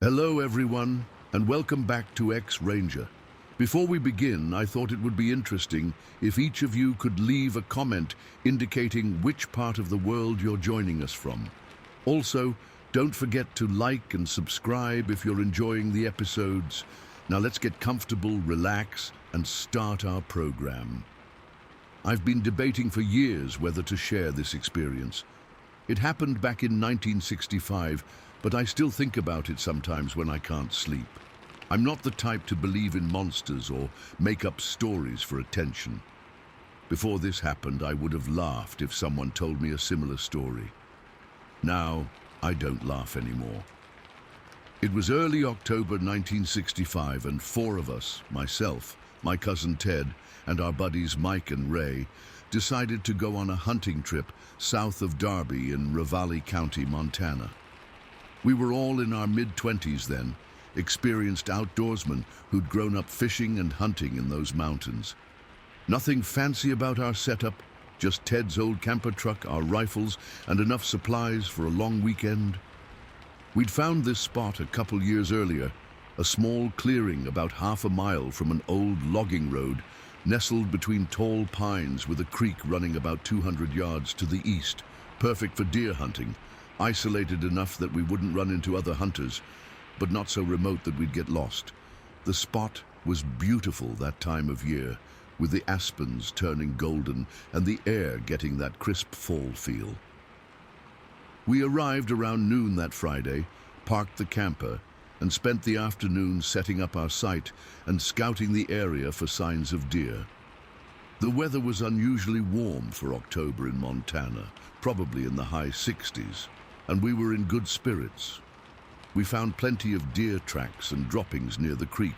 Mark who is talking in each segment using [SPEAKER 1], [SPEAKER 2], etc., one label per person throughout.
[SPEAKER 1] Hello everyone, and welcome back to X-Ranger. Before we begin, I thought it would be interesting if each of you could leave a comment indicating which part of the world you're joining us from. Also, don't forget to like and subscribe if you're enjoying the episodes. Now let's get comfortable, relax, and start our program. I've been debating for years whether to share this experience. It happened back in 1965, but I still think about it sometimes when I can't sleep. I'm not the type to believe in monsters or make up stories for attention. Before this happened, I would have laughed if someone told me a similar story. Now, I don't laugh anymore. It was early October 1965, and four of us, myself, my cousin Ted, and our buddies Mike and Ray, decided to go on a hunting trip south of Darby in Ravalli County, Montana. We were all in our mid-20s then, experienced outdoorsmen who'd grown up fishing and hunting in those mountains. Nothing fancy about our setup, just Ted's old camper truck, our rifles, and enough supplies for a long weekend. We'd found this spot a couple years earlier, a small clearing about half a mile from an old logging road, nestled between tall pines with a creek running about 200 yards to the east, perfect for deer hunting. Isolated enough that we wouldn't run into other hunters, but not so remote that we'd get lost. The spot was beautiful that time of year, with the aspens turning golden and the air getting that crisp fall feel. We arrived around noon that Friday, parked the camper, and spent the afternoon setting up our site and scouting the area for signs of deer. The weather was unusually warm for October in Montana, probably in the high 60s. And we were in good spirits. We found plenty of deer tracks and droppings near the creek,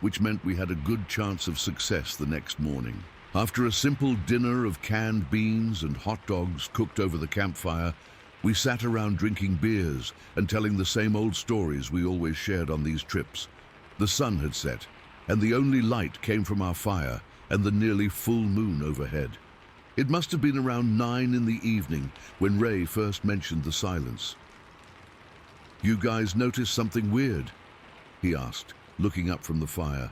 [SPEAKER 1] which meant we had a good chance of success the next morning. After a simple dinner of canned beans and hot dogs cooked over the campfire, we sat around drinking beers and telling the same old stories we always shared on these trips. The sun had set, and the only light came from our fire and the nearly full moon overhead. It must have been around 9 in the evening when Ray first mentioned the silence. "You guys notice something weird?" he asked, looking up from the fire.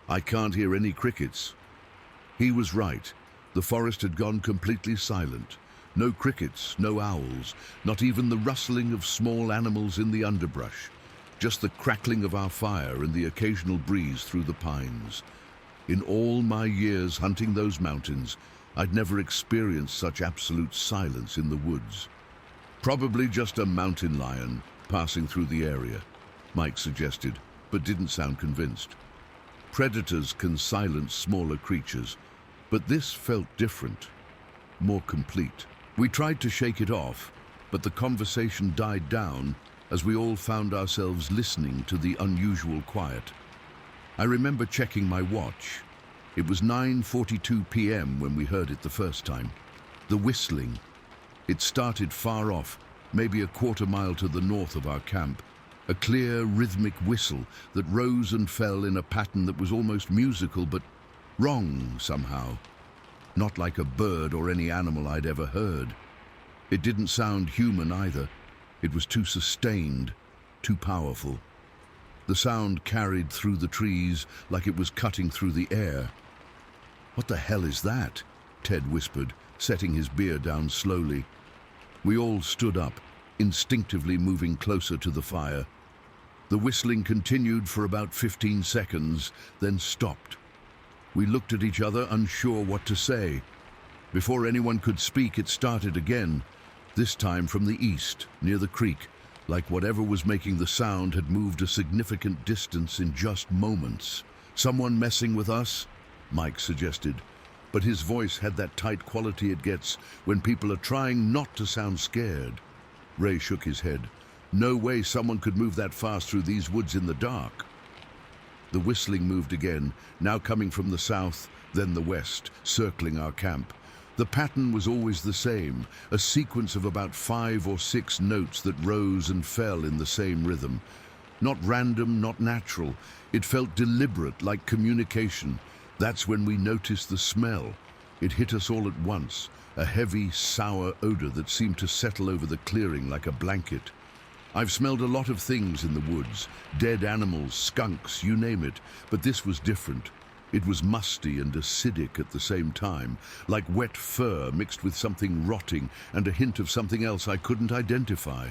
[SPEAKER 1] "I can't hear any crickets." He was right. The forest had gone completely silent. No crickets, no owls, not even the rustling of small animals in the underbrush. Just the crackling of our fire and the occasional breeze through the pines. In all my years hunting those mountains, I'd never experienced such absolute silence in the woods. "Probably just a mountain lion passing through the area," Mike suggested, but didn't sound convinced. Predators can silence smaller creatures, but this felt different, more complete. We tried to shake it off, but the conversation died down as we all found ourselves listening to the unusual quiet. I remember checking my watch. It was 9:42 p.m. when we heard it the first time. The whistling. It started far off, maybe a quarter mile to the north of our camp. A clear, rhythmic whistle that rose and fell in a pattern that was almost musical, but wrong somehow. Not like a bird or any animal I'd ever heard. It didn't sound human either. It was too sustained, too powerful. The sound carried through the trees like it was cutting through the air. "What the hell is that?" Ted whispered, setting his beer down slowly. We all stood up, instinctively moving closer to the fire. The whistling continued for about 15 seconds, then stopped. We looked at each other, unsure what to say. Before anyone could speak, it started again, this time from the east, near the creek, like whatever was making the sound had moved a significant distance in just moments. "Someone messing with us?" Mike suggested, but his voice had that tight quality it gets when people are trying not to sound scared. Ray shook his head. "No way someone could move that fast through these woods in the dark." The whistling moved again, now coming from the south, then the west, circling our camp. The pattern was always the same, a sequence of about 5 or 6 notes that rose and fell in the same rhythm. Not random, not natural. It felt deliberate, like communication. That's when we noticed the smell. It hit us all at once, a heavy, sour odor that seemed to settle over the clearing like a blanket. I've smelled a lot of things in the woods, dead animals, skunks, you name it, but this was different. It was musty and acidic at the same time, like wet fur mixed with something rotting and a hint of something else I couldn't identify.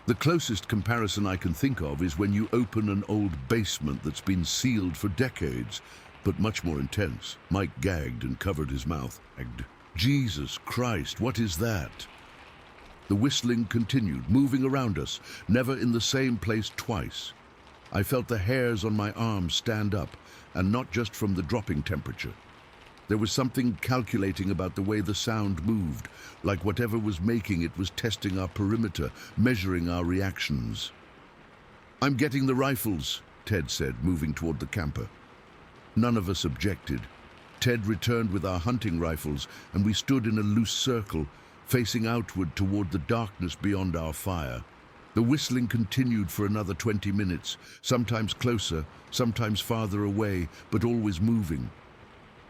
[SPEAKER 1] The closest comparison I can think of is when you open an old basement that's been sealed for decades, but much more intense. Mike gagged and covered his mouth. Jesus Christ, what is that? The whistling continued, moving around us, never in the same place twice. I felt the hairs on my arms stand up, and not just from the dropping temperature. There was something calculating about the way the sound moved, like whatever was making it was testing our perimeter, measuring our reactions. "I'm getting the rifles," Ted said, moving toward the camper. None of us objected. Ted returned with our hunting rifles, and we stood in a loose circle, facing outward toward the darkness beyond our fire. The whistling continued for another 20 minutes, sometimes closer, sometimes farther away, but always moving.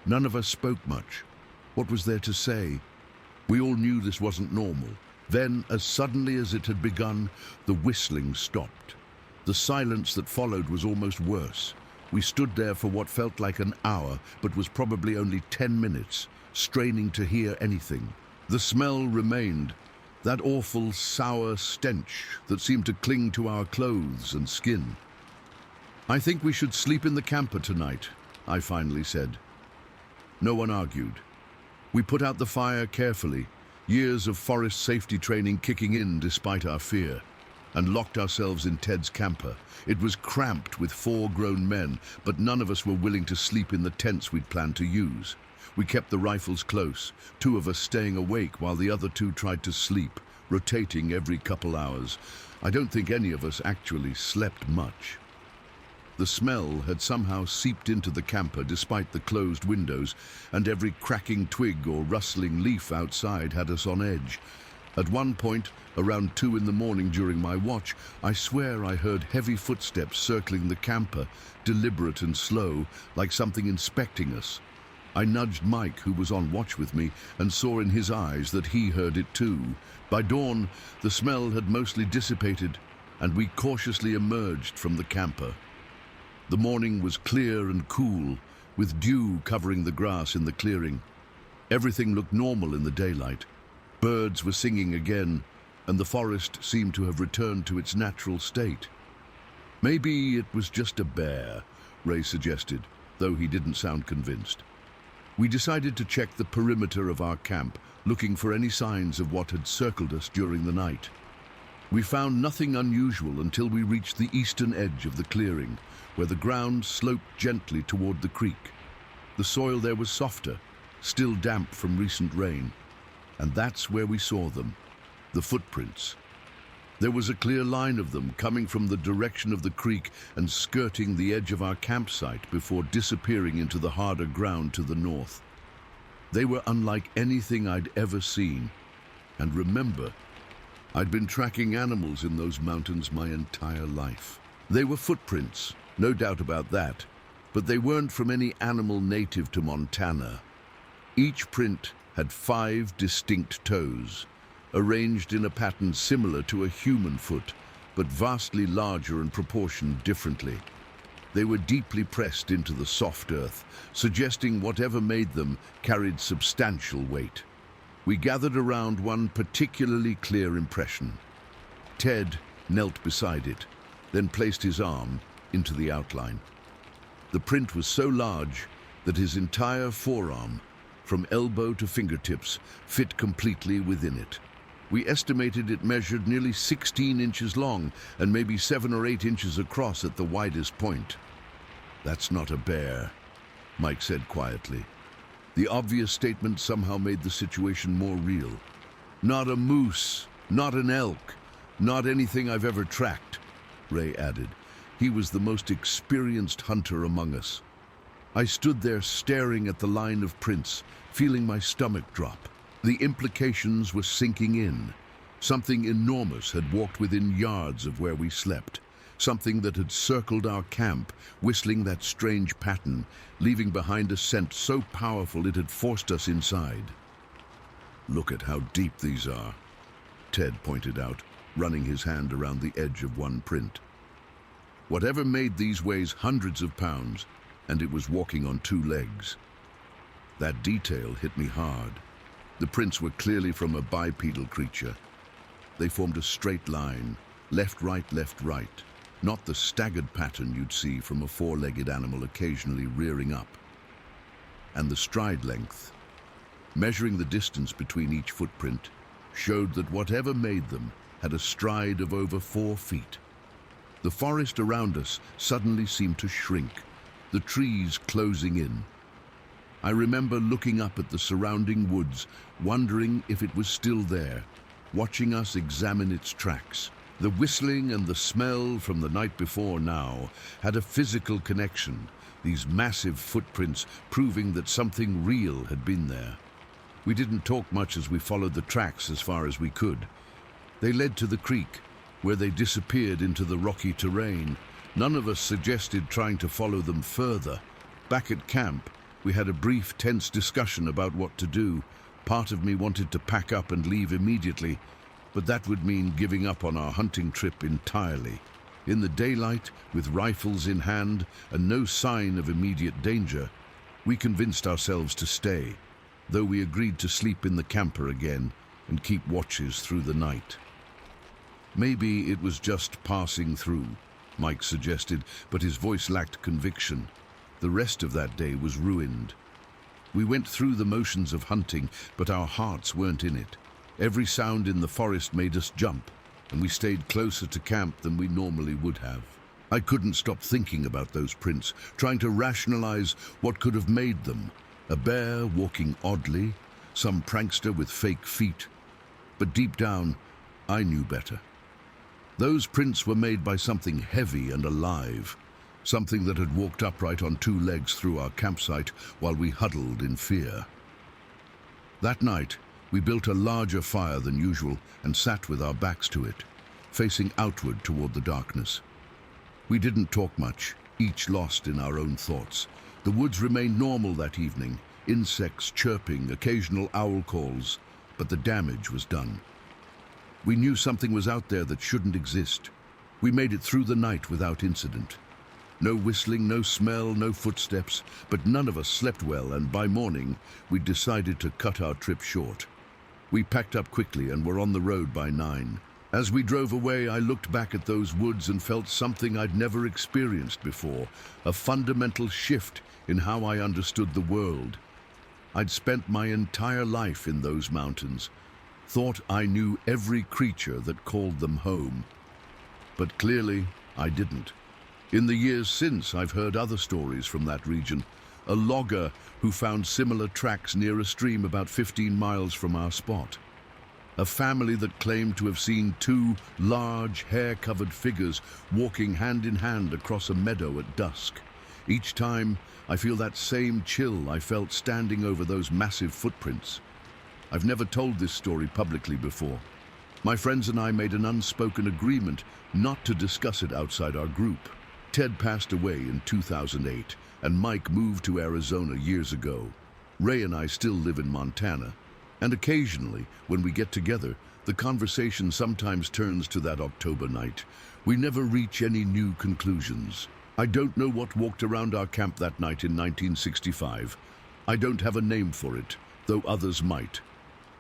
[SPEAKER 1] None of us spoke much. What was there to say? We all knew this wasn't normal. Then, as suddenly as it had begun, the whistling stopped. The silence that followed was almost worse. We stood there for what felt like an hour, but was probably only 10 minutes, straining to hear anything. The smell remained, that awful sour stench that seemed to cling to our clothes and skin. "I think we should sleep in the camper tonight," I finally said. No one argued. We put out the fire carefully, years of forest safety training kicking in despite our fear, and locked ourselves in Ted's camper. It was cramped with 4 grown men, but none of us were willing to sleep in the tents we'd planned to use. We kept the rifles close, 2 of us staying awake while the other 2 tried to sleep, rotating every couple hours. I don't think any of us actually slept much. The smell had somehow seeped into the camper despite the closed windows, and every cracking twig or rustling leaf outside had us on edge. At one point, around 2 in the morning during my watch, I swear I heard heavy footsteps circling the camper, deliberate and slow, like something inspecting us. I nudged Mike, who was on watch with me, and saw in his eyes that he heard it too. By dawn, the smell had mostly dissipated, and we cautiously emerged from the camper. The morning was clear and cool, with dew covering the grass in the clearing. Everything looked normal in the daylight. Birds were singing again, and the forest seemed to have returned to its natural state. "Maybe it was just a bear," Ray suggested, though he didn't sound convinced. We decided to check the perimeter of our camp, looking for any signs of what had circled us during the night. We found nothing unusual until we reached the eastern edge of the clearing, where the ground sloped gently toward the creek. The soil there was softer, still damp from recent rain, and that's where we saw them, the footprints. There was a clear line of them coming from the direction of the creek and skirting the edge of our campsite before disappearing into the harder ground to the north. They were unlike anything I'd ever seen. And remember, I'd been tracking animals in those mountains my entire life. They were footprints, no doubt about that, but they weren't from any animal native to Montana. Each print had 5 distinct toes, arranged in a pattern similar to a human foot, but vastly larger and proportioned differently. They were deeply pressed into the soft earth, suggesting whatever made them carried substantial weight. We gathered around one particularly clear impression. Ted knelt beside it, then placed his arm into the outline. The print was so large that his entire forearm, from elbow to fingertips, fit completely within it. We estimated it measured nearly 16 inches long and maybe 7 or 8 inches across at the widest point. "That's not a bear," Mike said quietly. The obvious statement somehow made the situation more real. "Not a moose, not an elk, not anything I've ever tracked," Ray added. He was the most experienced hunter among us. I stood there staring at the line of prints, feeling my stomach drop. The implications were sinking in. Something enormous had walked within yards of where we slept. Something that had circled our camp, whistling that strange pattern, leaving behind a scent so powerful it had forced us inside. "Look at how deep these are," Ted pointed out. running his hand around the edge of one print. Whatever made these weighs hundreds of pounds, and it was walking on two legs. That detail hit me hard. The prints were clearly from a bipedal creature. They formed a straight line, left, right, not the staggered pattern you'd see from a four-legged animal occasionally rearing up. And the stride length, measuring the distance between each footprint, showed that whatever made them had a stride of over 4 feet. The forest around us suddenly seemed to shrink, the trees closing in. I remember looking up at the surrounding woods, wondering if it was still there, watching us examine its tracks. The whistling and the smell from the night before now had a physical connection, these massive footprints proving that something real had been there. We didn't talk much as we followed the tracks as far as we could. They led to the creek, where they disappeared into the rocky terrain. None of us suggested trying to follow them further. Back at camp, we had a brief, tense discussion about what to do. Part of me wanted to pack up and leave immediately, but that would mean giving up on our hunting trip entirely. In the daylight, with rifles in hand and no sign of immediate danger, we convinced ourselves to stay, though we agreed to sleep in the camper again and keep watches through the night. Maybe it was just passing through, Mike suggested, but his voice lacked conviction. The rest of that day was ruined. We went through the motions of hunting, but our hearts weren't in it. Every sound in the forest made us jump, and we stayed closer to camp than we normally would have. I couldn't stop thinking about those prints, trying to rationalize what could have made them. A bear walking oddly, some prankster with fake feet. But deep down, I knew better. Those prints were made by something heavy and alive, something that had walked upright on 2 legs through our campsite while we huddled in fear. That night, we built a larger fire than usual and sat with our backs to it, facing outward toward the darkness. We didn't talk much, each lost in our own thoughts. The woods remained normal that evening, insects chirping, occasional owl calls, but the damage was done. We knew something was out there that shouldn't exist. We made it through the night without incident. No whistling, no smell, no footsteps, but none of us slept well, and by morning, we decided to cut our trip short. We packed up quickly and were on the road by 9. As we drove away, I looked back at those woods and felt something I'd never experienced before, a fundamental shift in how I understood the world. I'd spent my entire life in those mountains, thought I knew every creature that called them home. But clearly, I didn't. In the years since, I've heard other stories from that region. A logger who found similar tracks near a stream about 15 miles from our spot. A family that claimed to have seen 2 large, hair-covered figures walking hand in hand across a meadow at dusk. Each time, I feel that same chill I felt standing over those massive footprints. I've never told this story publicly before. My friends and I made an unspoken agreement not to discuss it outside our group. Ted passed away in 2008, and Mike moved to Arizona years ago. Ray and I still live in Montana, and occasionally, when we get together, the conversation sometimes turns to that October night. We never reach any new conclusions. I don't know what walked around our camp that night in 1965. I don't have a name for it, though others might.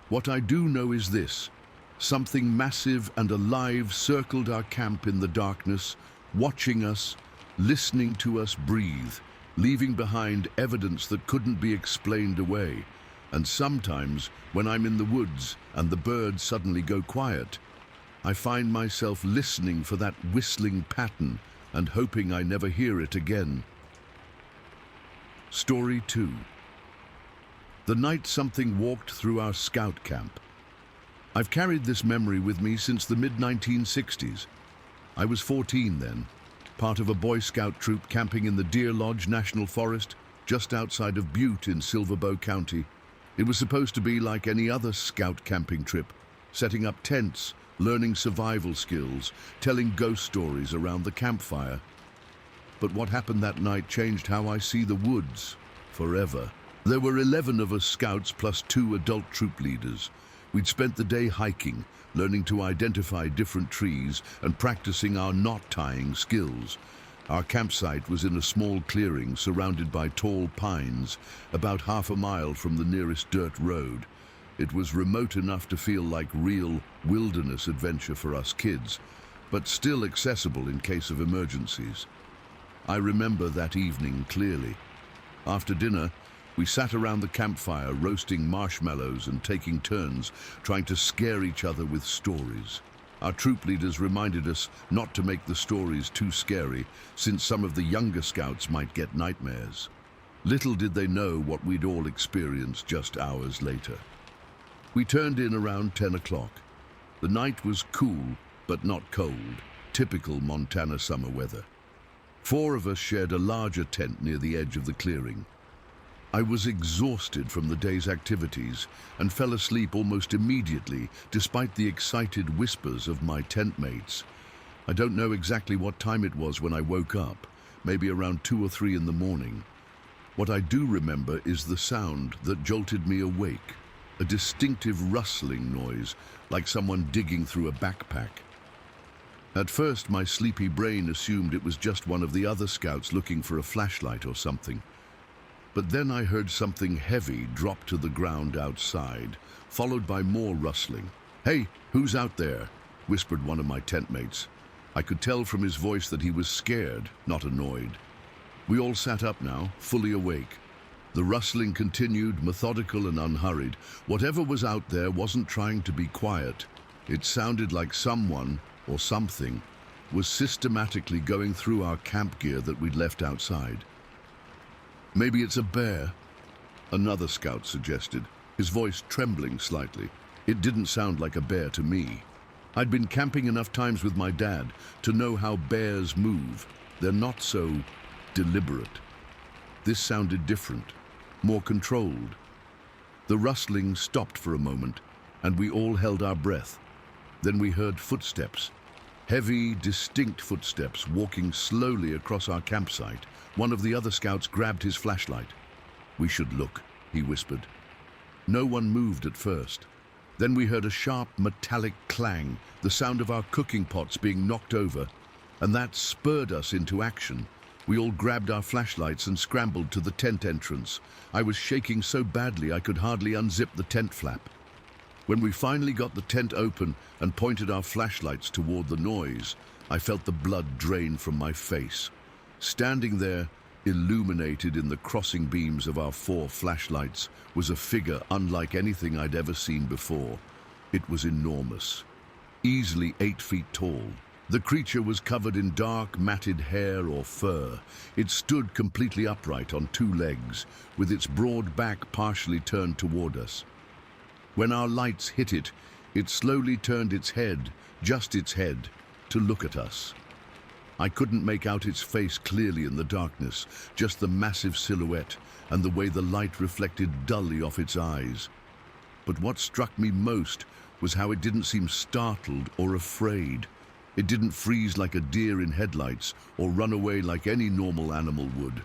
[SPEAKER 1] What I do know is this: something massive and alive circled our camp in the darkness, watching us, listening to us breathe, leaving behind evidence that couldn't be explained away. And sometimes, when I'm in the woods and the birds suddenly go quiet, I find myself listening for that whistling pattern and hoping I never hear it again. Story 2. The night something walked through our scout camp. I've carried this memory with me since the mid-1960s. I was 14 then, part of a Boy Scout troop camping in the Deer Lodge National Forest, just outside of Butte in Silver Bow County. It was supposed to be like any other scout camping trip, setting up tents, learning survival skills, telling ghost stories around the campfire. But what happened that night changed how I see the woods forever. There were 11 of us scouts plus 2 adult troop leaders. We'd spent the day hiking, learning to identify different trees and practicing our knot-tying skills. Our campsite was in a small clearing surrounded by tall pines, about half a mile from the nearest dirt road. It was remote enough to feel like real wilderness adventure for us kids, but still accessible in case of emergencies. I remember that evening clearly. After dinner, we sat around the campfire roasting marshmallows and taking turns trying to scare each other with stories. Our troop leaders reminded us not to make the stories too scary, since some of the younger scouts might get nightmares. Little did they know what we'd all experience just hours later. We turned in around 10 o'clock. The night was cool, but not cold, typical Montana summer weather. 4 of us shared a larger tent near the edge of the clearing. I was exhausted from the day's activities and fell asleep almost immediately, despite the excited whispers of my tent mates. I don't know exactly what time it was when I woke up, maybe around 2 or 3 in the morning. What I do remember is the sound that jolted me awake, a distinctive rustling noise, like someone digging through a backpack. At first, my sleepy brain assumed it was just one of the other scouts looking for a flashlight or something. But then I heard something heavy drop to the ground outside, followed by more rustling. "Hey, who's out there?" whispered one of my tent mates. I could tell from his voice that he was scared, not annoyed. We all sat up now, fully awake. The rustling continued, methodical and unhurried. Whatever was out there wasn't trying to be quiet. It sounded like someone, or something, was systematically going through our camp gear that we'd left outside. "Maybe it's a bear," another scout suggested, his voice trembling slightly. It didn't sound like a bear to me. I'd been camping enough times with my dad to know how bears move. They're not so deliberate. This sounded different, more controlled. The rustling stopped for a moment, and we all held our breath. Then we heard footsteps. Heavy, distinct footsteps walking slowly across our campsite. One of the other scouts grabbed his flashlight. "We should look," he whispered. No one moved at first. Then we heard a sharp, metallic clang, the sound of our cooking pots being knocked over, and that spurred us into action. We all grabbed our flashlights and scrambled to the tent entrance. I was shaking so badly I could hardly unzip the tent flap. When we finally got the tent open and pointed our flashlights toward the noise, I felt the blood drain from my face. Standing there, illuminated in the crossing beams of our 4 flashlights, was a figure unlike anything I'd ever seen before. It was enormous, easily 8 feet tall. The creature was covered in dark, matted hair or fur. It stood completely upright on 2 legs, with its broad back partially turned toward us. When our lights hit it, it slowly turned its head, just its head, to look at us. I couldn't make out its face clearly in the darkness, just the massive silhouette and the way the light reflected dully off its eyes. But what struck me most was how it didn't seem startled or afraid. It didn't freeze like a deer in headlights or run away like any normal animal would.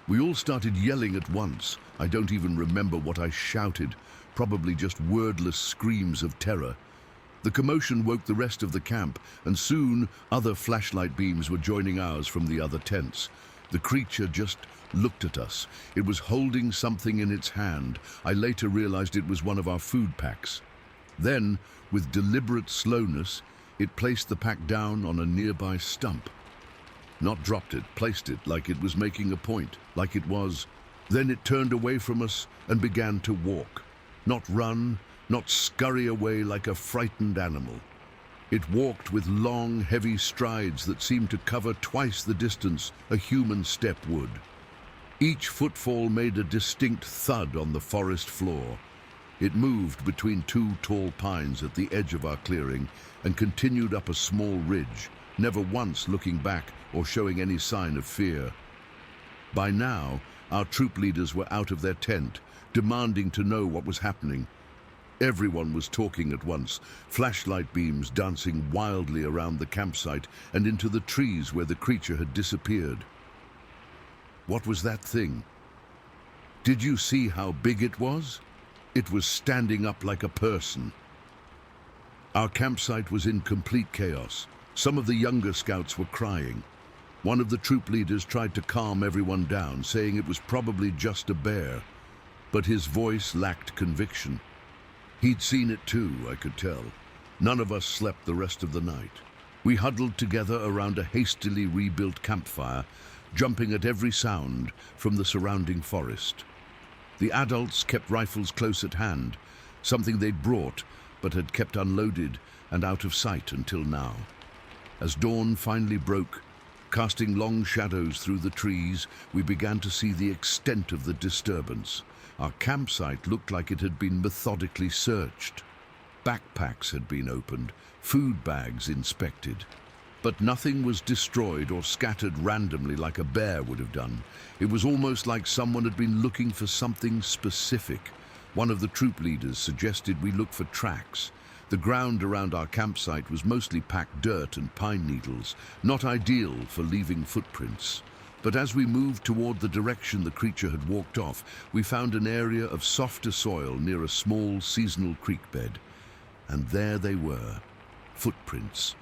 [SPEAKER 1] We all started yelling at once. I don't even remember what I shouted, probably just wordless screams of terror. The commotion woke the rest of the camp, and soon other flashlight beams were joining ours from the other tents. The creature just looked at us. It was holding something in its hand. I later realized it was one of our food packs. Then, with deliberate slowness, it placed the pack down on a nearby stump. Not dropped it, placed it like it was making a point, like it was. Then it turned away from us and began to walk. Not run, not scurry away like a frightened animal. It walked with long, heavy strides that seemed to cover twice the distance a human step would. Each footfall made a distinct thud on the forest floor. It moved between 2 tall pines at the edge of our clearing and continued up a small ridge, never once looking back or showing any sign of fear. By now, our troop leaders were out of their tent, demanding to know what was happening. Everyone was talking at once, flashlight beams dancing wildly around the campsite and into the trees where the creature had disappeared. What was that thing? Did you see how big it was? It was standing up like a person. Our campsite was in complete chaos. Some of the younger scouts were crying. One of the troop leaders tried to calm everyone down, saying it was probably just a bear, but his voice lacked conviction. He'd seen it too, I could tell. None of us slept the rest of the night. We huddled together around a hastily rebuilt campfire, jumping at every sound from the surrounding forest. The adults kept rifles close at hand, something they'd brought but had kept unloaded and out of sight until now. As dawn finally broke, casting long shadows through the trees, we began to see the extent of the disturbance. Our campsite looked like it had been methodically searched. Backpacks had been opened, food bags inspected. But nothing was destroyed or scattered randomly like a bear would have done. It was almost like someone had been looking for something specific. One of the troop leaders suggested we look for tracks. The ground around our campsite was mostly packed dirt and pine needles, not ideal for leaving footprints. But as we moved toward the direction the creature had walked off, we found an area of softer soil near a small seasonal creek bed. And there they were, footprints.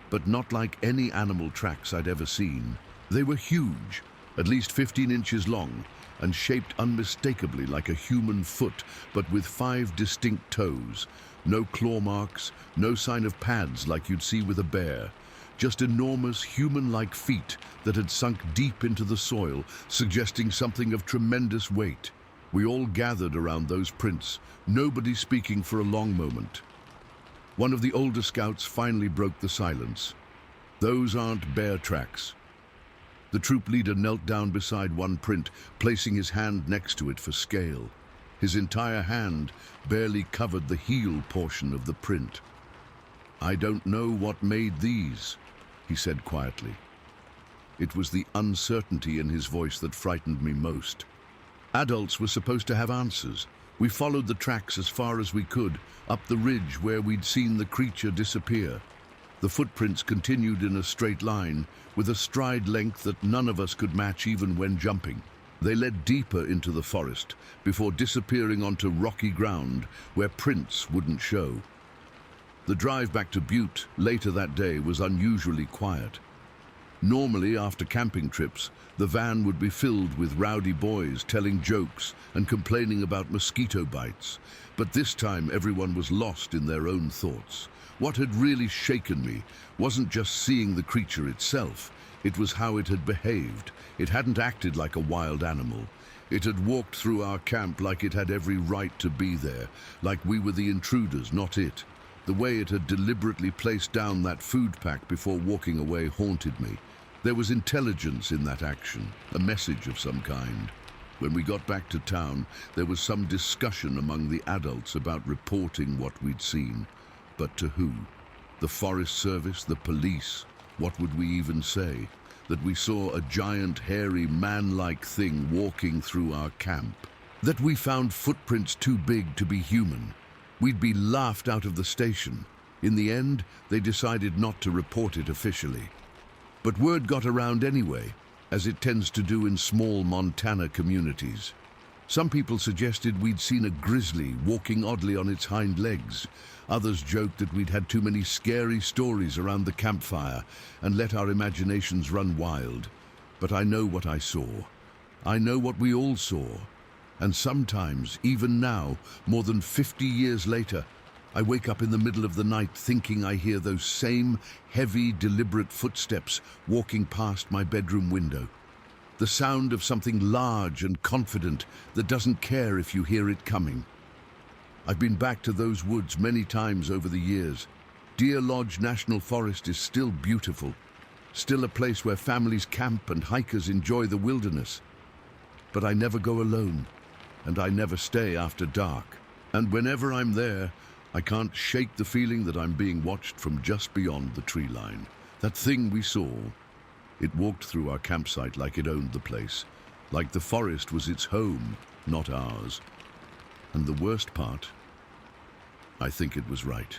[SPEAKER 1] But not like any animal tracks I'd ever seen. They were huge, at least 15 inches long, and shaped unmistakably like a human foot, but with 5 distinct toes. No claw marks, no sign of pads like you'd see with a bear. Just enormous human-like feet that had sunk deep into the soil, suggesting something of tremendous weight. We all gathered around those prints, nobody speaking for a long moment. One of the older scouts finally broke the silence. "Those aren't bear tracks." The troop leader knelt down beside one print, placing his hand next to it for scale. His entire hand barely covered the heel portion of the print. "I don't know what made these," he said quietly. It was the uncertainty in his voice that frightened me most. Adults were supposed to have answers. We followed the tracks as far as we could, up the ridge where we'd seen the creature disappear. The footprints continued in a straight line, with a stride length that none of us could match even when jumping. They led deeper into the forest, before disappearing onto rocky ground where prints wouldn't show. The drive back to Butte later that day was unusually quiet. Normally, after camping trips, the van would be filled with rowdy boys telling jokes and complaining about mosquito bites. But this time, everyone was lost in their own thoughts. What had really shaken me wasn't just seeing the creature itself. It was how it had behaved. It hadn't acted like a wild animal. It had walked through our camp like it had every right to be there, like we were the intruders, not it. The way it had deliberately placed down that food pack before walking away haunted me. There was intelligence in that action, a message of some kind. When we got back to town, there was some discussion among the adults about reporting what we'd seen. But to who? The Forest Service, the police? What would we even say? That we saw a giant, hairy, man-like thing walking through our camp? That we found footprints too big to be human? We'd be laughed out of the station. In the end, they decided not to report it officially. But word got around anyway, as it tends to do in small Montana communities. Some people suggested we'd seen a grizzly walking oddly on its hind legs. Others joked that we'd had too many scary stories around the campfire and let our imaginations run wild. But I know what I saw. I know what we all saw. And sometimes, even now, more than 50 years later, I wake up in the middle of the night thinking I hear those same heavy, deliberate footsteps walking past my bedroom window. The sound of something large and confident that doesn't care if you hear it coming. I've been back to those woods many times over the years. Deer Lodge National Forest is still beautiful, still a place where families camp and hikers enjoy the wilderness. But I never go alone, and I never stay after dark. And whenever I'm there, I can't shake the feeling that I'm being watched from just beyond the tree line. That thing we saw, it walked through our campsite like it owned the place, like the forest was its home, not ours. And the worst part, I think it was right.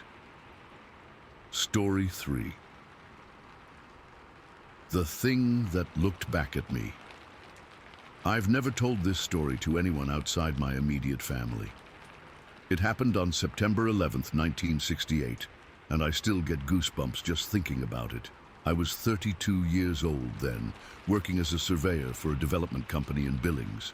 [SPEAKER 1] Story 3. The thing that looked back at me. I've never told this story to anyone outside my immediate family. It happened on September 11th, 1968. and I still get goosebumps just thinking about it. I was 32 years old then, working as a surveyor for a development company in Billings.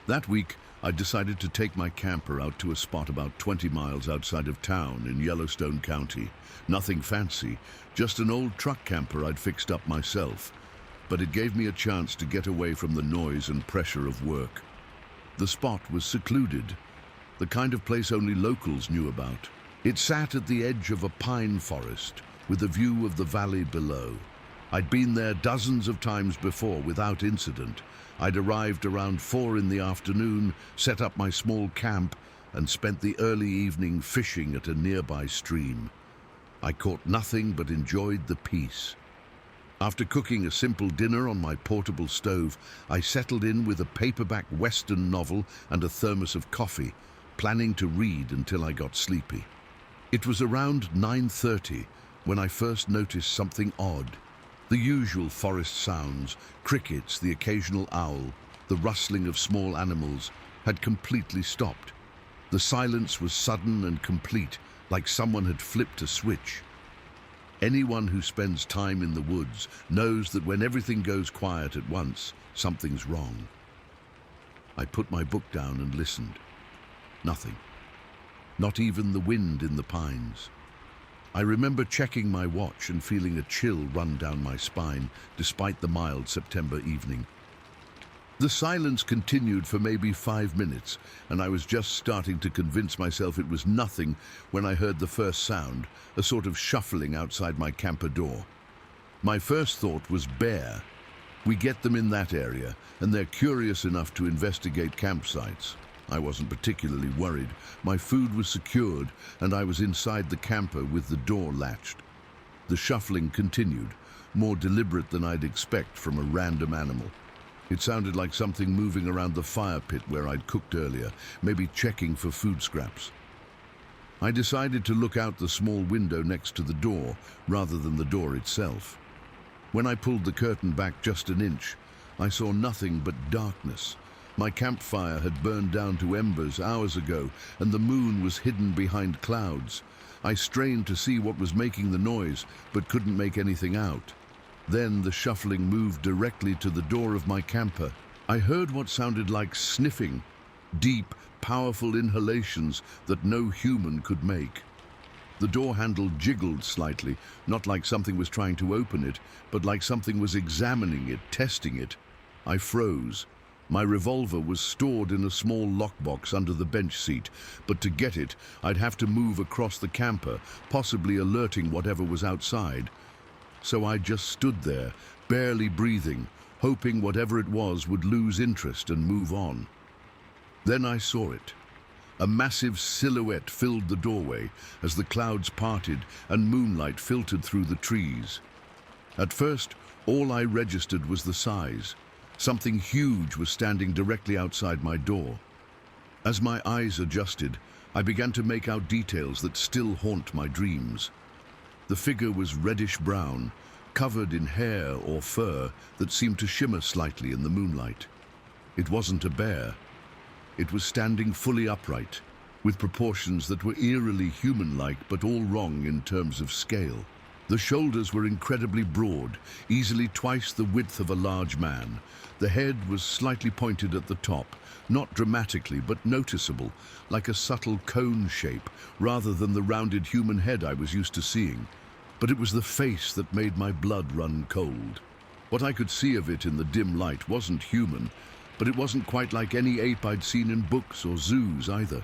[SPEAKER 1] That week, I decided to take my camper out to a spot about 20 miles outside of town in Yellowstone County. Nothing fancy, just an old truck camper I'd fixed up myself. But it gave me a chance to get away from the noise and pressure of work. The spot was secluded, the kind of place only locals knew about. It sat at the edge of a pine forest, with a view of the valley below. I'd been there dozens of times before without incident. I'd arrived around 4 in the afternoon, set up my small camp, and spent the early evening fishing at a nearby stream. I caught nothing but enjoyed the peace. After cooking a simple dinner on my portable stove, I settled in with a paperback Western novel and a thermos of coffee, planning to read until I got sleepy. It was around 9:30 when I first noticed something odd. The usual forest sounds, crickets, the occasional owl, the rustling of small animals, had completely stopped. The silence was sudden and complete, like someone had flipped a switch. Anyone who spends time in the woods knows that when everything goes quiet at once, something's wrong. I put my book down and listened. Nothing. Not even the wind in the pines. I remember checking my watch and feeling a chill run down my spine, despite the mild September evening. The silence continued for maybe 5 minutes, and I was just starting to convince myself it was nothing when I heard the first sound, a sort of shuffling outside my camper door. My first thought was bear. We get them in that area, and they're curious enough to investigate campsites. I wasn't particularly worried. My food was secured, and I was inside the camper with the door latched. The shuffling continued, more deliberate than I'd expect from a random animal. It sounded like something moving around the fire pit where I'd cooked earlier, maybe checking for food scraps. I decided to look out the small window next to the door, rather than the door itself. When I pulled the curtain back just an inch, I saw nothing but darkness. My campfire had burned down to embers hours ago, and the moon was hidden behind clouds. I strained to see what was making the noise, but couldn't make anything out. Then the shuffling moved directly to the door of my camper. I heard what sounded like sniffing, deep, powerful inhalations that no human could make. The door handle jiggled slightly, not like something was trying to open it, but like something was examining it, testing it. I froze. My revolver was stored in a small lockbox under the bench seat, but to get it, I'd have to move across the camper, possibly alerting whatever was outside. So I just stood there, barely breathing, hoping whatever it was would lose interest and move on. Then I saw it. A massive silhouette filled the doorway as the clouds parted and moonlight filtered through the trees. At first, all I registered was the size. Something huge was standing directly outside my door. As my eyes adjusted, I began to make out details that still haunt my dreams. The figure was reddish-brown, covered in hair or fur that seemed to shimmer slightly in the moonlight. It wasn't a bear. It was standing fully upright, with proportions that were eerily human-like but all wrong in terms of scale. The shoulders were incredibly broad, easily twice the width of a large man. The head was slightly pointed at the top, not dramatically but noticeable, like a subtle cone shape, rather than the rounded human head I was used to seeing. But it was the face that made my blood run cold. What I could see of it in the dim light wasn't human, but it wasn't quite like any ape I'd seen in books or zoos either.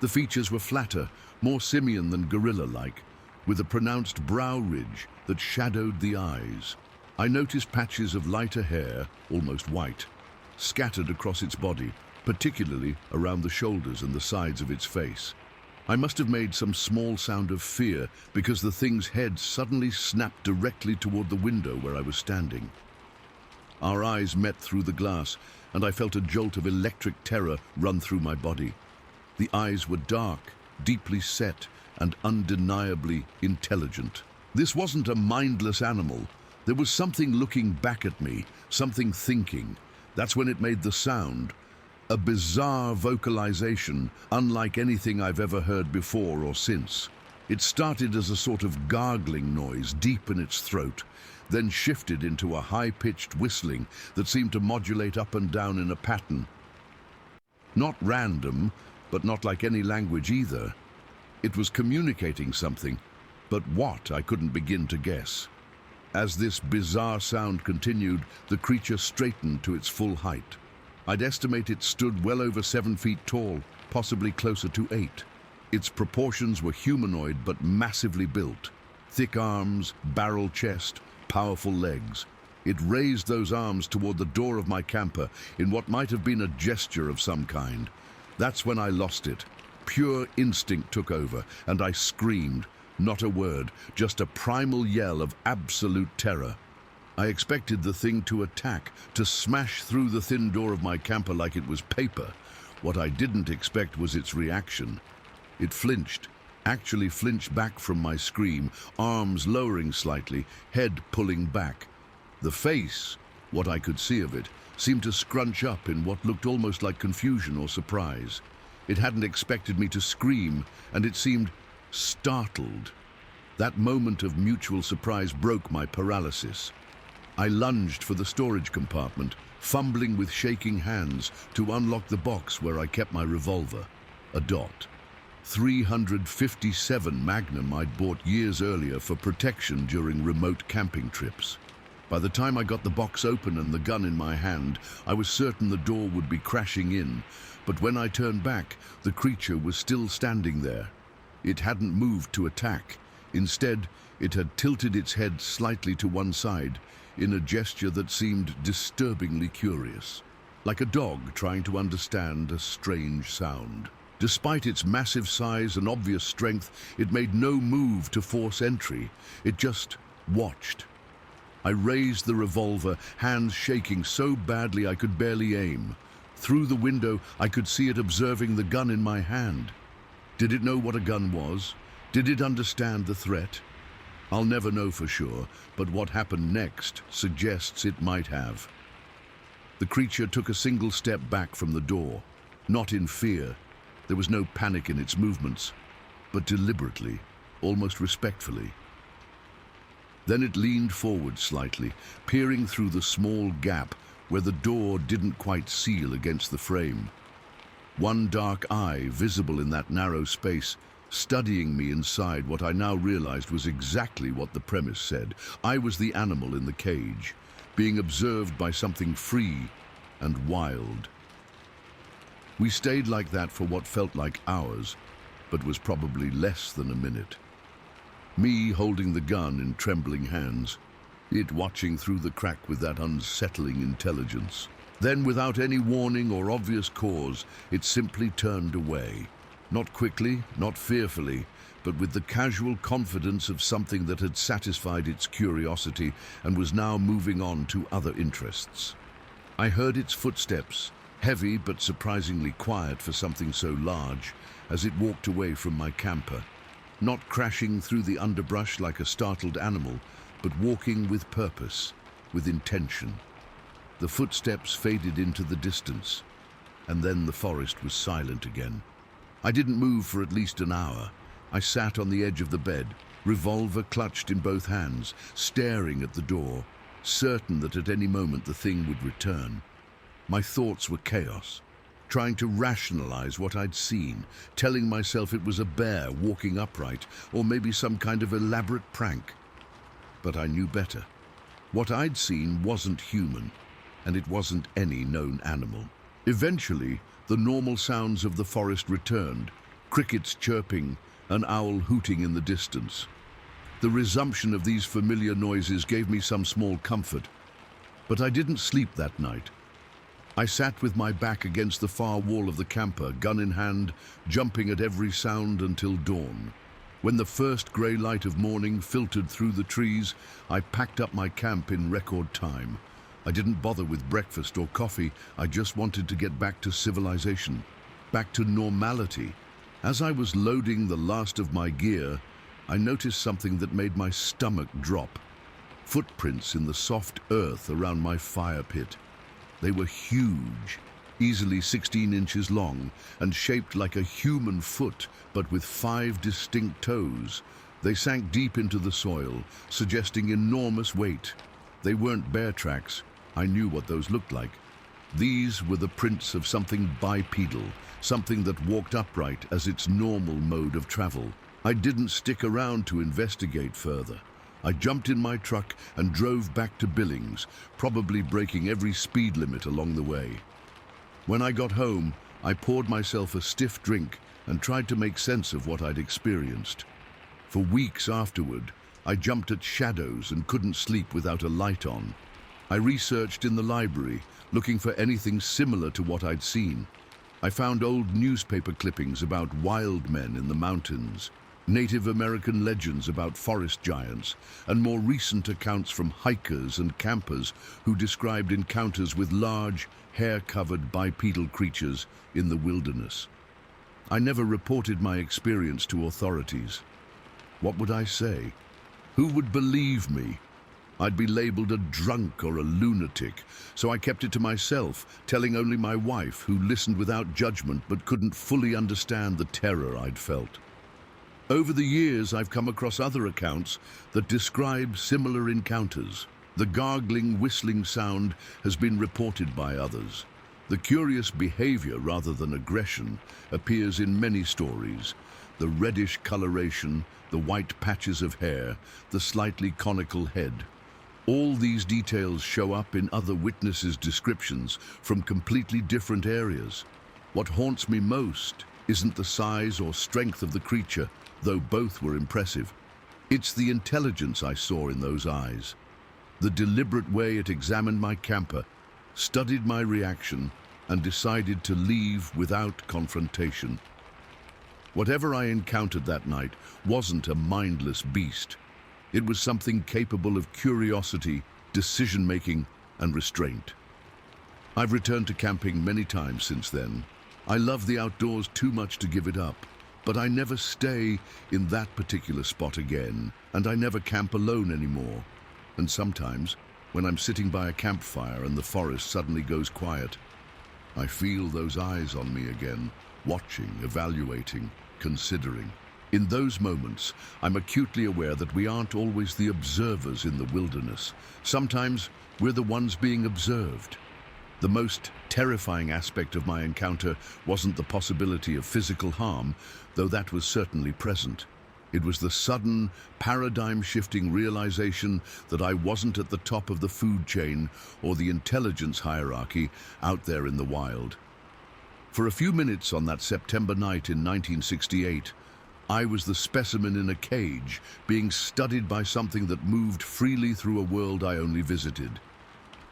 [SPEAKER 1] The features were flatter, more simian than gorilla-like, with a pronounced brow ridge that shadowed the eyes. I noticed patches of lighter hair, almost white, scattered across its body, particularly around the shoulders and the sides of its face. I must have made some small sound of fear because the thing's head suddenly snapped directly toward the window where I was standing. Our eyes met through the glass, and I felt a jolt of electric terror run through my body. The eyes were dark, deeply set, and undeniably intelligent. This wasn't a mindless animal. There was something looking back at me, something thinking. That's when it made the sound. A bizarre vocalization, unlike anything I've ever heard before or since. It started as a sort of gargling noise deep in its throat, then shifted into a high-pitched whistling that seemed to modulate up and down in a pattern. Not random, but not like any language either. It was communicating something, but what I couldn't begin to guess. As this bizarre sound continued, the creature straightened to its full height. I'd estimate it stood well over 7 feet tall, possibly closer to 8. Its proportions were humanoid but massively built. Thick arms, barrel chest, powerful legs. It raised those arms toward the door of my camper in what might have been a gesture of some kind. That's when I lost it. Pure instinct took over, and I screamed. Not a word, just a primal yell of absolute terror. I expected the thing to attack, to smash through the thin door of my camper like it was paper. What I didn't expect was its reaction. It flinched, actually flinched back from my scream, arms lowering slightly, head pulling back. The face, what I could see of it, seemed to scrunch up in what looked almost like confusion or surprise. It hadn't expected me to scream, and it seemed startled. That moment of mutual surprise broke my paralysis. I lunged for the storage compartment, fumbling with shaking hands to unlock the box where I kept my revolver. A dot. .357 Magnum I'd bought years earlier for protection during remote camping trips. By the time I got the box open and the gun in my hand, I was certain the door would be crashing in, but when I turned back, the creature was still standing there. It hadn't moved to attack. Instead, it had tilted its head slightly to one side, in a gesture that seemed disturbingly curious, like a dog trying to understand a strange sound. Despite its massive size and obvious strength, it made no move to force entry. It just watched. I raised the revolver, hands shaking so badly I could barely aim. Through the window, I could see it observing the gun in my hand. Did it know what a gun was? Did it understand the threat? I'll never know for sure, but what happened next suggests it might have. The creature took a single step back from the door, not in fear. There was no panic in its movements, but deliberately, almost respectfully. Then it leaned forward slightly, peering through the small gap where the door didn't quite seal against the frame. One dark eye visible in that narrow space, studying me inside what I now realized was exactly what the premise said. I was the animal in the cage, being observed by something free and wild. We stayed like that for what felt like hours, but was probably less than a minute. Me holding the gun in trembling hands, it watching through the crack with that unsettling intelligence. Then, without any warning or obvious cause, it simply turned away. Not quickly, not fearfully, but with the casual confidence of something that had satisfied its curiosity and was now moving on to other interests. I heard its footsteps, heavy but surprisingly quiet for something so large, as it walked away from my camper, not crashing through the underbrush like a startled animal, but walking with purpose, with intention. The footsteps faded into the distance, and then the forest was silent again. I didn't move for at least an hour. I sat on the edge of the bed, revolver clutched in both hands, staring at the door, certain that at any moment the thing would return. My thoughts were chaos, trying to rationalize what I'd seen, telling myself it was a bear walking upright, or maybe some kind of elaborate prank. But I knew better. What I'd seen wasn't human, and it wasn't any known animal. Eventually, the normal sounds of the forest returned, crickets chirping, an owl hooting in the distance. The resumption of these familiar noises gave me some small comfort, but I didn't sleep that night. I sat with my back against the far wall of the camper, gun in hand, jumping at every sound until dawn. When the first grey light of morning filtered through the trees, I packed up my camp in record time. I didn't bother with breakfast or coffee. I just wanted to get back to civilization, back to normality. As I was loading the last of my gear, I noticed something that made my stomach drop. Footprints in the soft earth around my fire pit. They were huge, easily 16 inches long and shaped like a human foot, but with 5 distinct toes. They sank deep into the soil, suggesting enormous weight. They weren't bear tracks. I knew what those looked like. These were the prints of something bipedal, something that walked upright as its normal mode of travel. I didn't stick around to investigate further. I jumped in my truck and drove back to Billings, probably breaking every speed limit along the way. When I got home, I poured myself a stiff drink and tried to make sense of what I'd experienced. For weeks afterward, I jumped at shadows and couldn't sleep without a light on. I researched in the library, looking for anything similar to what I'd seen. I found old newspaper clippings about wild men in the mountains, Native American legends about forest giants, and more recent accounts from hikers and campers who described encounters with large, hair-covered bipedal creatures in the wilderness. I never reported my experience to authorities. What would I say? Who would believe me? I'd be labeled a drunk or a lunatic, so I kept it to myself, telling only my wife, who listened without judgment but couldn't fully understand the terror I'd felt. Over the years, I've come across other accounts that describe similar encounters. The gargling, whistling sound has been reported by others. The curious behavior, rather than aggression, appears in many stories. The reddish coloration, the white patches of hair, the slightly conical head. All these details show up in other witnesses' descriptions from completely different areas. What haunts me most isn't the size or strength of the creature, though both were impressive. It's the intelligence I saw in those eyes. The deliberate way it examined my camper, studied my reaction, and decided to leave without confrontation. Whatever I encountered that night wasn't a mindless beast. It was something capable of curiosity, decision-making, and restraint. I've returned to camping many times since then. I love the outdoors too much to give it up, but I never stay in that particular spot again, and I never camp alone anymore. And sometimes, when I'm sitting by a campfire and the forest suddenly goes quiet, I feel those eyes on me again, watching, evaluating, considering. In those moments, I'm acutely aware that we aren't always the observers in the wilderness. Sometimes we're the ones being observed. The most terrifying aspect of my encounter wasn't the possibility of physical harm, though that was certainly present. It was the sudden, paradigm-shifting realization that I wasn't at the top of the food chain or the intelligence hierarchy out there in the wild. For a few minutes on that September night in 1968, I was the specimen in a cage, being studied by something that moved freely through a world I only visited.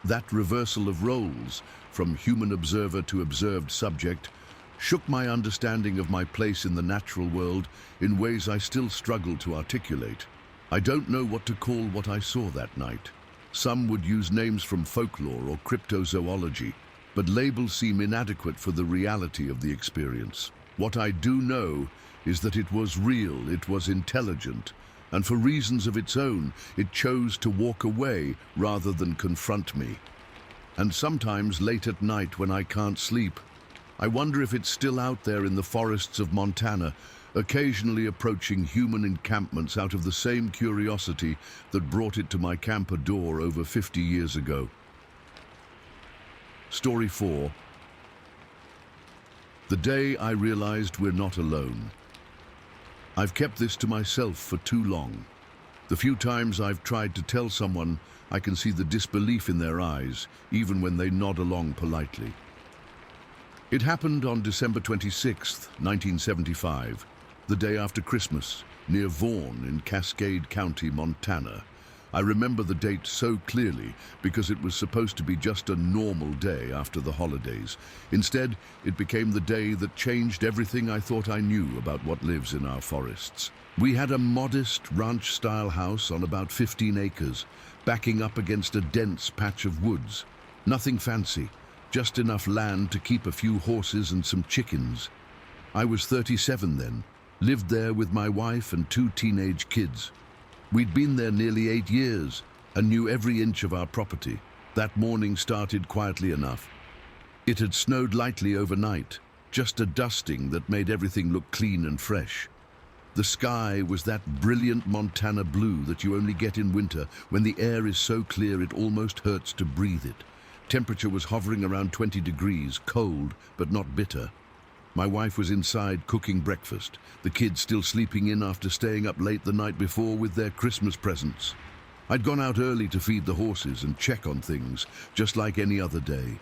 [SPEAKER 1] That reversal of roles, from human observer to observed subject, shook my understanding of my place in the natural world in ways I still struggle to articulate. I don't know what to call what I saw that night. Some would use names from folklore or cryptozoology, but labels seem inadequate for the reality of the experience. What I do know is that it was real, it was intelligent, and for reasons of its own, it chose to walk away rather than confront me. And sometimes late at night when I can't sleep, I wonder if it's still out there in the forests of Montana, occasionally approaching human encampments out of the same curiosity that brought it to my camper door over 50 years ago. Story 4. The day I realized we're not alone. I've kept this to myself for too long. The few times I've tried to tell someone, I can see the disbelief in their eyes, even when they nod along politely. It happened on December 26, 1975, the day after Christmas, near Vaughan in Cascade County, Montana. I remember the date so clearly because it was supposed to be just a normal day after the holidays. Instead, it became the day that changed everything I thought I knew about what lives in our forests. We had a modest ranch-style house on about 15 acres, backing up against a dense patch of woods. Nothing fancy, just enough land to keep a few horses and some chickens. I was 37 then, lived there with my wife and 2 teenage kids. We'd been there nearly 8 years and knew every inch of our property. That morning started quietly enough. It had snowed lightly overnight, just a dusting that made everything look clean and fresh. The sky was that brilliant Montana blue that you only get in winter when the air is so clear it almost hurts to breathe it. Temperature was hovering around 20 degrees, cold but not bitter. My wife was inside cooking breakfast, the kids still sleeping in after staying up late the night before with their Christmas presents. I'd gone out early to feed the horses and check on things, just like any other day.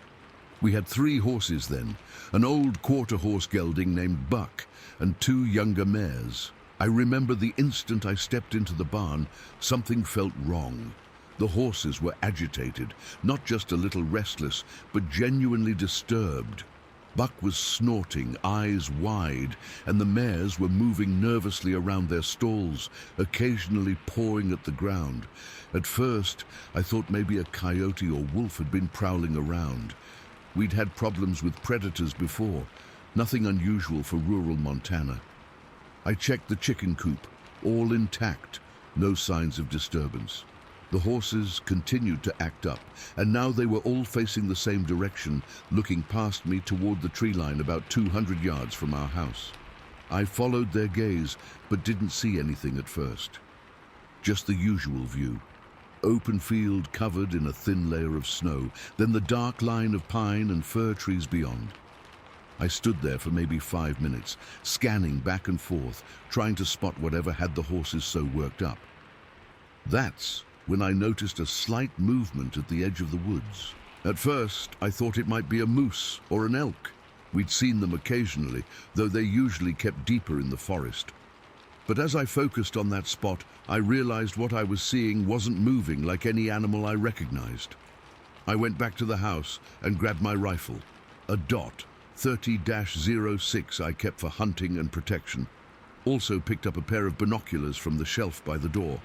[SPEAKER 1] We had 3 horses then, an old quarter-horse gelding named Buck and 2 younger mares. I remember the instant I stepped into the barn, something felt wrong. The horses were agitated, not just a little restless, but genuinely disturbed. Buck was snorting, eyes wide, and the mares were moving nervously around their stalls, occasionally pawing at the ground. At first, I thought maybe a coyote or wolf had been prowling around. We'd had problems with predators before, nothing unusual for rural Montana. I checked the chicken coop, all intact, no signs of disturbance. The horses continued to act up, and now they were all facing the same direction, looking past me toward the tree line about 200 yards from our house. I followed their gaze, but didn't see anything at first. Just the usual view. Open field covered in a thin layer of snow, then the dark line of pine and fir trees beyond. I stood there for maybe 5 minutes, scanning back and forth, trying to spot whatever had the horses so worked up. That's when I noticed a slight movement at the edge of the woods. At first, I thought it might be a moose or an elk. We'd seen them occasionally, though they usually kept deeper in the forest. But as I focused on that spot, I realized what I was seeing wasn't moving like any animal I recognized. I went back to the house and grabbed my rifle, a Dot 30-06 I kept for hunting and protection. Also picked up a pair of binoculars from the shelf by the door.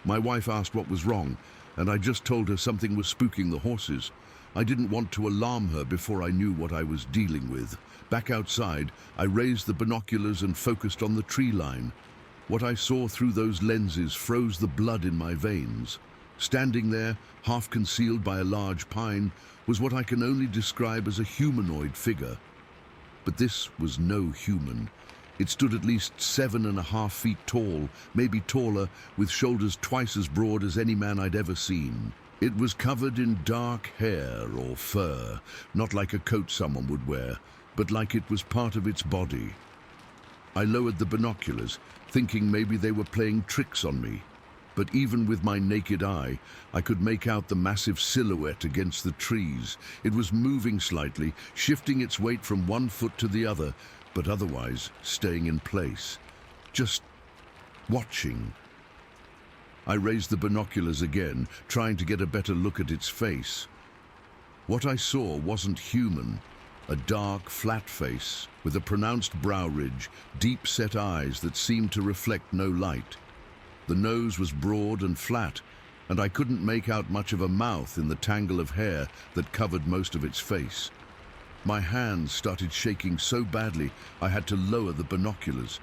[SPEAKER 1] My wife asked what was wrong, and I just told her something was spooking the horses. I didn't want to alarm her before I knew what I was dealing with. Back outside, I raised the binoculars and focused on the tree line. What I saw through those lenses froze the blood in my veins. Standing there, half concealed by a large pine, was what I can only describe as a humanoid figure. But this was no human. It stood at least 7.5 feet tall, maybe taller, with shoulders twice as broad as any man I'd ever seen. It was covered in dark hair or fur, not like a coat someone would wear, but like it was part of its body. I lowered the binoculars, thinking maybe they were playing tricks on me. But even with my naked eye, I could make out the massive silhouette against the trees. It was moving slightly, shifting its weight from one foot to the other, but otherwise staying in place, just watching. I raised the binoculars again, trying to get a better look at its face. What I saw wasn't human. A dark, flat face with a pronounced brow ridge, deep-set eyes that seemed to reflect no light. The nose was broad and flat, and I couldn't make out much of a mouth in the tangle of hair that covered most of its face. My hands started shaking so badly I had to lower the binoculars.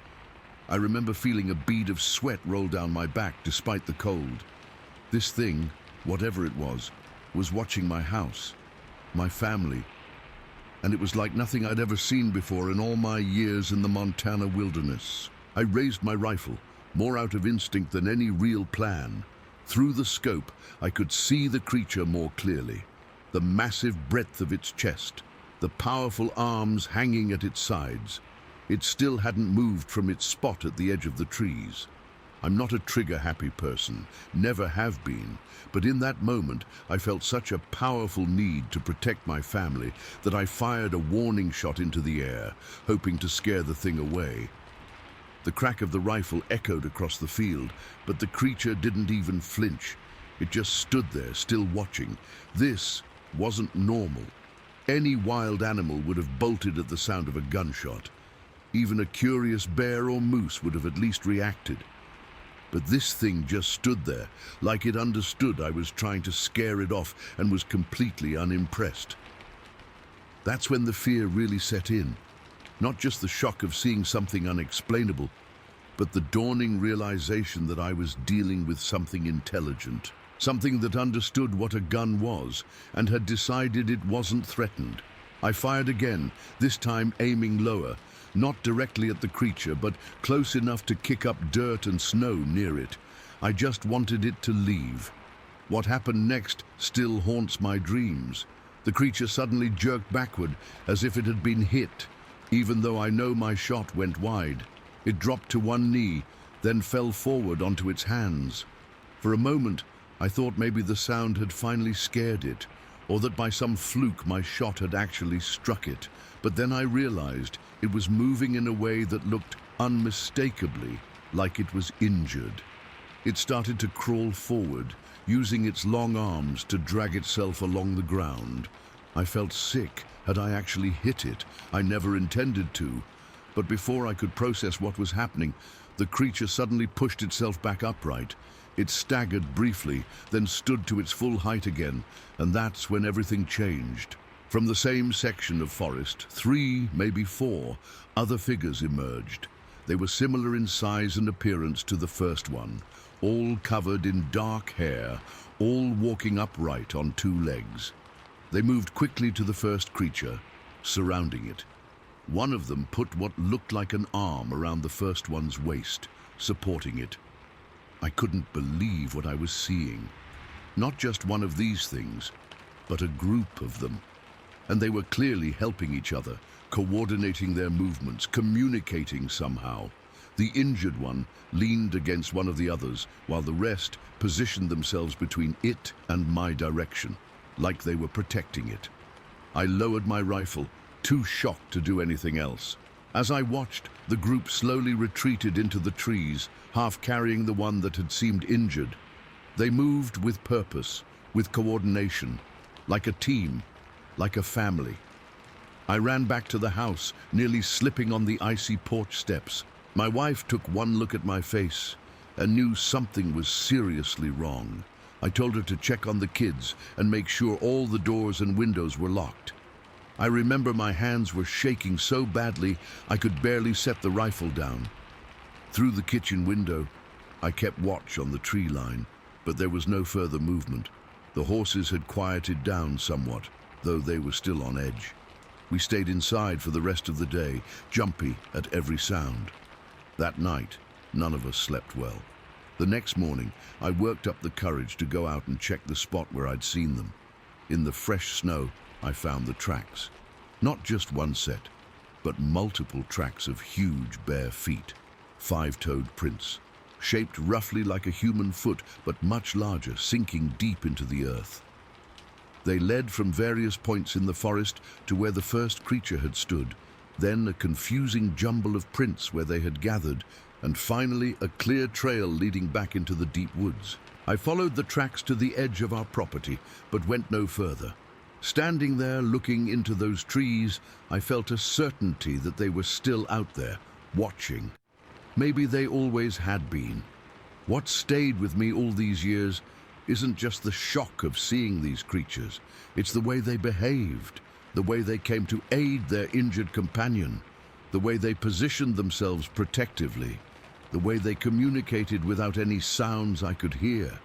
[SPEAKER 1] I remember feeling a bead of sweat roll down my back despite the cold. This thing, whatever it was watching my house, my family, and it was like nothing I'd ever seen before in all my years in the Montana wilderness. I raised my rifle, more out of instinct than any real plan. Through the scope, I could see the creature more clearly, the massive breadth of its chest, the powerful arms hanging at its sides. It still hadn't moved from its spot at the edge of the trees. I'm not a trigger-happy person, never have been, but in that moment I felt such a powerful need to protect my family that I fired a warning shot into the air, hoping to scare the thing away. The crack of the rifle echoed across the field, but the creature didn't even flinch. It just stood there, still watching. This wasn't normal. Any wild animal would have bolted at the sound of a gunshot. Even a curious bear or moose would have at least reacted. But this thing just stood there, like it understood I was trying to scare it off and was completely unimpressed. That's when the fear really set in. Not just the shock of seeing something unexplainable, but the dawning realization that I was dealing with something intelligent, something that understood what a gun was and had decided it wasn't threatened. I fired again, this time aiming lower, not directly at the creature, but close enough to kick up dirt and snow near it. I just wanted it to leave. What happened next still haunts my dreams. The creature suddenly jerked backward, as if it had been hit, even though I know my shot went wide. It dropped to one knee, then fell forward onto its hands. For a moment, I thought maybe the sound had finally scared it, or that by some fluke my shot had actually struck it. But then I realized it was moving in a way that looked unmistakably like it was injured. It started to crawl forward, using its long arms to drag itself along the ground. I felt sick. Had I actually hit it? I never intended to. But before I could process what was happening, the creature suddenly pushed itself back upright. It staggered briefly, then stood to its full height again, and that's when everything changed. From the same section of forest, 3, maybe 4, other figures emerged. They were similar in size and appearance to the first one, all covered in dark hair, all walking upright on 2 legs. They moved quickly to the first creature, surrounding it. One of them put what looked like an arm around the first one's waist, supporting it. I couldn't believe what I was seeing. Not just one of these things, but a group of them. And they were clearly helping each other, coordinating their movements, communicating somehow. The injured one leaned against one of the others, while the rest positioned themselves between it and my direction, like they were protecting it. I lowered my rifle, too shocked to do anything else. As I watched, the group slowly retreated into the trees, half carrying the one that had seemed injured. They moved with purpose, with coordination, like a team, like a family. I ran back to the house, nearly slipping on the icy porch steps. My wife took one look at my face and knew something was seriously wrong. I told her to check on the kids and make sure all the doors and windows were locked. I remember my hands were shaking so badly I could barely set the rifle down. Through the kitchen window, I kept watch on the tree line, but there was no further movement. The horses had quieted down somewhat, though they were still on edge. We stayed inside for the rest of the day, jumpy at every sound. That night, none of us slept well. The next morning, I worked up the courage to go out and check the spot where I'd seen them. In the fresh snow, I found the tracks. Not just one set, but multiple tracks of huge bare feet, 5-toed prints, shaped roughly like a human foot, but much larger, sinking deep into the earth. They led from various points in the forest to where the first creature had stood, then a confusing jumble of prints where they had gathered, and finally a clear trail leading back into the deep woods. I followed the tracks to the edge of our property, but went no further. Standing there looking into those trees, I felt a certainty that they were still out there, watching. Maybe they always had been. What stayed with me all these years isn't just the shock of seeing these creatures. It's the way they behaved, the way they came to aid their injured companion, the way they positioned themselves protectively, the way they communicated without any sounds I could hear.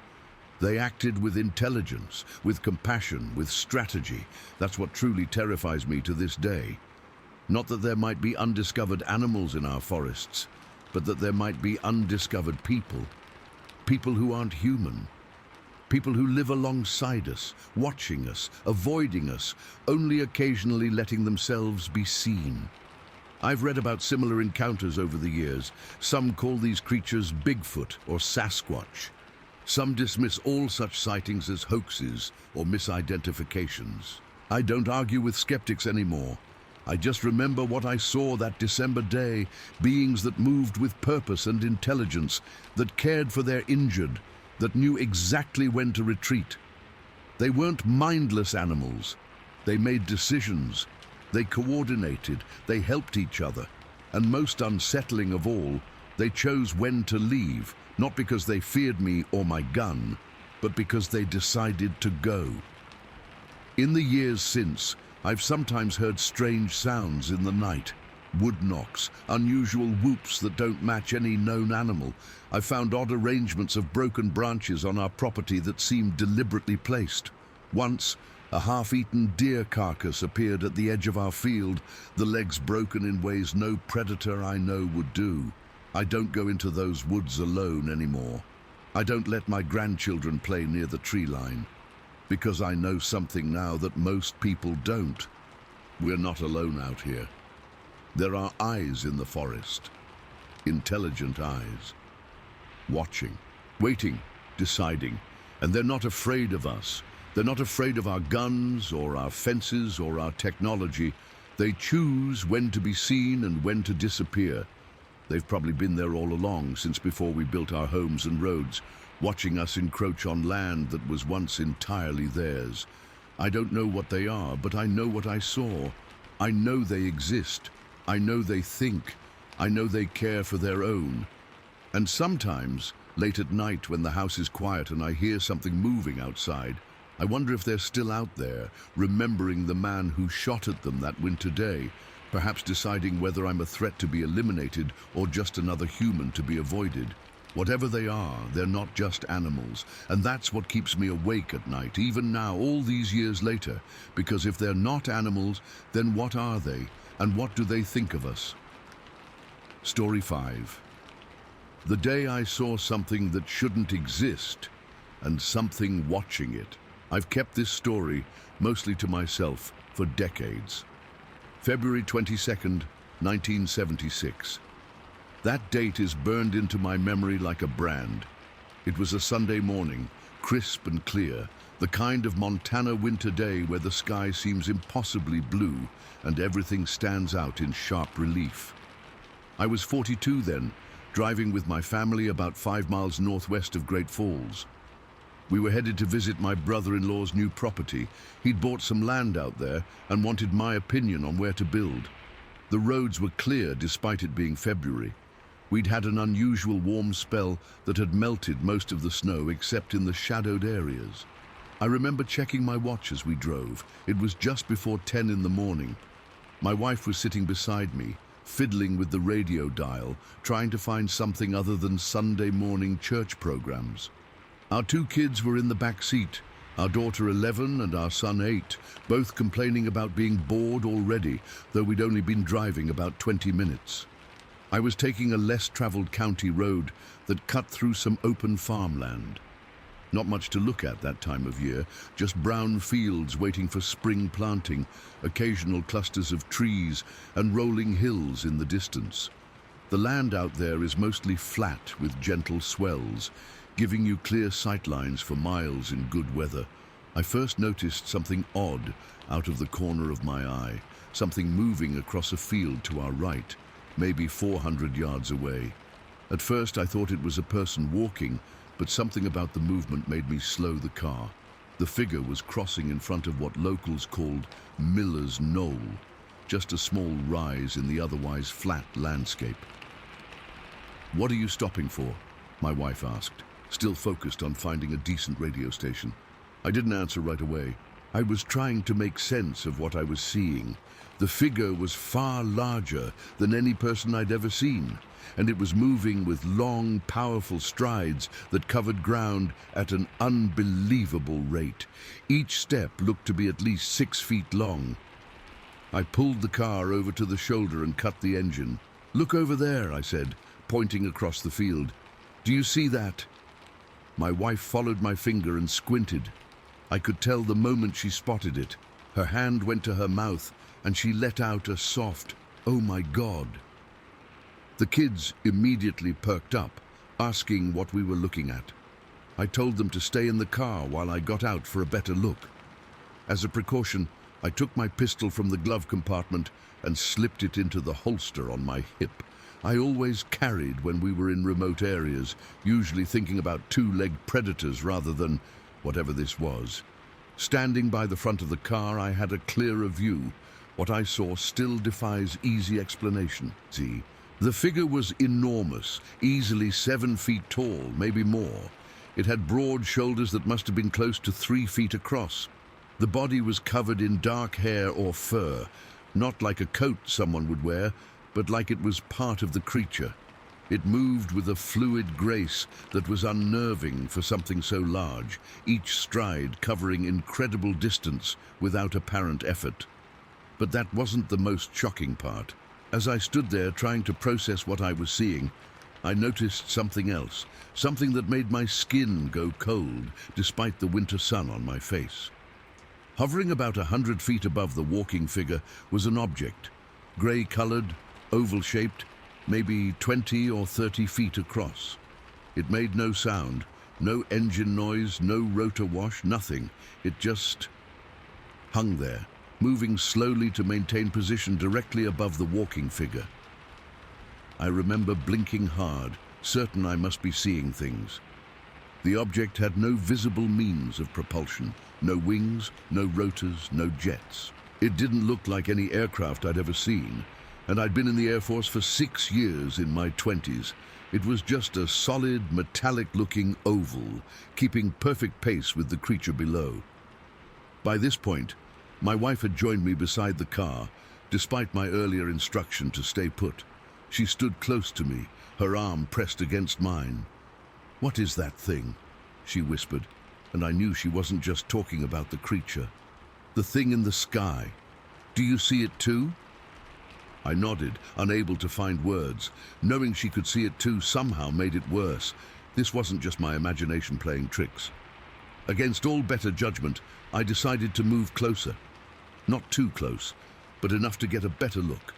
[SPEAKER 1] They acted with intelligence, with compassion, with strategy. That's what truly terrifies me to this day. Not that there might be undiscovered animals in our forests, but that there might be undiscovered people. People who aren't human. People who live alongside us, watching us, avoiding us, only occasionally letting themselves be seen. I've read about similar encounters over the years. Some call these creatures Bigfoot or Sasquatch. Some dismiss all such sightings as hoaxes or misidentifications. I don't argue with skeptics anymore. I just remember what I saw that December day, beings that moved with purpose and intelligence, that cared for their injured, that knew exactly when to retreat. They weren't mindless animals. They made decisions. They coordinated. They helped each other. And most unsettling of all, they chose when to leave, not because they feared me or my gun, but because they decided to go. In the years since, I've sometimes heard strange sounds in the night. Wood knocks, unusual whoops that don't match any known animal. I've found odd arrangements of broken branches on our property that seemed deliberately placed. Once, A half-eaten deer carcass appeared at the edge of our field, the legs broken in ways no predator I know would do. I don't go into those woods alone anymore. I don't let my grandchildren play near the tree line, because I know something now that most people don't. We're not alone out here. There are eyes in the forest, intelligent eyes, watching, waiting, deciding, and they're not afraid of us. They're not afraid of our guns or our fences or our technology. They choose when to be seen and when to disappear. They've probably been there all along, since before we built our homes and roads, watching us encroach on land that was once entirely theirs. I don't know what they are, but I know what I saw. I know they exist. I know they think. I know they care for their own. And sometimes, late at night when the house is quiet and I hear something moving outside, I wonder if they're still out there, remembering the man who shot at them that winter day, perhaps deciding whether I'm a threat to be eliminated or just another human to be avoided. Whatever they are, they're not just animals, and that's what keeps me awake at night, even now, all these years later, because if they're not animals, then what are they, and what do they think of us? Story 5. The day I saw something that shouldn't exist, and something watching it. I've kept this story, mostly to myself, for decades. February 22nd, 1976. That date is burned into my memory like a brand. It was a Sunday morning, crisp and clear, the kind of Montana winter day where the sky seems impossibly blue and everything stands out in sharp relief. I was 42 then, driving with my family about 5 miles northwest of Great Falls. We were headed to visit my brother-in-law's new property. He'd bought some land out there and wanted my opinion on where to build. The roads were clear despite it being February. We'd had an unusual warm spell that had melted most of the snow except in the shadowed areas. I remember checking my watch as we drove. It was just before 10 in the morning. My wife was sitting beside me, fiddling with the radio dial, trying to find something other than Sunday morning church programs. Our 2 kids were in the back seat, our daughter 11 and our son 8, both complaining about being bored already, though we'd only been driving about 20 minutes. I was taking a less traveled county road that cut through some open farmland. Not much to look at that time of year, just brown fields waiting for spring planting, occasional clusters of trees and rolling hills in the distance. The land out there is mostly flat with gentle swells, giving you clear sightlines for miles in good weather. I first noticed something odd out of the corner of my eye, something moving across a field to our right, maybe 400 yards away. At first I thought it was a person walking, but something about the movement made me slow the car. The figure was crossing in front of what locals called Miller's Knoll, just a small rise in the otherwise flat landscape. "What are you stopping for?" my wife asked, still focused on finding a decent radio station. I didn't answer right away. I was trying to make sense of what I was seeing. The figure was far larger than any person I'd ever seen, and it was moving with long, powerful strides that covered ground at an unbelievable rate. Each step looked to be at least 6 feet long. I pulled the car over to the shoulder and cut the engine. "Look over there," I said, pointing across the field. "Do you see that?" My wife followed my finger and squinted. I could tell the moment she spotted it. Her hand went to her mouth and she let out a soft, "Oh my God." The kids immediately perked up, asking what we were looking at. I told them to stay in the car while I got out for a better look. As a precaution, I took my pistol from the glove compartment and slipped it into the holster on my hip. I always carried when we were in remote areas, usually thinking about 2-legged predators rather than whatever this was. Standing by the front of the car, I had a clearer view. What I saw still defies easy explanation. See, the figure was enormous, easily 7 feet tall, maybe more. It had broad shoulders that must have been close to 3 feet across. The body was covered in dark hair or fur, not like a coat someone would wear, but like it was part of the creature. It moved with a fluid grace that was unnerving for something so large, each stride covering incredible distance without apparent effort. But that wasn't the most shocking part. As I stood there trying to process what I was seeing, I noticed something else, something that made my skin go cold despite the winter sun on my face. Hovering about 100 feet above the walking figure was an object, grey-colored, oval-shaped, maybe 20 or 30 feet across. It made no sound, no engine noise, no rotor wash, nothing. It just hung there, moving slowly to maintain position directly above the walking figure. I remember blinking hard, certain I must be seeing things. The object had no visible means of propulsion, no wings, no rotors, no jets. It didn't look like any aircraft I'd ever seen, and I'd been in the Air Force for 6 years in my 20s. It was just a solid, metallic-looking oval, keeping perfect pace with the creature below. By this point, my wife had joined me beside the car, despite my earlier instruction to stay put. She stood close to me, her arm pressed against mine. "What is that thing?" she whispered, and I knew she wasn't just talking about the creature. "The thing in the sky. Do you see it too?" I nodded, unable to find words. Knowing she could see it too somehow made it worse. This wasn't just my imagination playing tricks. Against all better judgment, I decided to move closer. Not too close, but enough to get a better look.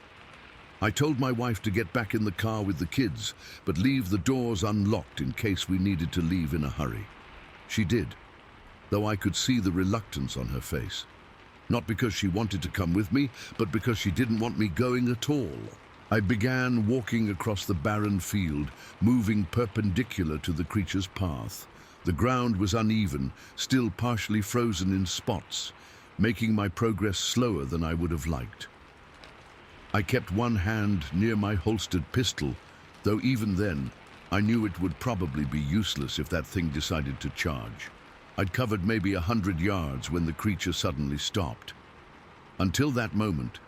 [SPEAKER 1] I told my wife to get back in the car with the kids, but leave the doors unlocked in case we needed to leave in a hurry. She did, though I could see the reluctance on her face. Not because she wanted to come with me, but because she didn't want me going at all. I began walking across the barren field, moving perpendicular to the creature's path. The ground was uneven, still partially frozen in spots, making my progress slower than I would have liked. I kept one hand near my holstered pistol, though even then, I knew it would probably be useless if that thing decided to charge. I'd covered maybe 100 yards when the creature suddenly stopped. Until that moment,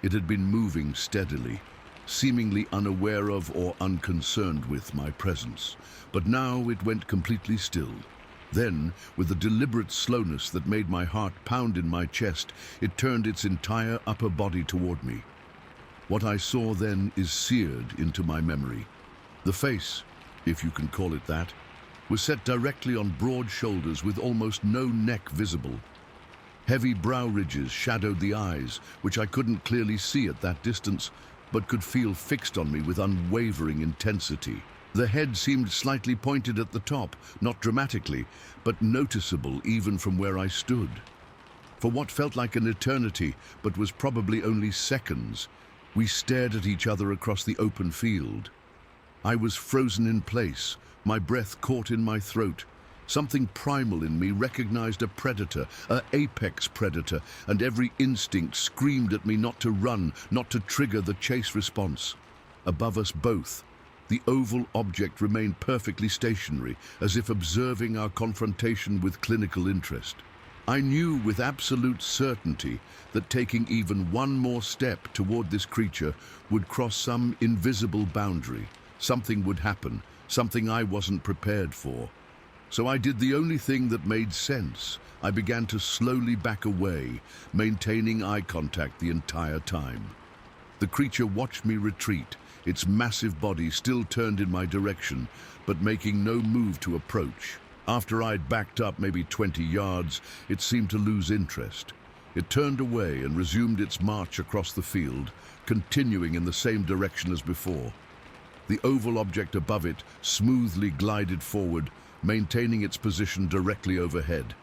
[SPEAKER 1] it had been moving steadily, seemingly unaware of or unconcerned with my presence. But now it went completely still. Then, with a deliberate slowness that made my heart pound in my chest, it turned its entire upper body toward me. What I saw then is seared into my memory. The face, if you can call it that, was set directly on broad shoulders with almost no neck visible. Heavy brow ridges shadowed the eyes, which I couldn't clearly see at that distance, but could feel fixed on me with unwavering intensity. The head seemed slightly pointed at the top, not dramatically, but noticeable even from where I stood. For what felt like an eternity, but was probably only seconds, we stared at each other across the open field. I was frozen in place, my breath caught in my throat. Something primal in me recognized a predator, an apex predator, and every instinct screamed at me not to run, not to trigger the chase response. Above us both, the oval object remained perfectly stationary, as if observing our confrontation with clinical interest. I knew with absolute certainty that taking even one more step toward this creature would cross some invisible boundary. Something would happen, something I wasn't prepared for. So I did the only thing that made sense. I began to slowly back away, maintaining eye contact the entire time. The creature watched me retreat, its massive body still turned in my direction, but making no move to approach. After I'd backed up maybe 20 yards, it seemed to lose interest. It turned away and resumed its march across the field, continuing in the same direction as before. The oval object above it smoothly glided forward, maintaining its position directly overhead.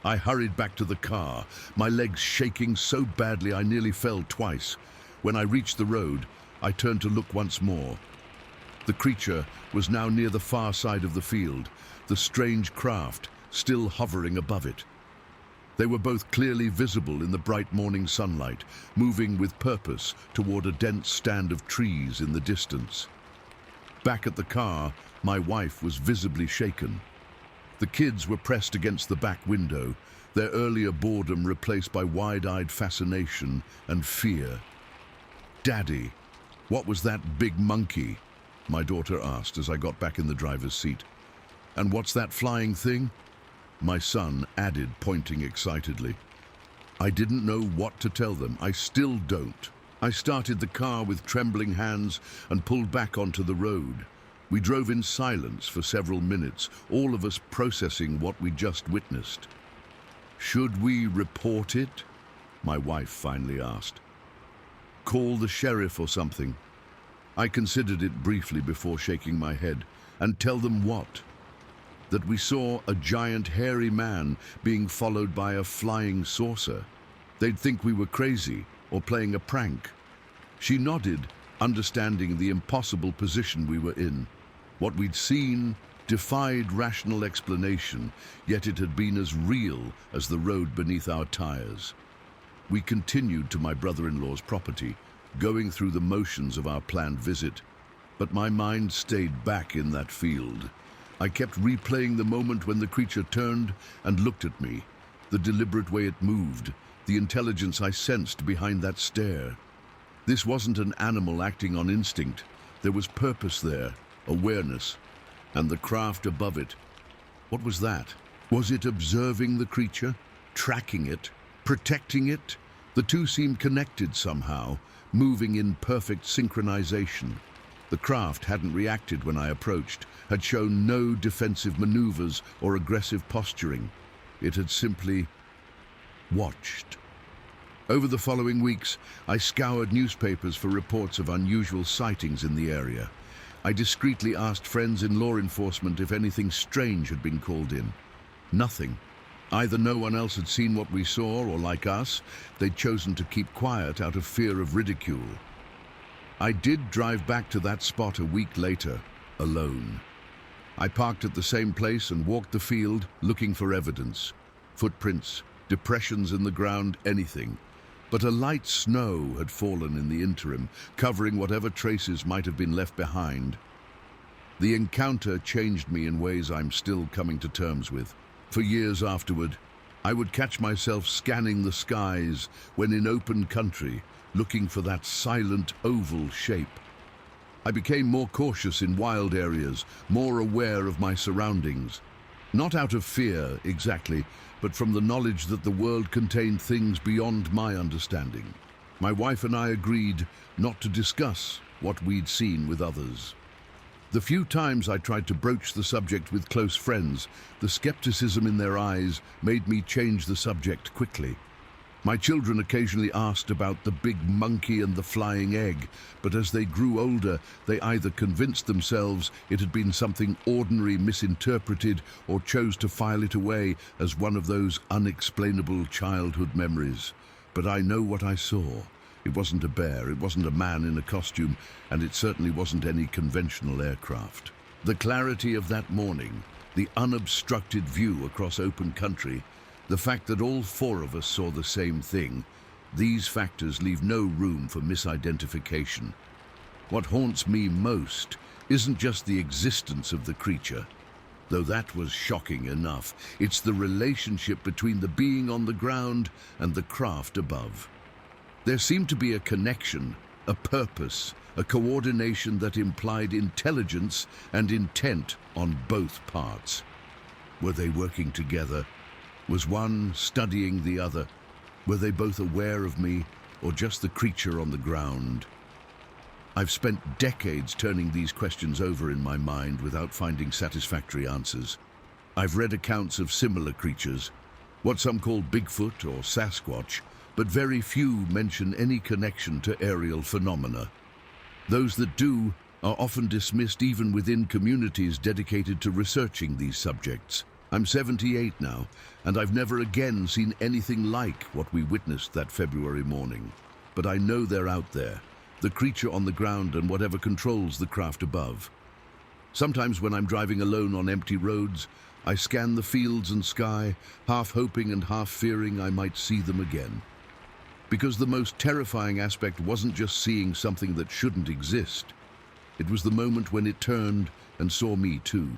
[SPEAKER 1] I hurried back to the car, my legs shaking so badly I nearly fell twice. When I reached the road, I turned to look once more. The creature was now near the far side of the field, the strange craft still hovering above it. They were both clearly visible in the bright morning sunlight, moving with purpose toward a dense stand of trees in the distance. Back at the car, my wife was visibly shaken. The kids were pressed against the back window, their earlier boredom replaced by wide-eyed fascination and fear. "Daddy, what was that big monkey?" my daughter asked as I got back in the driver's seat. And what's that flying thing? My son added, pointing excitedly. I didn't know what to tell them. I still don't. I started the car with trembling hands and pulled back onto the road. We drove in silence for several minutes, all of us processing what we just witnessed. Should we report it? My wife finally asked. Call the sheriff or something. I considered it briefly before shaking my head. And tell them what? That we saw a giant hairy man being followed by a flying saucer. They'd think we were crazy or playing a prank. She nodded, understanding the impossible position we were in. What we'd seen defied rational explanation, yet it had been as real as the road beneath our tires. We continued to my brother-in-law's property, going through the motions of our planned visit, but my mind stayed back in that field. I kept replaying the moment when the creature turned and looked at me, the deliberate way it moved, the intelligence I sensed behind that stare. This wasn't an animal acting on instinct. There was purpose there, awareness, and the craft above it. What was that? Was it observing the creature, tracking it, protecting it? The two seemed connected somehow, moving in perfect synchronization. The craft hadn't reacted when I approached, had shown no defensive maneuvers or aggressive posturing. It had simply watched. Over the following weeks, I scoured newspapers for reports of unusual sightings in the area. I discreetly asked friends in law enforcement if anything strange had been called in. Nothing. Either no one else had seen what we saw, or like us, they'd chosen to keep quiet out of fear of ridicule. I did drive back to that spot a week later, alone. I parked at the same place and walked the field, looking for evidence. Footprints, depressions in the ground, anything. But a light snow had fallen in the interim, covering whatever traces might have been left behind. The encounter changed me in ways I'm still coming to terms with. For years afterward, I would catch myself scanning the skies when in open country, looking for that silent oval shape. I became more cautious in wild areas, more aware of my surroundings. Not out of fear, exactly, but from the knowledge that the world contained things beyond my understanding. My wife and I agreed not to discuss what we'd seen with others. The few times I tried to broach the subject with close friends, the skepticism in their eyes made me change the subject quickly. My children occasionally asked about the big monkey and the flying egg, but as they grew older, they either convinced themselves it had been something ordinary misinterpreted or chose to file it away as one of those unexplainable childhood memories. But I know what I saw. It wasn't a bear, it wasn't a man in a costume, and it certainly wasn't any conventional aircraft. The clarity of that morning, the unobstructed view across open country, the fact that all four of us saw the same thing, these factors leave no room for misidentification. What haunts me most isn't just the existence of the creature, though that was shocking enough. It's the relationship between the being on the ground and the craft above. There seemed to be a connection, a purpose, a coordination that implied intelligence and intent on both parts. Were they working together? Was one studying the other? Were they both aware of me, or just the creature on the ground? I've spent decades turning these questions over in my mind without finding satisfactory answers. I've read accounts of similar creatures, what some call Bigfoot or Sasquatch, but very few mention any connection to aerial phenomena. Those that do are often dismissed even within communities dedicated to researching these subjects. I'm 78 now, and I've never again seen anything like what we witnessed that February morning. But I know they're out there, the creature on the ground and whatever controls the craft above. Sometimes when I'm driving alone on empty roads, I scan the fields and sky, half hoping and half fearing I might see them again. Because the most terrifying aspect wasn't just seeing something that shouldn't exist. It was the moment when it turned and saw me too.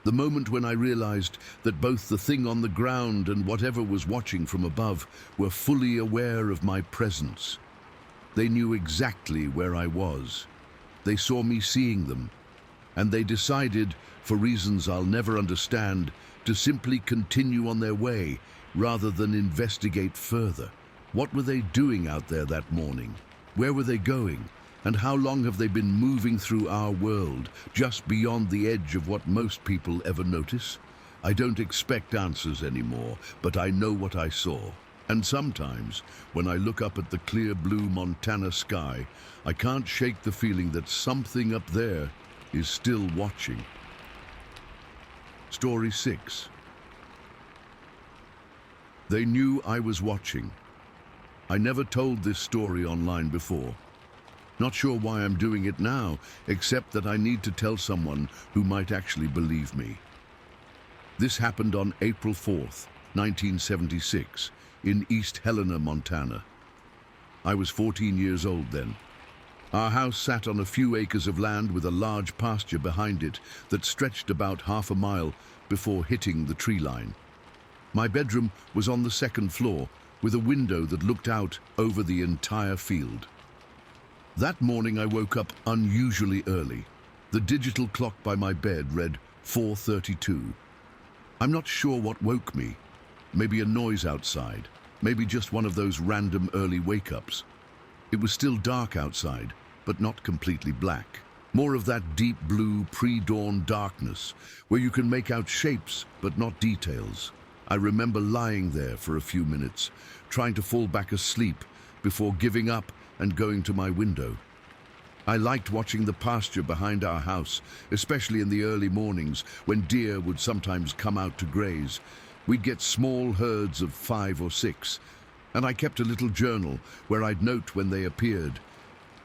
[SPEAKER 1] The moment when I realized that both the thing on the ground and whatever was watching from above were fully aware of my presence. They knew exactly where I was. They saw me seeing them, and they decided, for reasons I'll never understand, to simply continue on their way rather than investigate further. What were they doing out there that morning? Where were they going? And how long have they been moving through our world, just beyond the edge of what most people ever notice? I don't expect answers anymore, but I know what I saw. And sometimes, when I look up at the clear blue Montana sky, I can't shake the feeling that something up there is still watching. Story 6. They knew I was watching. I never told this story online before. Not sure why I'm doing it now, except that I need to tell someone who might actually believe me. This happened on April 4th, 1976, in East Helena, Montana. I was 14 years old then. Our house sat on a few acres of land with a large pasture behind it that stretched about half a mile before hitting the tree line. My bedroom was on the second floor, with a window that looked out over the entire field. That morning I woke up unusually early. The digital clock by my bed read 4:32. I'm not sure what woke me. Maybe a noise outside, maybe just one of those random early wake-ups. It was still dark outside, but not completely black. More of that deep blue pre-dawn darkness, where you can make out shapes but not details. I remember lying there for a few minutes, trying to fall back asleep before giving up and going to my window. I liked watching the pasture behind our house, especially in the early mornings when deer would sometimes come out to graze. We'd get small herds of 5 or 6, and I kept a little journal where I'd note when they appeared.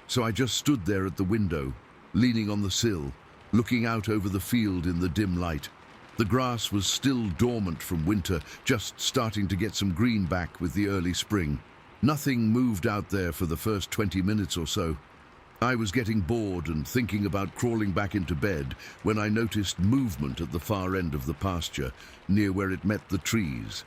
[SPEAKER 1] So I just stood there at the window, leaning on the sill, looking out over the field in the dim light. The grass was still dormant from winter, just starting to get some green back with the early spring. Nothing moved out there for the first 20 minutes or so. I was getting bored and thinking about crawling back into bed when I noticed movement at the far end of the pasture, near where it met the trees.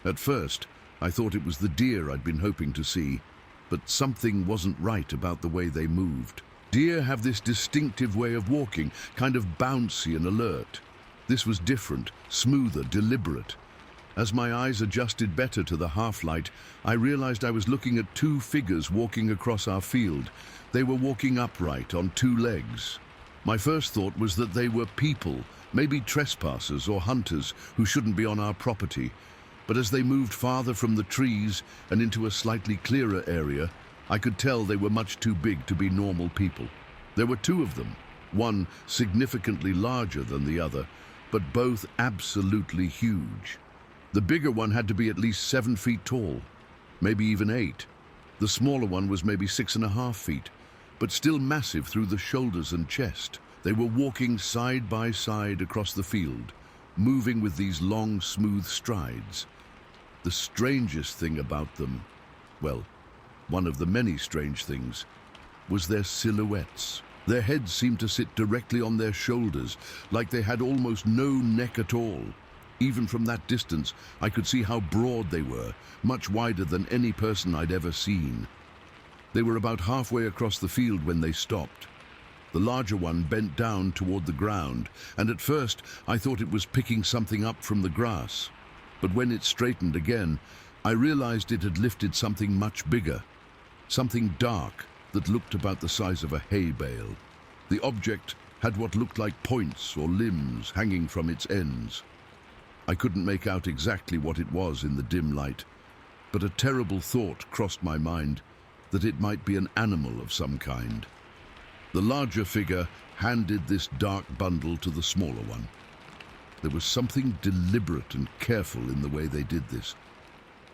[SPEAKER 1] At first, I thought it was the deer I'd been hoping to see, but something wasn't right about the way they moved. Deer have this distinctive way of walking, kind of bouncy and alert. This was different, smoother, deliberate. As my eyes adjusted better to the half-light, I realized I was looking at 2 figures walking across our field. They were walking upright on 2 legs. My first thought was that they were people, maybe trespassers or hunters who shouldn't be on our property. But as they moved farther from the trees and into a slightly clearer area, I could tell they were much too big to be normal people. There were 2 of them, one significantly larger than the other, but both absolutely huge. The bigger one had to be at least 7 feet tall, maybe even 8. The smaller one was maybe 6.5 feet, but still massive through the shoulders and chest. They were walking side by side across the field, moving with these long, smooth strides. The strangest thing about them, well, one of the many strange things, was their silhouettes. Their heads seemed to sit directly on their shoulders, like they had almost no neck at all. Even from that distance, I could see how broad they were, much wider than any person I'd ever seen. They were about halfway across the field when they stopped. The larger one bent down toward the ground, and at first I thought it was picking something up from the grass. But when it straightened again, I realized it had lifted something much bigger, something dark that looked about the size of a hay bale. The object had what looked like points or limbs hanging from its ends. I couldn't make out exactly what it was in the dim light, but a terrible thought crossed my mind that it might be an animal of some kind. The larger figure handed this dark bundle to the smaller one. There was something deliberate and careful in the way they did this,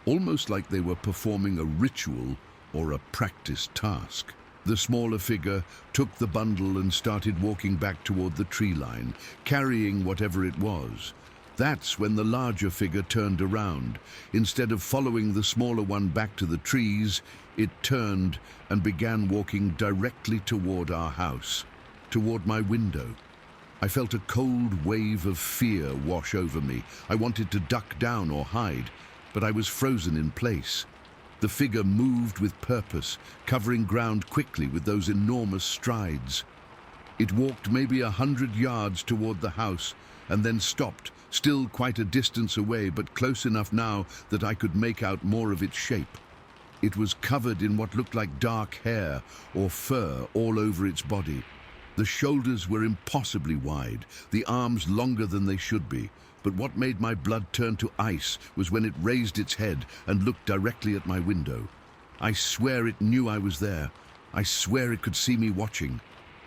[SPEAKER 1] almost like they were performing a ritual or a practice task. The smaller figure took the bundle and started walking back toward the tree line, carrying whatever it was. That's when the larger figure turned around. Instead of following the smaller one back to the trees, it turned and began walking directly toward our house, toward my window. I felt a cold wave of fear wash over me. I wanted to duck down or hide, but I was frozen in place. The figure moved with purpose, covering ground quickly with those enormous strides. It walked maybe 100 yards toward the house and then stopped, still quite a distance away, but close enough now that I could make out more of its shape. It was covered in what looked like dark hair or fur all over its body. The shoulders were impossibly wide, the arms longer than they should be. But what made my blood turn to ice was when it raised its head and looked directly at my window. I swear it knew I was there. I swear it could see me watching.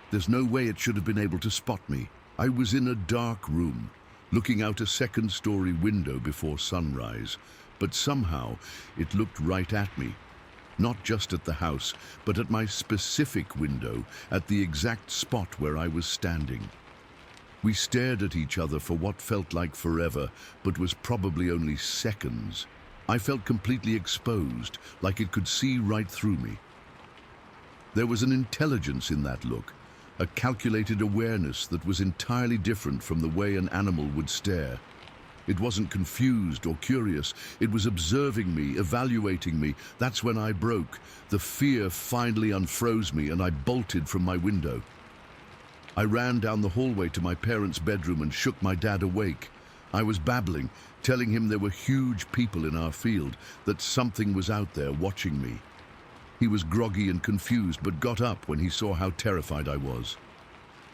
[SPEAKER 1] There's no way it should have been able to spot me. I was in a dark room, looking out a second-story window before sunrise, but somehow it looked right at me. Not just at the house, but at my specific window, at the exact spot where I was standing. We stared at each other for what felt like forever, but was probably only seconds. I felt completely exposed, like it could see right through me. There was an intelligence in that look, a calculated awareness that was entirely different from the way an animal would stare. It wasn't confused or curious. It was observing me, evaluating me. That's when I broke. The fear finally unfroze me and I bolted from my window. I ran down the hallway to my parents' bedroom and shook my dad awake. I was babbling, telling him there were huge people in our field, that something was out there watching me. He was groggy and confused, but got up when he saw how terrified I was.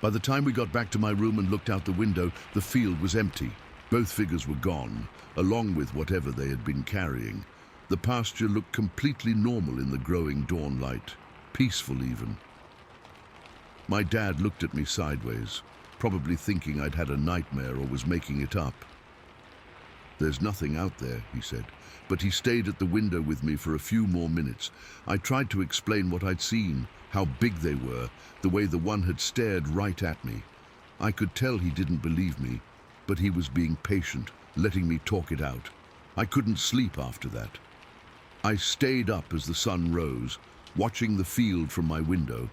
[SPEAKER 1] By the time we got back to my room and looked out the window, the field was empty. Both figures were gone, along with whatever they had been carrying. The pasture looked completely normal in the growing dawn light, peaceful even. My dad looked at me sideways, probably thinking I'd had a nightmare or was making it up. "There's nothing out there," he said, but he stayed at the window with me for a few more minutes. I tried to explain what I'd seen, how big they were, the way the one had stared right at me. I could tell he didn't believe me, but he was being patient, letting me talk it out. I couldn't sleep after that. I stayed up as the sun rose, watching the field from my window,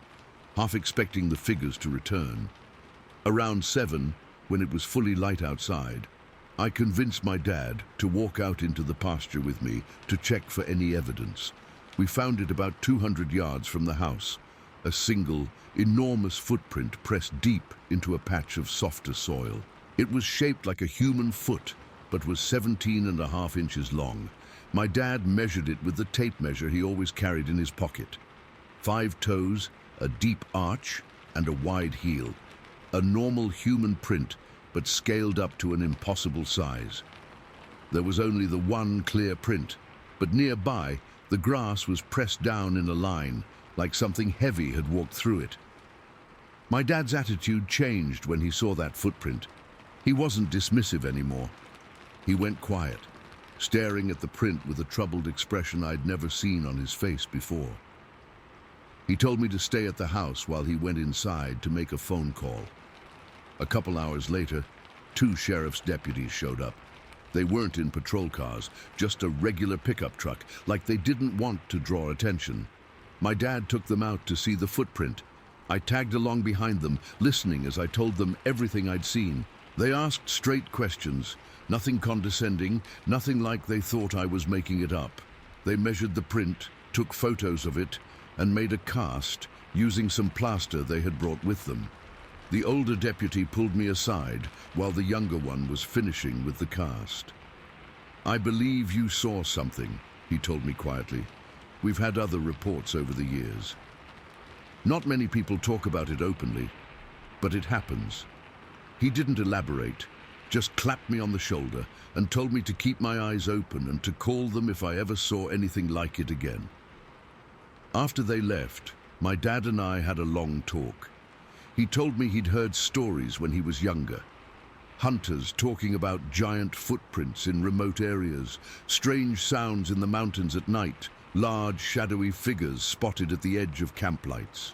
[SPEAKER 1] half expecting the figures to return. Around 7, when it was fully light outside, I convinced my dad to walk out into the pasture with me to check for any evidence. We found it about 200 yards from the house, a single, enormous footprint pressed deep into a patch of softer soil. It was shaped like a human foot, but was 17.5 inches long. My dad measured it with the tape measure he always carried in his pocket. 5 toes, a deep arch, and a wide heel. A normal human print, but scaled up to an impossible size. There was only the one clear print, but nearby, the grass was pressed down in a line, like something heavy had walked through it. My dad's attitude changed when he saw that footprint. He wasn't dismissive anymore. He went quiet, staring at the print with a troubled expression I'd never seen on his face before. He told me to stay at the house while he went inside to make a phone call. A couple hours later, 2 sheriff's deputies showed up. They weren't in patrol cars, just a regular pickup truck, like they didn't want to draw attention. My dad took them out to see the footprint. I tagged along behind them, listening as I told them everything I'd seen. They asked straight questions, nothing condescending, nothing like they thought I was making it up. They measured the print, took photos of it, and made a cast using some plaster they had brought with them. The older deputy pulled me aside while the younger one was finishing with the cast. "I believe you saw something," he told me quietly. "We've had other reports over the years. Not many people talk about it openly, but it happens." He didn't elaborate, just clapped me on the shoulder and told me to keep my eyes open and to call them if I ever saw anything like it again. After they left, my dad and I had a long talk. He told me he'd heard stories when he was younger. Hunters talking about giant footprints in remote areas, strange sounds in the mountains at night, large shadowy figures spotted at the edge of camp lights.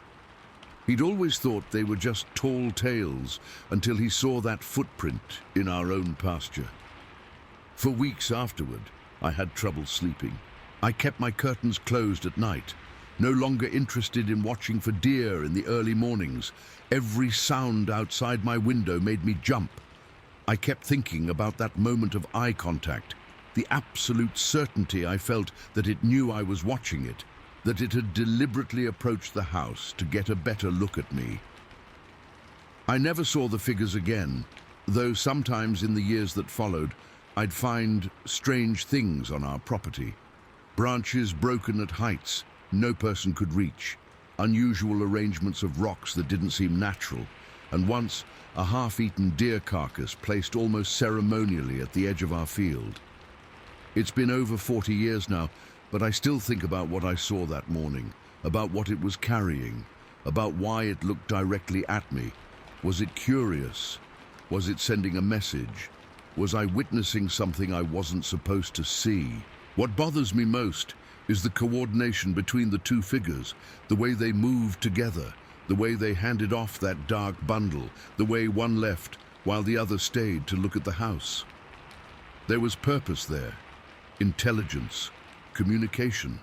[SPEAKER 1] He'd always thought they were just tall tales until he saw that footprint in our own pasture. For weeks afterward, I had trouble sleeping. I kept my curtains closed at night, no longer interested in watching for deer in the early mornings. Every sound outside my window made me jump. I kept thinking about that moment of eye contact, the absolute certainty I felt that it knew I was watching it, that it had deliberately approached the house to get a better look at me. I never saw the figures again, though sometimes in the years that followed, I'd find strange things on our property. Branches broken at heights no person could reach, unusual arrangements of rocks that didn't seem natural, and once a half-eaten deer carcass placed almost ceremonially at the edge of our field. It's been over 40 years now, but I still think about what I saw that morning, about what it was carrying, about why it looked directly at me. Was it curious? Was it sending a message? Was I witnessing something I wasn't supposed to see? What bothers me most is the coordination between the two figures, the way they moved together, the way they handed off that dark bundle, the way one left while the other stayed to look at the house. There was purpose there, intelligence, communication.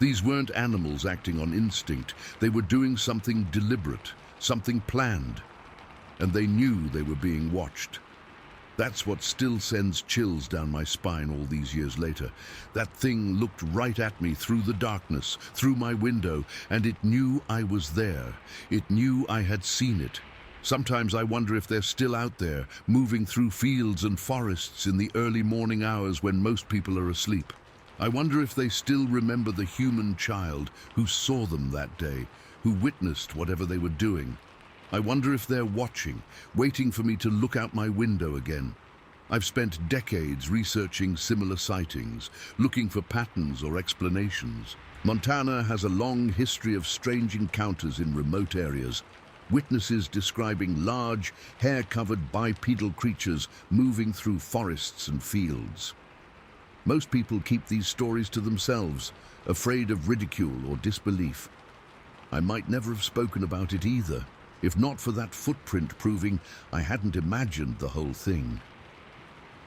[SPEAKER 1] These weren't animals acting on instinct. They were doing something deliberate, something planned, and they knew they were being watched. That's what still sends chills down my spine all these years later. That thing looked right at me through the darkness, through my window, and it knew I was there. It knew I had seen it. Sometimes I wonder if they're still out there, moving through fields and forests in the early morning hours when most people are asleep. I wonder if they still remember the human child who saw them that day, who witnessed whatever they were doing. I wonder if they're watching, waiting for me to look out my window again. I've spent decades researching similar sightings, looking for patterns or explanations. Montana has a long history of strange encounters in remote areas, witnesses describing large, hair-covered bipedal creatures moving through forests and fields. Most people keep these stories to themselves, afraid of ridicule or disbelief. I might never have spoken about it either, if not for that footprint proving I hadn't imagined the whole thing.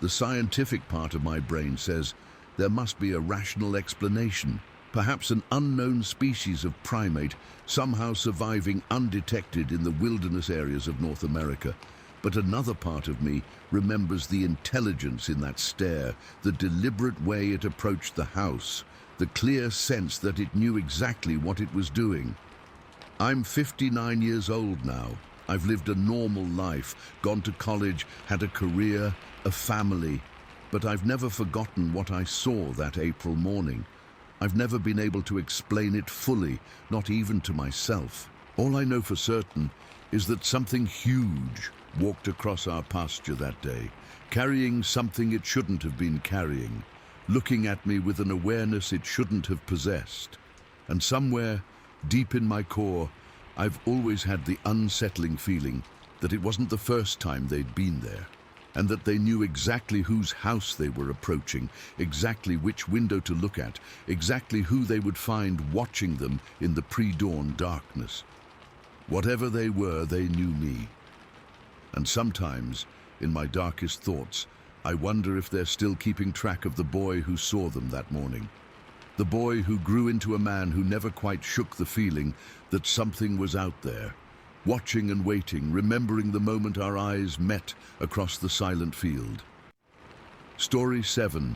[SPEAKER 1] The scientific part of my brain says there must be a rational explanation, perhaps an unknown species of primate somehow surviving undetected in the wilderness areas of North America. But another part of me remembers the intelligence in that stare, the deliberate way it approached the house, the clear sense that it knew exactly what it was doing. I'm 59 years old now. I've lived a normal life, gone to college, had a career, a family, but I've never forgotten what I saw that April morning. I've never been able to explain it fully, not even to myself. All I know for certain is that something huge walked across our pasture that day, carrying something it shouldn't have been carrying, looking at me with an awareness it shouldn't have possessed. And somewhere, deep in my core, I've always had the unsettling feeling that it wasn't the first time they'd been there, and that they knew exactly whose house they were approaching, exactly which window to look at, exactly who they would find watching them in the pre-dawn darkness. Whatever they were, they knew me. And sometimes, in my darkest thoughts, I wonder if they're still keeping track of the boy who saw them that morning. The boy who grew into a man who never quite shook the feeling that something was out there, watching and waiting, remembering the moment our eyes met across the silent field. Story 7.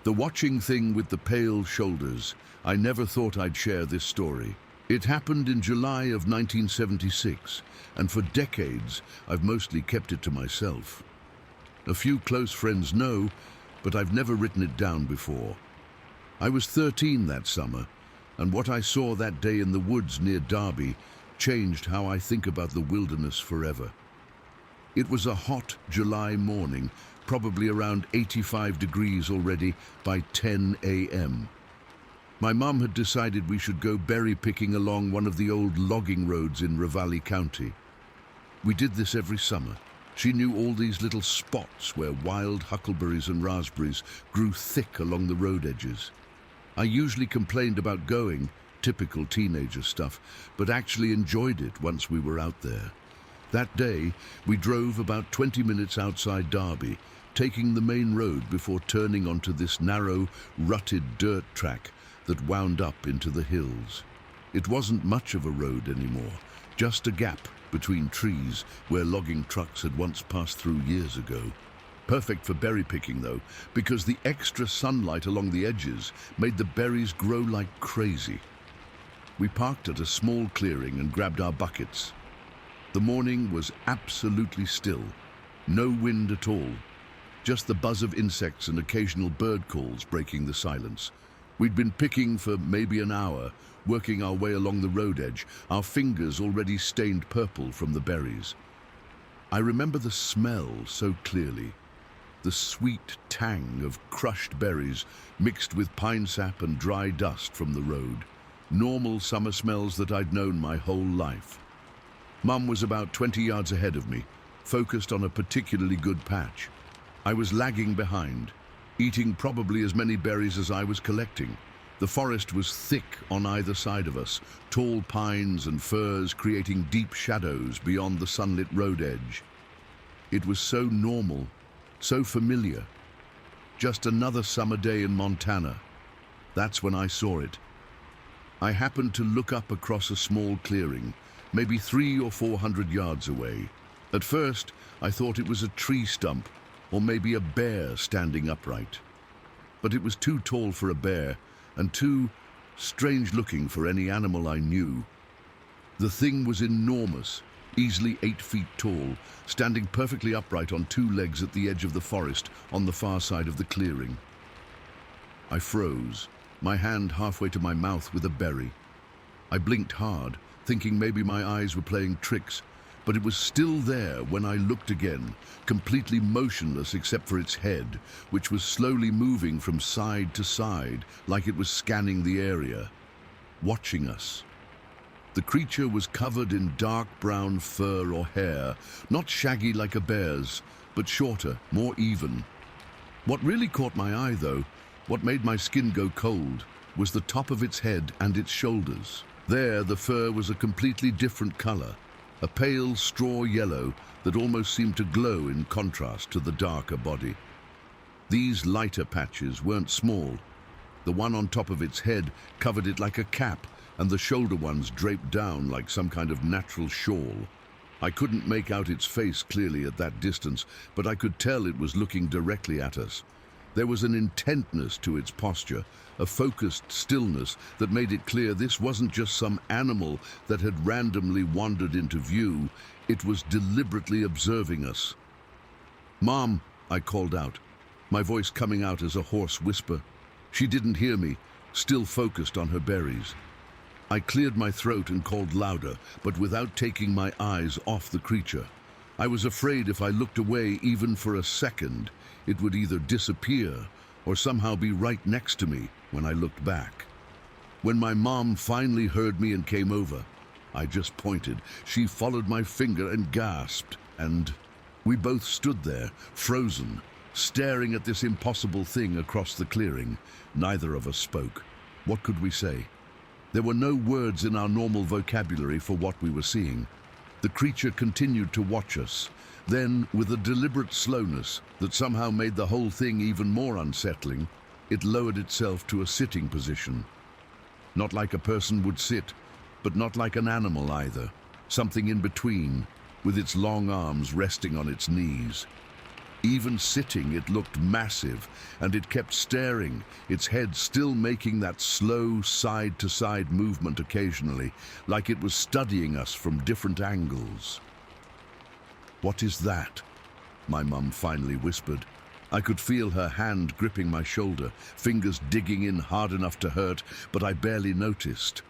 [SPEAKER 1] The watching thing with the pale shoulders. I never thought I'd share this story. It happened in July of 1976, and for decades I've mostly kept it to myself. A few close friends know, but I've never written it down before. I was 13 that summer, and what I saw that day in the woods near Derby changed how I think about the wilderness forever. It was a hot July morning, probably around 85 degrees already by 10 a.m. My mum had decided we should go berry picking along one of the old logging roads in Ravalli County. We did this every summer. She knew all these little spots where wild huckleberries and raspberries grew thick along the road edges. I usually complained about going, typical teenager stuff, but actually enjoyed it once we were out there. That day, we drove about 20 minutes outside Derby, taking the main road before turning onto this narrow, rutted dirt track that wound up into the hills. It wasn't much of a road anymore, just a gap between trees where logging trucks had once passed through years ago. Perfect for berry picking though, because the extra sunlight along the edges made the berries grow like crazy. We parked at a small clearing and grabbed our buckets. The morning was absolutely still, no wind at all, just the buzz of insects and occasional bird calls breaking the silence. We'd been picking for maybe an hour, working our way along the road edge, our fingers already stained purple from the berries. I remember the smell so clearly, the sweet tang of crushed berries mixed with pine sap and dry dust from the road. Normal summer smells that I'd known my whole life. Mum was about 20 yards ahead of me, focused on a particularly good patch. I was lagging behind, eating probably as many berries as I was collecting. The forest was thick on either side of us, tall pines and firs creating deep shadows beyond the sunlit road edge. It was so normal, so familiar. Just another summer day in Montana. That's when I saw it. I happened to look up across a small clearing, maybe 300 or 400 yards away. At first, I thought it was a tree stump, or maybe a bear standing upright. But it was too tall for a bear, and too strange-looking for any animal I knew. The thing was enormous, easily 8 feet tall, standing perfectly upright on 2 legs at the edge of the forest on the far side of the clearing. I froze, my hand halfway to my mouth with a berry. I blinked hard, thinking maybe my eyes were playing tricks, but it was still there when I looked again, completely motionless except for its head, which was slowly moving from side to side like it was scanning the area, watching us. The creature was covered in dark brown fur or hair, not shaggy like a bear's, but shorter, more even. What really caught my eye, though, what made my skin go cold, was the top of its head and its shoulders. There, the fur was a completely different color, a pale straw yellow that almost seemed to glow in contrast to the darker body. These lighter patches weren't small. The one on top of its head covered it like a cap, and the shoulder ones draped down like some kind of natural shawl. I couldn't make out its face clearly at that distance, but I could tell it was looking directly at us. There was an intentness to its posture, a focused stillness that made it clear this wasn't just some animal that had randomly wandered into view. It was deliberately observing us. "Mom," I called out, my voice coming out as a hoarse whisper. She didn't hear me, still focused on her berries. I cleared my throat and called louder, but without taking my eyes off the creature. I was afraid if I looked away even for a second, it would either disappear or somehow be right next to me when I looked back. When my mom finally heard me and came over, I just pointed. She followed my finger and gasped, and we both stood there, frozen, staring at this impossible thing across the clearing. Neither of us spoke. What could we say? There were no words in our normal vocabulary for what we were seeing. The creature continued to watch us. Then, with a deliberate slowness that somehow made the whole thing even more unsettling, it lowered itself to a sitting position. Not like a person would sit, but not like an animal either. Something in between, with its long arms resting on its knees. Even sitting, it looked massive, and it kept staring, its head still making that slow side-to-side movement occasionally, like it was studying us from different angles. "What is that?" my mum finally whispered. I could feel her hand gripping my shoulder, fingers digging in hard enough to hurt, but I barely noticed.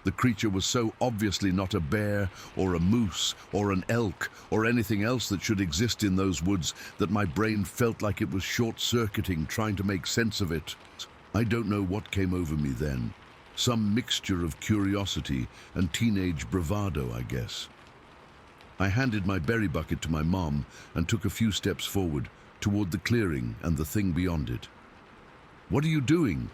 [SPEAKER 1] The creature was so obviously not a bear or a moose or an elk or anything else that should exist in those woods that my brain felt like it was short-circuiting trying to make sense of it. I don't know what came over me then. Some mixture of curiosity and teenage bravado, I guess. I handed my berry bucket to my mom and took a few steps forward toward the clearing and the thing beyond it. "What are you doing?"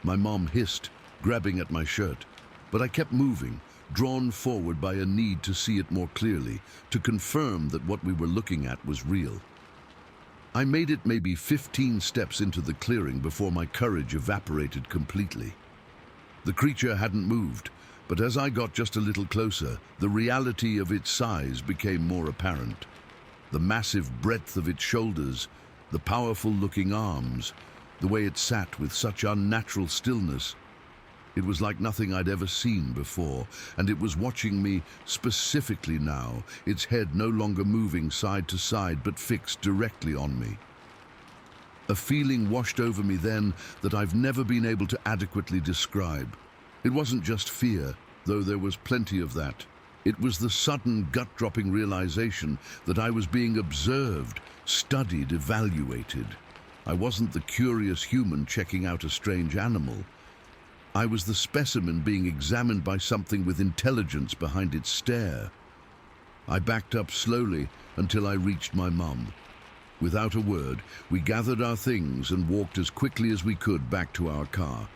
[SPEAKER 1] my mom hissed, grabbing at my shirt. But I kept moving, drawn forward by a need to see it more clearly, to confirm that what we were looking at was real. I made it maybe 15 steps into the clearing before my courage evaporated completely. The creature hadn't moved, but as I got just a little closer, the reality of its size became more apparent. The massive breadth of its shoulders, the powerful-looking arms, the way it sat with such unnatural stillness. It was like nothing I'd ever seen before, and it was watching me specifically now, its head no longer moving side to side but fixed directly on me. A feeling washed over me then that I've never been able to adequately describe. It wasn't just fear, though there was plenty of that. It was the sudden, gut-dropping realization that I was being observed, studied, evaluated. I wasn't the curious human checking out a strange animal. I was the specimen being examined by something with intelligence behind its stare. I backed up slowly until I reached my mum. Without a word, we gathered our things and walked as quickly as we could back to our car.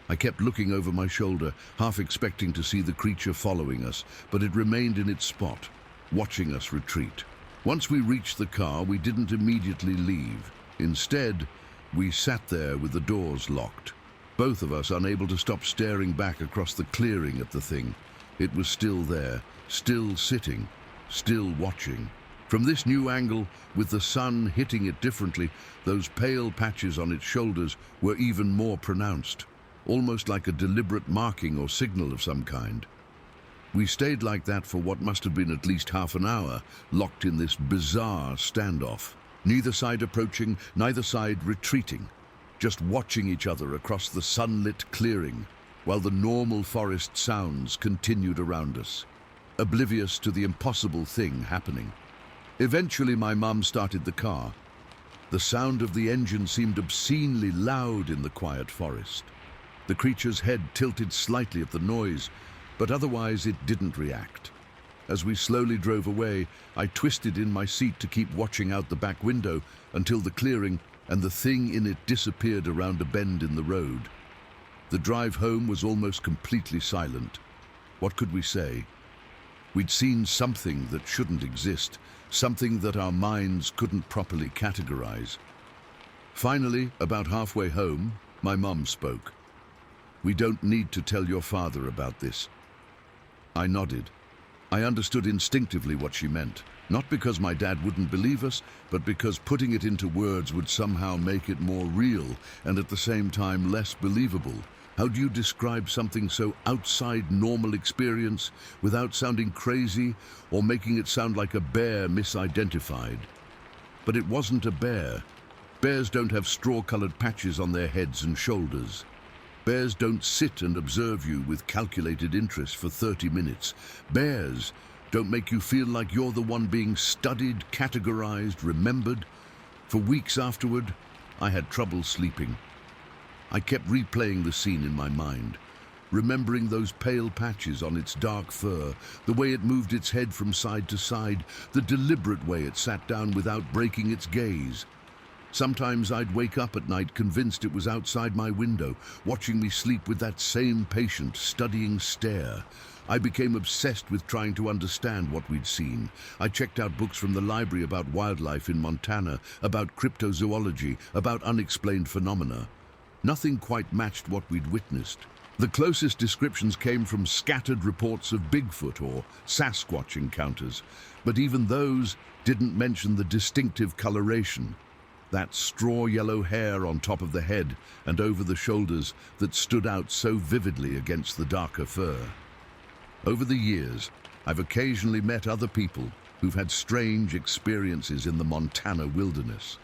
[SPEAKER 1] I kept looking over my shoulder, half expecting to see the creature following us, but it remained in its spot, watching us retreat. Once we reached the car, we didn't immediately leave. Instead, we sat there with the doors locked, both of us unable to stop staring back across the clearing at the thing. It was still there, still sitting, still watching. From this new angle, with the sun hitting it differently, those pale patches on its shoulders were even more pronounced, almost like a deliberate marking or signal of some kind. We stayed like that for what must have been at least half an hour, locked in this bizarre standoff. Neither side approaching, neither side retreating, just watching each other across the sunlit clearing, while the normal forest sounds continued around us, oblivious to the impossible thing happening. Eventually, my mum started the car. The sound of the engine seemed obscenely loud in the quiet forest. The creature's head tilted slightly at the noise, but otherwise it didn't react. As we slowly drove away, I twisted in my seat to keep watching out the back window until the clearing and the thing in it disappeared around a bend in the road. The drive home was almost completely silent. What could we say? We'd seen something that shouldn't exist, something that our minds couldn't properly categorize. Finally, about halfway home, my mum spoke. "We don't need to tell your father about this." I nodded. I understood instinctively what she meant, not because my dad wouldn't believe us, but because putting it into words would somehow make it more real and at the same time less believable. How do you describe something so outside normal experience without sounding crazy or making it sound like a bear misidentified? But it wasn't a bear. Bears don't have straw-colored patches on their heads and shoulders. Bears don't sit and observe you with calculated interest for 30 minutes. Bears don't make you feel like you're the one being studied, categorized, remembered. For weeks afterward, I had trouble sleeping. I kept replaying the scene in my mind, remembering those pale patches on its dark fur, the way it moved its head from side to side, the deliberate way it sat down without breaking its gaze. Sometimes I'd wake up at night convinced it was outside my window, watching me sleep with that same patient, studying stare. I became obsessed with trying to understand what we'd seen. I checked out books from the library about wildlife in Montana, about cryptozoology, about unexplained phenomena. Nothing quite matched what we'd witnessed. The closest descriptions came from scattered reports of Bigfoot or Sasquatch encounters, but even those didn't mention the distinctive coloration. That straw yellow hair on top of the head and over the shoulders that stood out so vividly against the darker fur. Over the years, I've occasionally met other people who've had strange experiences in the Montana wilderness.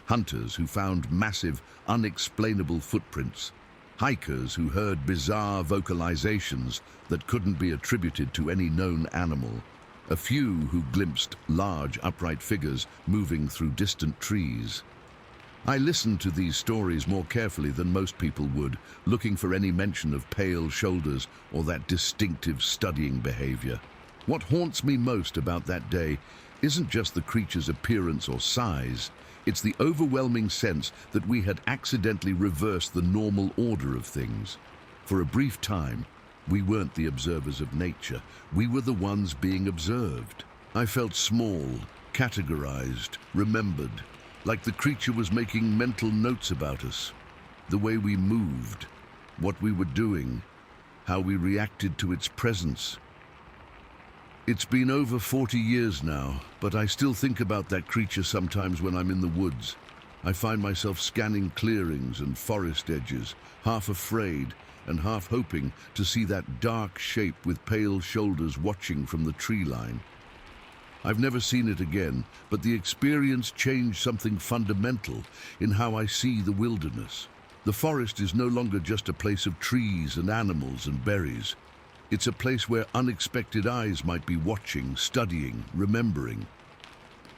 [SPEAKER 1] Hunters who found massive, unexplainable footprints. Hikers who heard bizarre vocalizations that couldn't be attributed to any known animal. A few who glimpsed large, upright figures moving through distant trees. I listened to these stories more carefully than most people would, looking for any mention of pale shoulders or that distinctive studying behavior. What haunts me most about that day isn't just the creature's appearance or size, it's the overwhelming sense that we had accidentally reversed the normal order of things. For a brief time, we weren't the observers of nature, we were the ones being observed. I felt small, categorized, remembered, like the creature was making mental notes about us, the way we moved, what we were doing, how we reacted to its presence. It's been over 40 years now, but I still think about that creature sometimes when I'm in the woods. I find myself scanning clearings and forest edges, half afraid and half hoping to see that dark shape with pale shoulders watching from the tree line. I've never seen it again, but the experience changed something fundamental in how I see the wilderness. The forest is no longer just a place of trees and animals and berries. It's a place where unexpected eyes might be watching, studying, remembering.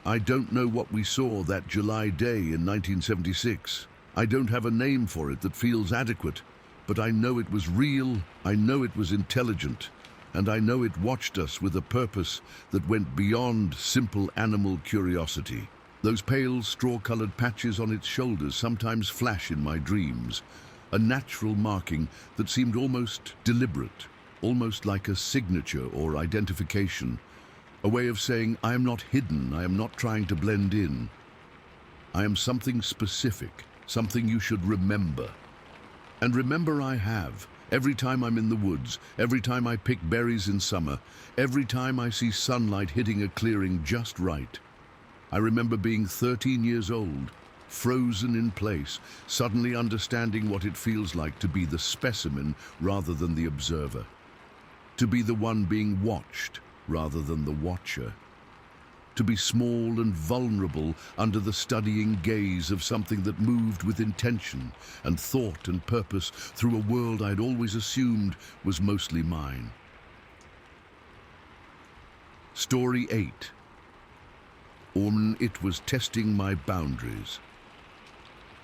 [SPEAKER 1] I don't know what we saw that July day in 1976. I don't have a name for it that feels adequate, but I know it was real, I know it was intelligent, and I know it watched us with a purpose that went beyond simple animal curiosity. Those pale, straw-colored patches on its shoulders sometimes flash in my dreams, a natural marking that seemed almost deliberate, almost like a signature or identification, a way of saying, I am not hidden, I am not trying to blend in. I am something specific, something you should remember. And remember I have. Every time I'm in the woods, every time I pick berries in summer, every time I see sunlight hitting a clearing just right. I remember being 13 years old, frozen in place, suddenly understanding what it feels like to be the specimen rather than the observer. To be the one being watched rather than the watcher. To be small and vulnerable under the studying gaze of something that moved with intention and thought and purpose through a world I'd always assumed was mostly mine. Story 8. It was testing my boundaries.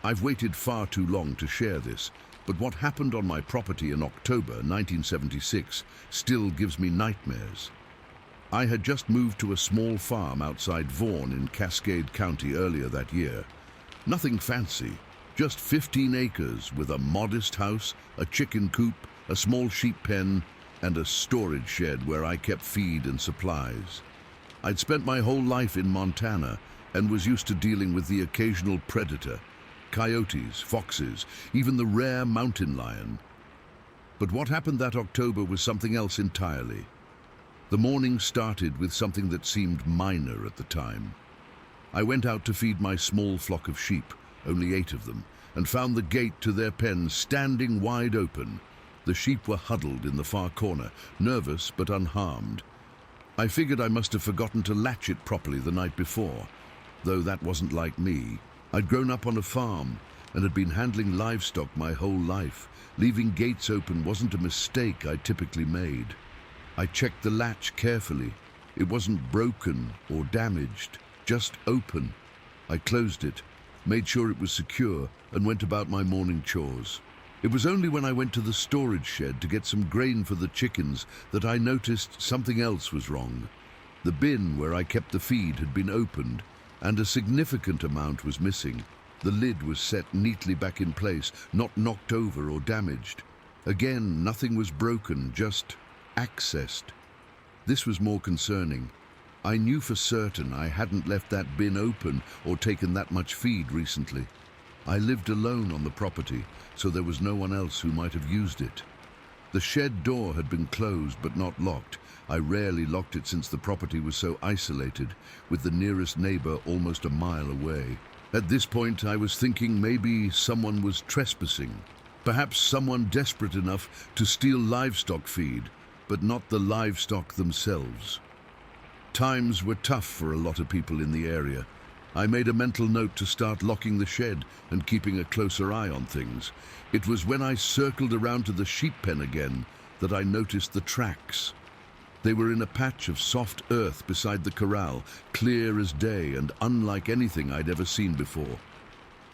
[SPEAKER 1] I've waited far too long to share this, but what happened on my property in October 1976 still gives me nightmares. I had just moved to a small farm outside Vaughan in Cascade County earlier that year. Nothing fancy, just 15 acres with a modest house, a chicken coop, a small sheep pen, and a storage shed where I kept feed and supplies. I'd spent my whole life in Montana and was used to dealing with the occasional predator, coyotes, foxes, even the rare mountain lion. But what happened that October was something else entirely. The morning started with something that seemed minor at the time. I went out to feed my small flock of sheep, only 8 of them, and found the gate to their pen standing wide open. The sheep were huddled in the far corner, nervous but unharmed. I figured I must have forgotten to latch it properly the night before, though that wasn't like me. I'd grown up on a farm and had been handling livestock my whole life. Leaving gates open wasn't a mistake I typically made. I checked the latch carefully. It wasn't broken or damaged, just open. I closed it, made sure it was secure, and went about my morning chores. It was only when I went to the storage shed to get some grain for the chickens that I noticed something else was wrong. The bin where I kept the feed had been opened, and a significant amount was missing. The lid was set neatly back in place, not knocked over or damaged. Again, nothing was broken, just accessed. This was more concerning. I knew for certain I hadn't left that bin open or taken that much feed recently. I lived alone on the property, so there was no one else who might have used it. The shed door had been closed but not locked. I rarely locked it since the property was so isolated, with the nearest neighbor almost a mile away. At this point, I was thinking maybe someone was trespassing. Perhaps someone desperate enough to steal livestock feed, but not the livestock themselves. Times were tough for a lot of people in the area. I made a mental note to start locking the shed and keeping a closer eye on things. It was when I circled around to the sheep pen again that I noticed the tracks. They were in a patch of soft earth beside the corral, clear as day and unlike anything I'd ever seen before.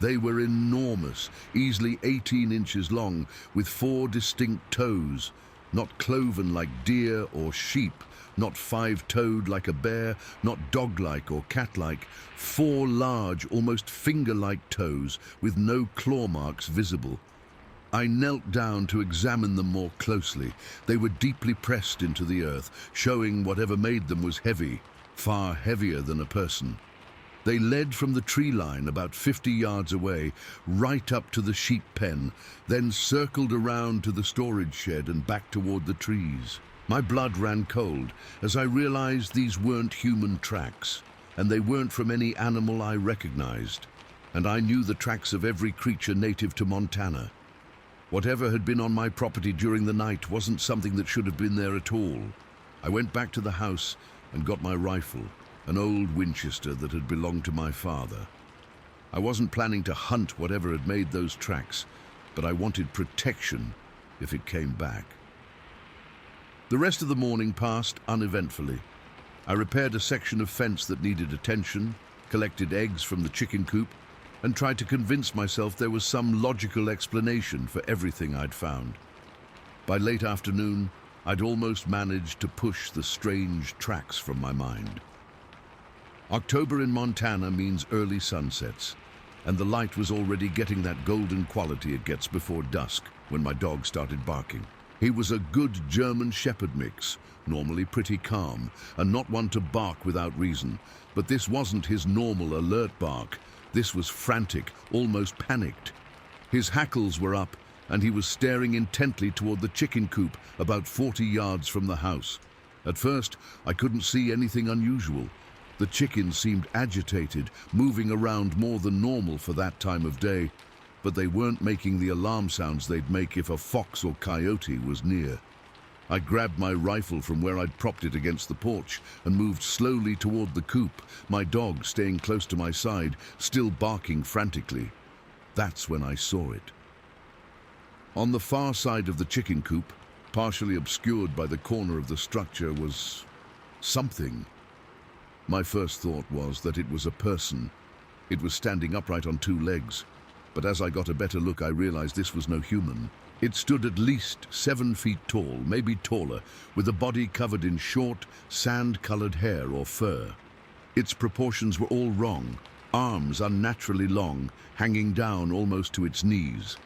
[SPEAKER 1] They were enormous, easily 18 inches long, with 4 distinct toes, not cloven like deer or sheep, not 5-toed like a bear, not dog-like or cat-like, 4 large, almost finger-like toes with no claw marks visible. I knelt down to examine them more closely. They were deeply pressed into the earth, showing whatever made them was heavy, far heavier than a person. They led from the tree line about 50 yards away, right up to the sheep pen, then circled around to the storage shed and back toward the trees. My blood ran cold as I realized these weren't human tracks, and they weren't from any animal I recognized, and I knew the tracks of every creature native to Montana. Whatever had been on my property during the night wasn't something that should have been there at all. I went back to the house and got my rifle, an old Winchester that had belonged to my father. I wasn't planning to hunt whatever had made those tracks, but I wanted protection if it came back. The rest of the morning passed uneventfully. I repaired a section of fence that needed attention, collected eggs from the chicken coop, and tried to convince myself there was some logical explanation for everything I'd found. By late afternoon, I'd almost managed to push the strange tracks from my mind. October in Montana means early sunsets, and the light was already getting that golden quality it gets before dusk when my dog started barking. He was a good German Shepherd mix, normally pretty calm, and not one to bark without reason, but this wasn't his normal alert bark. This was frantic, almost panicked. His hackles were up, and he was staring intently toward the chicken coop about 40 yards from the house. At first, I couldn't see anything unusual. The chickens seemed agitated, moving around more than normal for that time of day, but they weren't making the alarm sounds they'd make if a fox or coyote was near. I grabbed my rifle from where I'd propped it against the porch and moved slowly toward the coop, my dog staying close to my side, still barking frantically. That's when I saw it. On the far side of the chicken coop, partially obscured by the corner of the structure, was something. My first thought was that it was a person. It was standing upright on two legs, but as I got a better look, I realized this was no human. It stood at least 7 feet tall, maybe taller, with a body covered in short, sand-colored hair or fur. Its proportions were all wrong, arms unnaturally long, hanging down almost to its knees.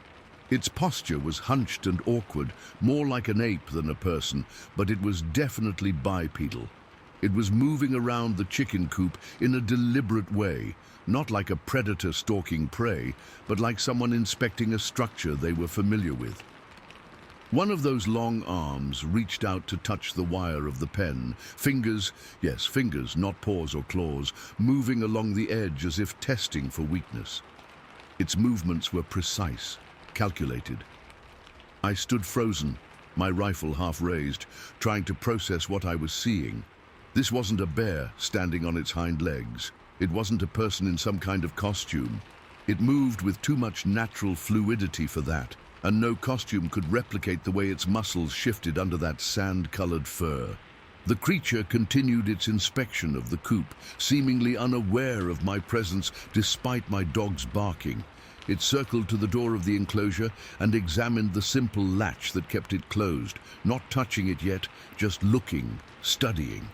[SPEAKER 1] Its posture was hunched and awkward, more like an ape than a person, but it was definitely bipedal. It was moving around the chicken coop in a deliberate way, not like a predator stalking prey, but like someone inspecting a structure they were familiar with. One of those long arms reached out to touch the wire of the pen, fingers, yes, fingers, not paws or claws, moving along the edge as if testing for weakness. Its movements were precise, calculated. I stood frozen, my rifle half raised, trying to process what I was seeing. This wasn't a bear standing on its hind legs. It wasn't a person in some kind of costume. It moved with too much natural fluidity for that, and no costume could replicate the way its muscles shifted under that sand-colored fur. The creature continued its inspection of the coop, seemingly unaware of my presence despite my dog's barking. It circled to the door of the enclosure and examined the simple latch that kept it closed, not touching it yet, just looking, studying.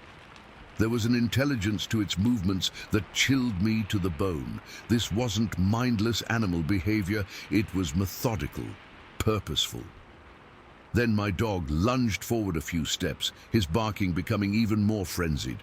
[SPEAKER 1] There was an intelligence to its movements that chilled me to the bone. This wasn't mindless animal behavior, it was methodical, purposeful. Then my dog lunged forward a few steps, his barking becoming even more frenzied.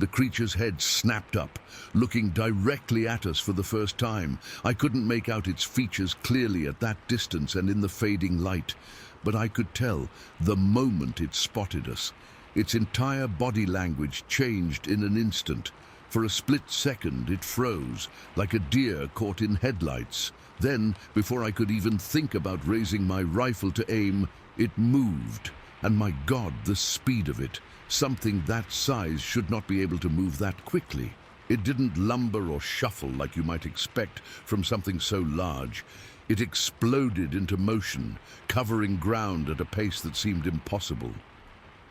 [SPEAKER 1] The creature's head snapped up, looking directly at us for the first time. I couldn't make out its features clearly at that distance and in the fading light, but I could tell the moment it spotted us. Its entire body language changed in an instant. For a split second, it froze, like a deer caught in headlights. Then, before I could even think about raising my rifle to aim, it moved. And my God, the speed of it. Something that size should not be able to move that quickly. It didn't lumber or shuffle like you might expect from something so large. It exploded into motion, covering ground at a pace that seemed impossible.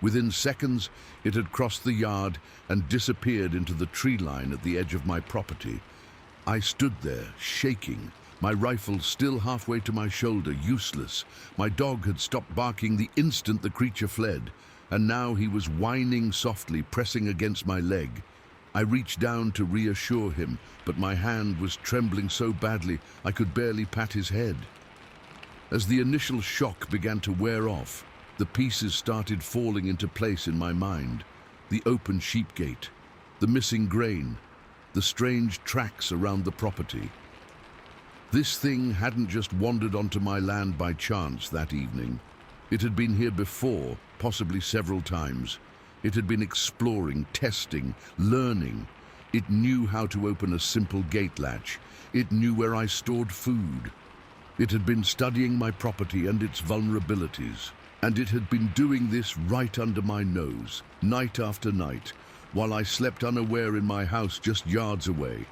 [SPEAKER 1] Within seconds, it had crossed the yard and disappeared into the tree line at the edge of my property. I stood there, shaking, my rifle still halfway to my shoulder, useless. My dog had stopped barking the instant the creature fled, and now he was whining softly, pressing against my leg. I reached down to reassure him, but my hand was trembling so badly I could barely pat his head. As the initial shock began to wear off, the pieces started falling into place in my mind. The open sheep gate, the missing grain, the strange tracks around the property. This thing hadn't just wandered onto my land by chance that evening. It had been here before, possibly several times. It had been exploring, testing, learning. It knew how to open a simple gate latch. It knew where I stored food. It had been studying my property and its vulnerabilities. And it had been doing this right under my nose, night after night, while I slept unaware in my house just yards away.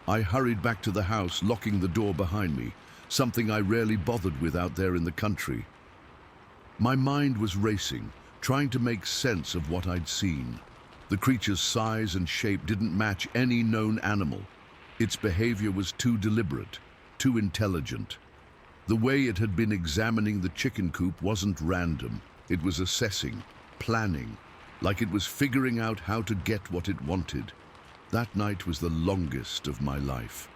[SPEAKER 1] I hurried back to the house, locking the door behind me, something I rarely bothered with out there in the country. My mind was racing, trying to make sense of what I'd seen. The creature's size and shape didn't match any known animal. Its behavior was too deliberate, too intelligent. The way it had been examining the chicken coop wasn't random. It was assessing, planning, like it was figuring out how to get what it wanted. That night was the longest of my life.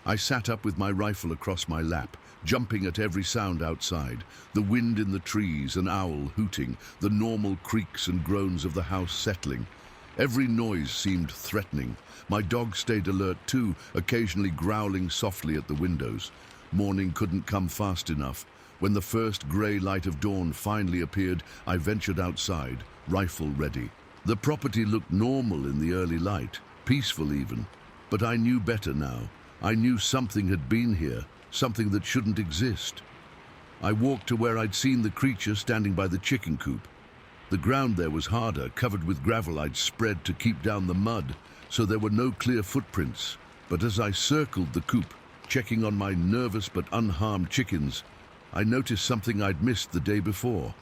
[SPEAKER 1] I sat up with my rifle across my lap, jumping at every sound outside, the wind in the trees, an owl hooting, the normal creaks and groans of the house settling. Every noise seemed threatening. My dog stayed alert too, occasionally growling softly at the windows. Morning couldn't come fast enough. When the first grey light of dawn finally appeared, I ventured outside, rifle ready. The property looked normal in the early light, peaceful even, but I knew better now. I knew something had been here, something that shouldn't exist. I walked to where I'd seen the creature standing by the chicken coop. The ground there was harder, covered with gravel I'd spread to keep down the mud, so there were no clear footprints. But as I circled the coop, checking on my nervous but unharmed chickens, I noticed something I'd missed the day before.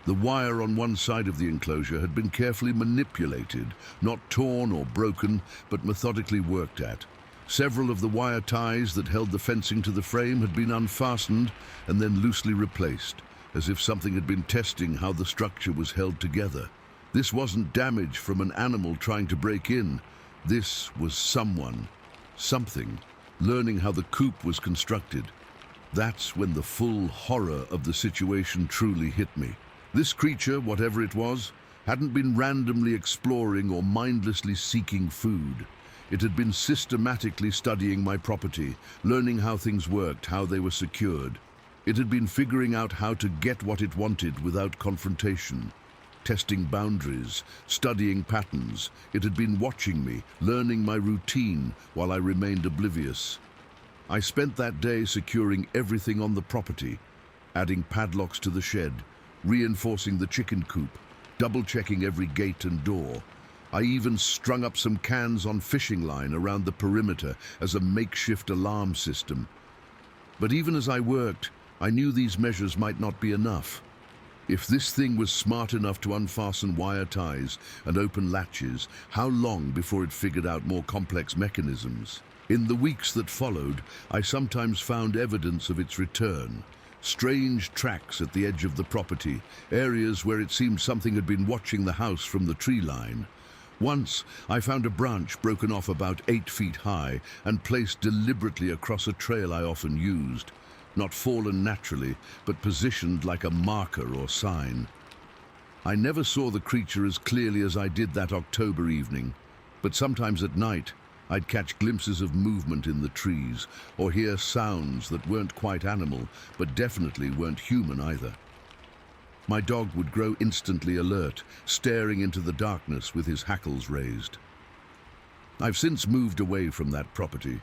[SPEAKER 1] The wire on one side of the enclosure had been carefully manipulated, not torn or broken, but methodically worked at. Several of the wire ties that held the fencing to the frame had been unfastened and then loosely replaced, as if something had been testing how the structure was held together. This wasn't damage from an animal trying to break in. This was someone, something, learning how the coop was constructed. That's when the full horror of the situation truly hit me. This creature, whatever it was, hadn't been randomly exploring or mindlessly seeking food. It had been systematically studying my property, learning how things worked, how they were secured. It had been figuring out how to get what it wanted without confrontation, testing boundaries, studying patterns. It had been watching me, learning my routine while I remained oblivious. I spent that day securing everything on the property, adding padlocks to the shed, reinforcing the chicken coop, double-checking every gate and door. I even strung up some cans on fishing line around the perimeter as a makeshift alarm system. But even as I worked, I knew these measures might not be enough. If this thing was smart enough to unfasten wire ties and open latches, how long before it figured out more complex mechanisms? In the weeks that followed, I sometimes found evidence of its return. Strange tracks at the edge of the property, areas where it seemed something had been watching the house from the tree line. Once, I found a branch broken off about 8 feet high and placed deliberately across a trail I often used. Not fallen naturally, but positioned like a marker or sign. I never saw the creature as clearly as I did that October evening, but sometimes at night, I'd catch glimpses of movement in the trees, or hear sounds that weren't quite animal, but definitely weren't human either. My dog would grow instantly alert, staring into the darkness with his hackles raised. I've since moved away from that property.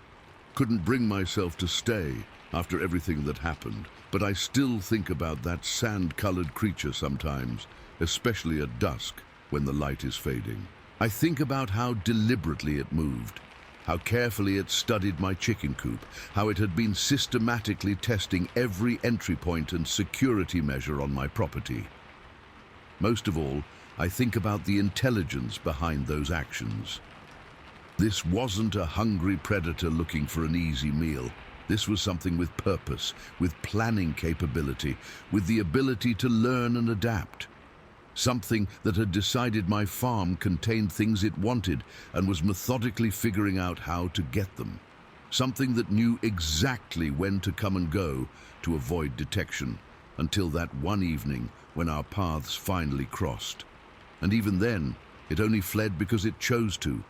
[SPEAKER 1] Couldn't bring myself to stay after everything that happened, but I still think about that sand-colored creature sometimes, especially at dusk when the light is fading. I think about how deliberately it moved, how carefully it studied my chicken coop, how it had been systematically testing every entry point and security measure on my property. Most of all, I think about the intelligence behind those actions. This wasn't a hungry predator looking for an easy meal. This was something with purpose, with planning capability, with the ability to learn and adapt. Something that had decided my farm contained things it wanted and was methodically figuring out how to get them. Something that knew exactly when to come and go to avoid detection, until that one evening when our paths finally crossed. And even then, it only fled because it chose to,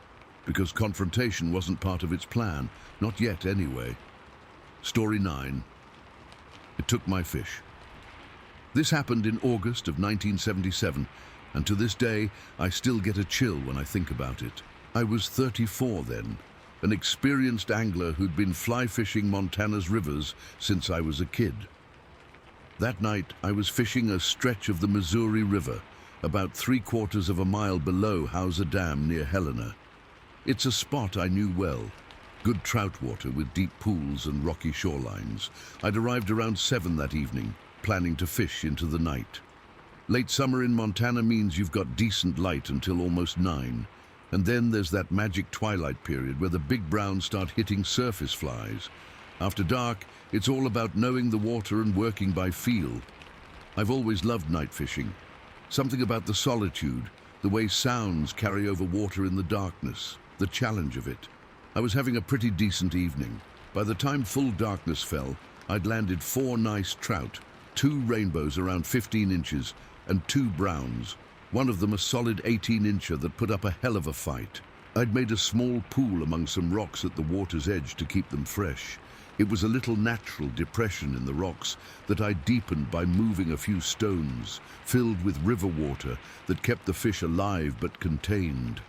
[SPEAKER 1] because confrontation wasn't part of its plan, not yet anyway. Story 9. It took my fish. This happened in August of 1977, and to this day, I still get a chill when I think about it. I was 34 then, an experienced angler who'd been fly fishing Montana's rivers since I was a kid. That night, I was fishing a stretch of the Missouri River, about 3/4 of a mile below Hauser Dam near Helena. It's a spot I knew well. Good trout water with deep pools and rocky shorelines. I'd arrived around 7 that evening, planning to fish into the night. Late summer in Montana means you've got decent light until almost 9. And then there's that magic twilight period where the big browns start hitting surface flies. After dark, it's all about knowing the water and working by feel. I've always loved night fishing. Something about the solitude, the way sounds carry over water in the darkness, the challenge of it. I was having a pretty decent evening. By the time full darkness fell, I'd landed 4 nice trout, 2 rainbows around 15 inches, and 2 browns. One of them a solid 18-incher that put up a hell of a fight. I'd made a small pool among some rocks at the water's edge to keep them fresh. It was a little natural depression in the rocks that I deepened by moving a few stones, filled with river water that kept the fish alive but contained.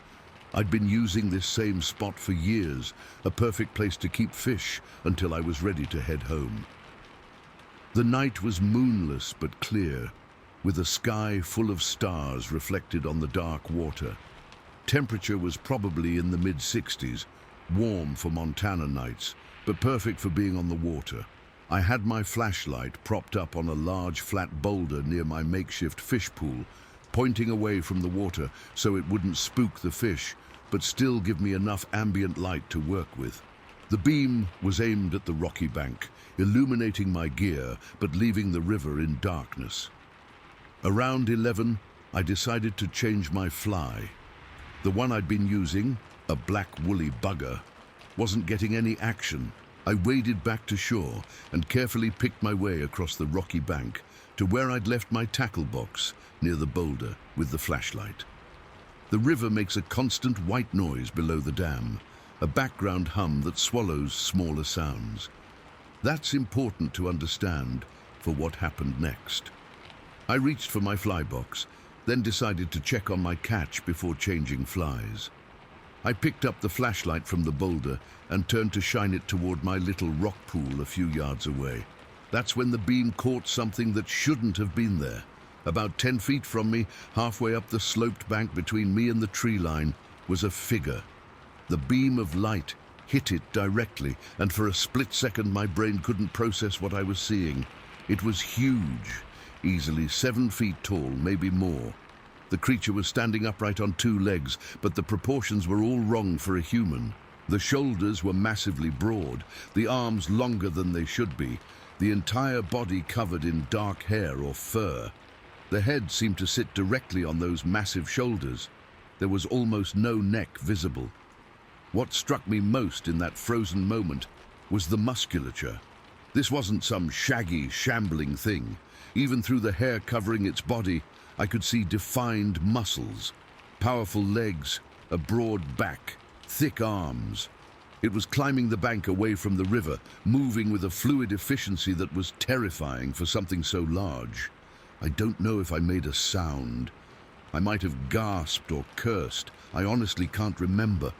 [SPEAKER 1] I'd been using this same spot for years, a perfect place to keep fish until I was ready to head home. The night was moonless but clear, with a sky full of stars reflected on the dark water. Temperature was probably in the mid-60s, warm for Montana nights, but perfect for being on the water. I had my flashlight propped up on a large flat boulder near my makeshift fish pool, pointing away from the water so it wouldn't spook the fish, but still give me enough ambient light to work with. The beam was aimed at the rocky bank, illuminating my gear but leaving the river in darkness. Around 11, I decided to change my fly. The one I'd been using, a black woolly bugger, wasn't getting any action. I waded back to shore and carefully picked my way across the rocky bank to where I'd left my tackle box near the boulder with the flashlight. The river makes a constant white noise below the dam, a background hum that swallows smaller sounds. That's important to understand for what happened next. I reached for my fly box, then decided to check on my catch before changing flies. I picked up the flashlight from the boulder and turned to shine it toward my little rock pool a few yards away. That's when the beam caught something that shouldn't have been there. About 10 feet from me, halfway up the sloped bank between me and the tree line, was a figure. The beam of light hit it directly, and for a split second my brain couldn't process what I was seeing. It was huge, easily 7 feet tall, maybe more. The creature was standing upright on 2 legs, but the proportions were all wrong for a human. The shoulders were massively broad, the arms longer than they should be, the entire body covered in dark hair or fur. The head seemed to sit directly on those massive shoulders. There was almost no neck visible. What struck me most in that frozen moment was the musculature. This wasn't some shaggy, shambling thing. Even through the hair covering its body, I could see defined muscles, powerful legs, a broad back, thick arms. It was climbing the bank away from the river, moving with a fluid efficiency that was terrifying for something so large. I don't know if I made a sound. I might have gasped or cursed. I honestly can't remember.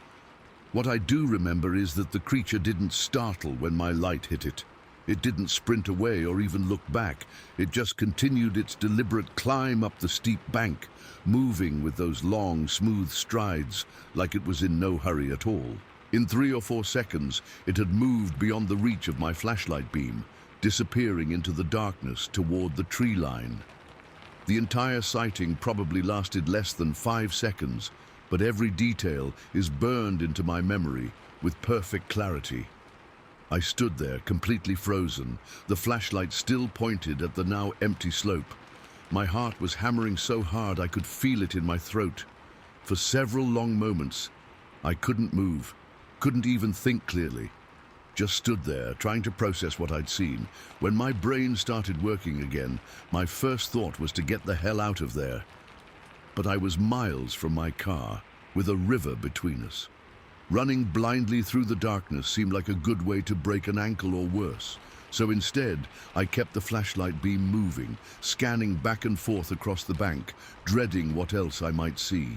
[SPEAKER 1] What I do remember is that the creature didn't startle when my light hit it. It didn't sprint away or even look back. It just continued its deliberate climb up the steep bank, moving with those long, smooth strides like it was in no hurry at all. In 3 or 4 seconds, it had moved beyond the reach of my flashlight beam, disappearing into the darkness toward the tree line. The entire sighting probably lasted less than 5 seconds, but every detail is burned into my memory with perfect clarity. I stood there, completely frozen, the flashlight still pointed at the now empty slope. My heart was hammering so hard I could feel it in my throat. For several long moments, I couldn't move, couldn't even think clearly. Just stood there, trying to process what I'd seen. When my brain started working again, my first thought was to get the hell out of there. But I was miles from my car, with a river between us. Running blindly through the darkness seemed like a good way to break an ankle or worse, So instead, I kept the flashlight beam moving, scanning back and forth across the bank, dreading what else I might see.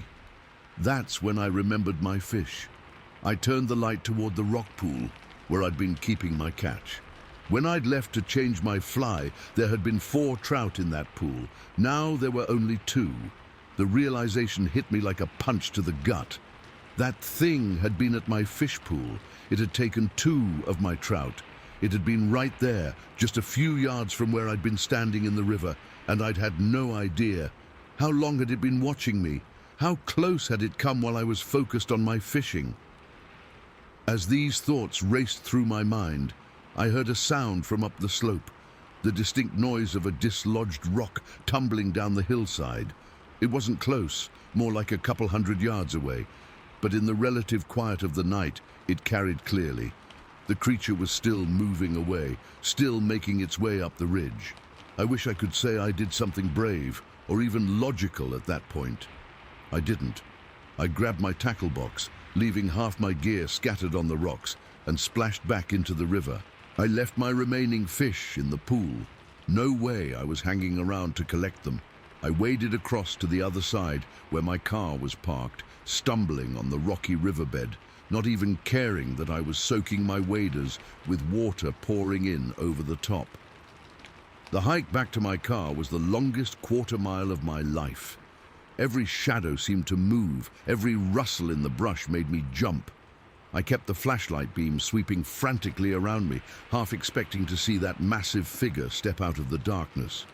[SPEAKER 1] That's when I remembered my fish. I turned the light toward the rock pool, where I'd been keeping my catch. When I'd left to change my fly, there had been 4 trout in that pool. Now there were only 2. The realization hit me like a punch to the gut. That thing had been at my fish pool. It had taken 2 of my trout. It had been right there, just a few yards from where I'd been standing in the river, and I'd had no idea. How long had it been watching me? How close had it come while I was focused on my fishing? As these thoughts raced through my mind, I heard a sound from up the slope, the distinct noise of a dislodged rock tumbling down the hillside. It wasn't close, more like a couple hundred yards away, but in the relative quiet of the night, it carried clearly. The creature was still moving away, still making its way up the ridge. I wish I could say I did something brave, or even logical at that point. I didn't. I grabbed my tackle box, leaving half my gear scattered on the rocks, and splashed back into the river. I left my remaining fish in the pool. No way I was hanging around to collect them. I waded across to the other side, where my car was parked, stumbling on the rocky riverbed, not even caring that I was soaking my waders with water pouring in over the top. The hike back to my car was the longest quarter-mile of my life. Every shadow seemed to move, every rustle in the brush made me jump. I kept the flashlight beam sweeping frantically around me, half expecting to see that massive figure step out of the darkness.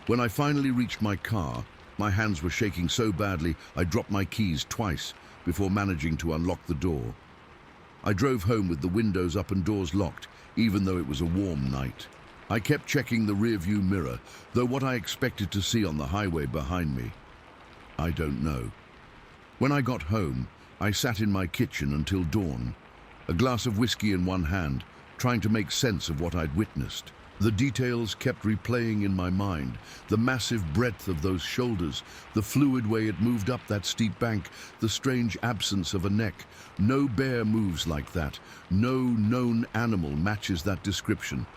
[SPEAKER 1] When I finally reached my car, my hands were shaking so badly I dropped my keys twice before managing to unlock the door. I drove home with the windows up and doors locked, even though it was a warm night. I kept checking the rearview mirror, though what I expected to see on the highway behind me, I don't know. When I got home, I sat in my kitchen until dawn, a glass of whiskey in one hand, trying to make sense of what I'd witnessed. The details kept replaying in my mind, the massive breadth of those shoulders, the fluid way it moved up that steep bank, the strange absence of a neck. No bear moves like that. No known animal matches that description.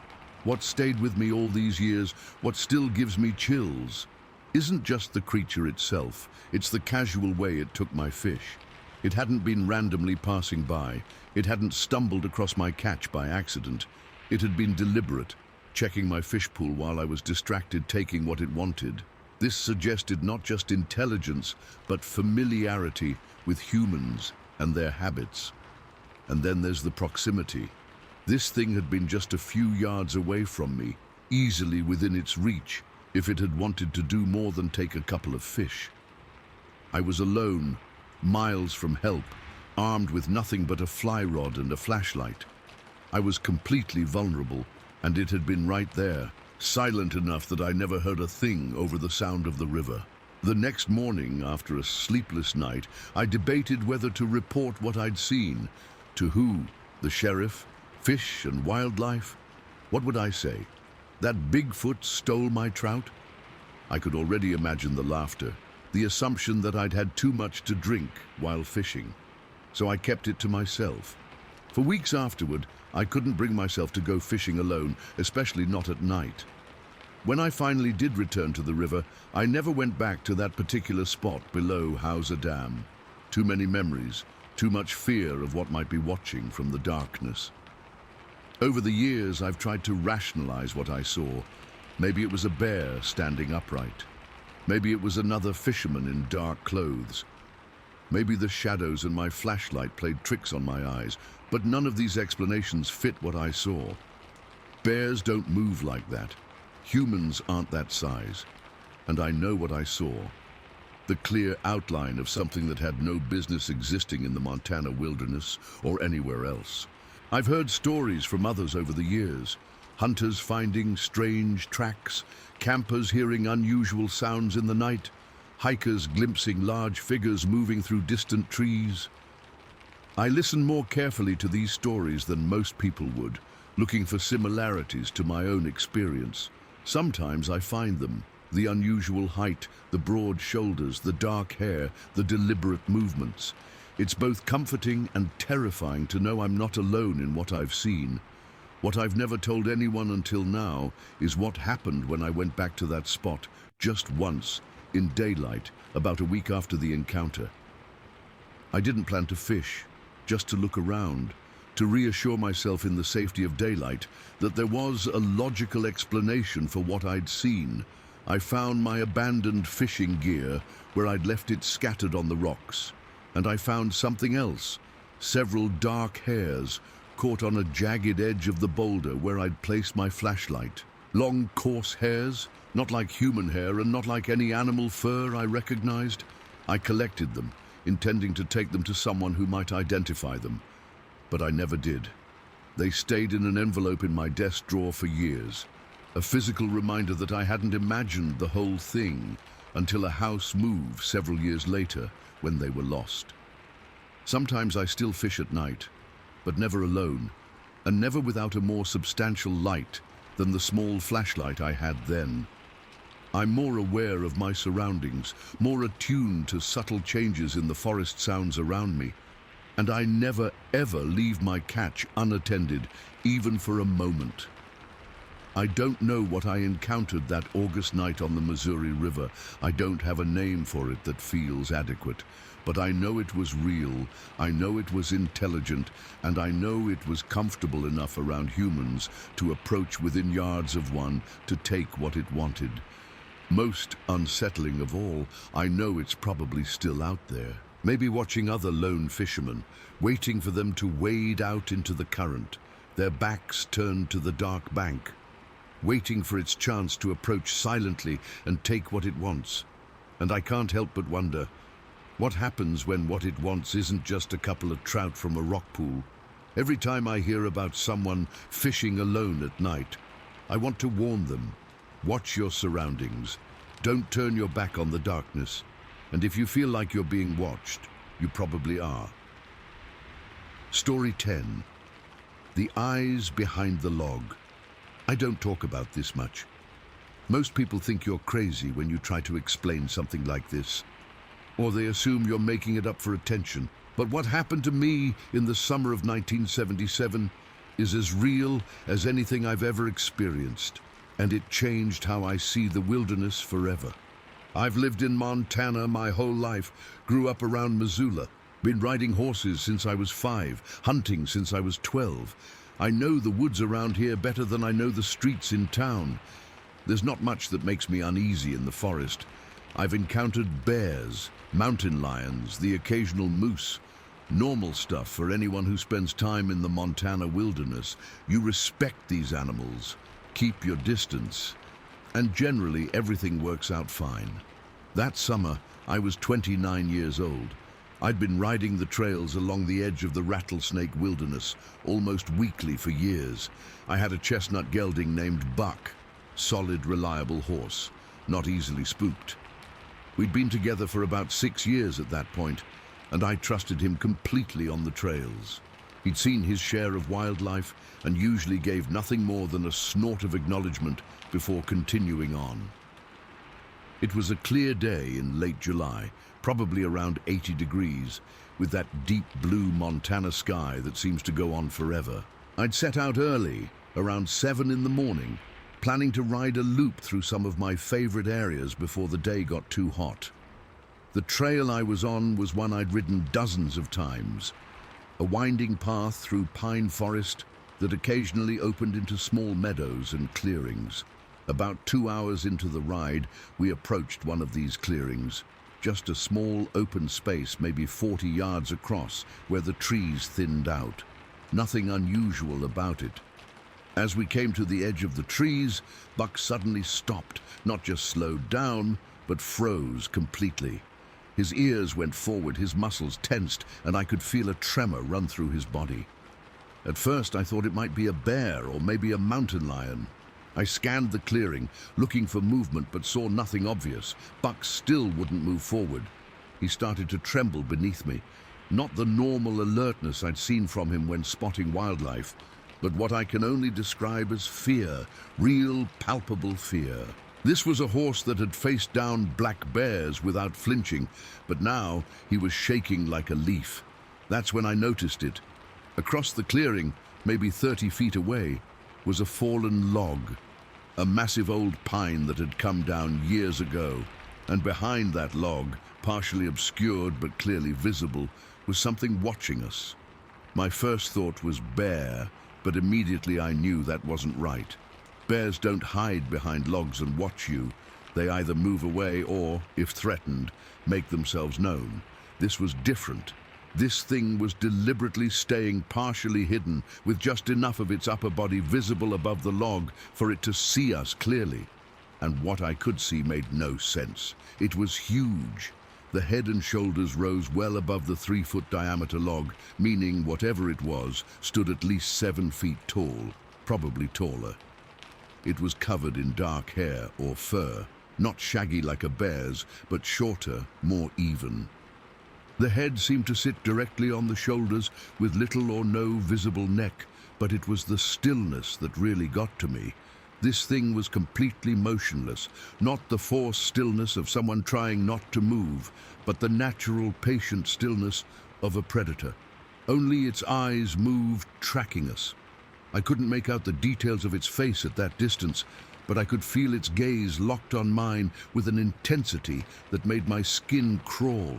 [SPEAKER 1] What stayed with me all these years, what still gives me chills, isn't just the creature itself, it's the casual way it took my fish. It hadn't been randomly passing by. It hadn't stumbled across my catch by accident. It had been deliberate, checking my fish pool while I was distracted taking what it wanted. This suggested not just intelligence, but familiarity with humans and their habits. And then there's the proximity. This thing had been just a few yards away from me, easily within its reach, if it had wanted to do more than take a couple of fish. I was alone, miles from help, armed with nothing but a fly rod and a flashlight. I was completely vulnerable, and it had been right there, silent enough that I never heard a thing over the sound of the river. The next morning, after a sleepless night, I debated whether to report what I'd seen. To who? The sheriff? Fish and wildlife? What would I say? That Bigfoot stole my trout? I could already imagine the laughter, the assumption that I'd had too much to drink while fishing. So I kept it to myself. For weeks afterward, I couldn't bring myself to go fishing alone, especially not at night. When I finally did return to the river, I never went back to that particular spot below Hauser Dam. Too many memories, too much fear of what might be watching from the darkness. Over the years, I've tried to rationalize what I saw. Maybe it was a bear standing upright. Maybe it was another fisherman in dark clothes. Maybe the shadows and my flashlight played tricks on my eyes, but none of these explanations fit what I saw. Bears don't move like that. Humans aren't that size. And I know what I saw. The clear outline of something that had no business existing in the Montana wilderness or anywhere else. I've heard stories from others over the years. Hunters finding strange tracks, campers hearing unusual sounds in the night, hikers glimpsing large figures moving through distant trees. I listen more carefully to these stories than most people would, looking for similarities to my own experience. Sometimes I find them. The unusual height, the broad shoulders, the dark hair, the deliberate movements. It's both comforting and terrifying to know I'm not alone in what I've seen. What I've never told anyone until now is what happened when I went back to that spot just once, in daylight, about a week after the encounter. I didn't plan to fish, just to look around, to reassure myself in the safety of daylight that there was a logical explanation for what I'd seen. I found my abandoned fishing gear where I'd left it scattered on the rocks, and I found something else, several dark hairs caught on a jagged edge of the boulder where I'd placed my flashlight. Long, coarse hairs, not like human hair and not like any animal fur I recognized. I collected them, intending to take them to someone who might identify them, but I never did. They stayed in an envelope in my desk drawer for years, a physical reminder that I hadn't imagined the whole thing until a house move several years later when they were lost. Sometimes I still fish at night, but never alone, and never without a more substantial light than the small flashlight I had then. I'm more aware of my surroundings, more attuned to subtle changes in the forest sounds around me, and I never ever leave my catch unattended, even for a moment. I don't know what I encountered that August night on the Missouri River. I don't have a name for it that feels adequate, but I know it was real, I know it was intelligent, and I know it was comfortable enough around humans to approach within yards of one to take what it wanted. Most unsettling of all, I know it's probably still out there, maybe watching other lone fishermen, waiting for them to wade out into the current, their backs turned to the dark bank, waiting for its chance to approach silently and take what it wants. And I can't help but wonder, what happens when what it wants isn't just a couple of trout from a rock pool? Every time I hear about someone fishing alone at night, I want to warn them. Watch your surroundings. Don't turn your back on the darkness. And if you feel like you're being watched, you probably are. Story 10. The eyes behind the log. I don't talk about this much. Most people think you're crazy when you try to explain something like this, or they assume you're making it up for attention. But what happened to me in the summer of 1977 is as real as anything I've ever experienced, and it changed how I see the wilderness forever. I've lived in Montana my whole life, grew up around Missoula, been riding horses since I was 5, hunting since I was 12. I know the woods around here better than I know the streets in town. There's not much that makes me uneasy in the forest. I've encountered bears, mountain lions, the occasional moose. Normal stuff for anyone who spends time in the Montana wilderness. You respect these animals, keep your distance, and generally everything works out fine. That summer, I was 29 years old. I'd been riding the trails along the edge of the rattlesnake wilderness almost weekly for years. I had a chestnut gelding named Buck, solid, reliable horse, not easily spooked. We'd been together for about 6 years at that point, and I trusted him completely on the trails. He'd seen his share of wildlife and usually gave nothing more than a snort of acknowledgement before continuing on. It was a clear day in late July, probably around 80 degrees, with that deep blue Montana sky that seems to go on forever. I'd set out early, around 7 in the morning, planning to ride a loop through some of my favorite areas before the day got too hot. The trail I was on was one I'd ridden dozens of times, a winding path through pine forest that occasionally opened into small meadows and clearings. About 2 hours into the ride, we approached one of these clearings, just a small open space maybe 40 yards across where the trees thinned out. Nothing unusual about it. As we came to the edge of the trees, Buck suddenly stopped, not just slowed down, but froze completely. His ears went forward, his muscles tensed, and I could feel a tremor run through his body. At first I thought it might be a bear or maybe a mountain lion. I scanned the clearing, looking for movement, but saw nothing obvious. Buck still wouldn't move forward. He started to tremble beneath me. Not the normal alertness I'd seen from him when spotting wildlife, but what I can only describe as fear, real, palpable fear. This was a horse that had faced down black bears without flinching, but now he was shaking like a leaf. That's when I noticed it. Across the clearing, maybe 30 feet away, was a fallen log, a massive old pine that had come down years ago, and behind that log, partially obscured but clearly visible, was something watching us. My first thought was bear, but immediately I knew that wasn't right. Bears don't hide behind logs and watch you. They either move away or, if threatened, make themselves known. This was different. This thing was deliberately staying partially hidden, with just enough of its upper body visible above the log for it to see us clearly. And what I could see made no sense. It was huge. The head and shoulders rose well above the 3-foot diameter log, meaning whatever it was stood at least 7 feet tall, probably taller. It was covered in dark hair or fur, not shaggy like a bear's, but shorter, more even. The head seemed to sit directly on the shoulders with little or no visible neck, but it was the stillness that really got to me. This thing was completely motionless, not the forced stillness of someone trying not to move, but the natural, patient stillness of a predator. Only its eyes moved, tracking us. I couldn't make out the details of its face at that distance, but I could feel its gaze locked on mine with an intensity that made my skin crawl.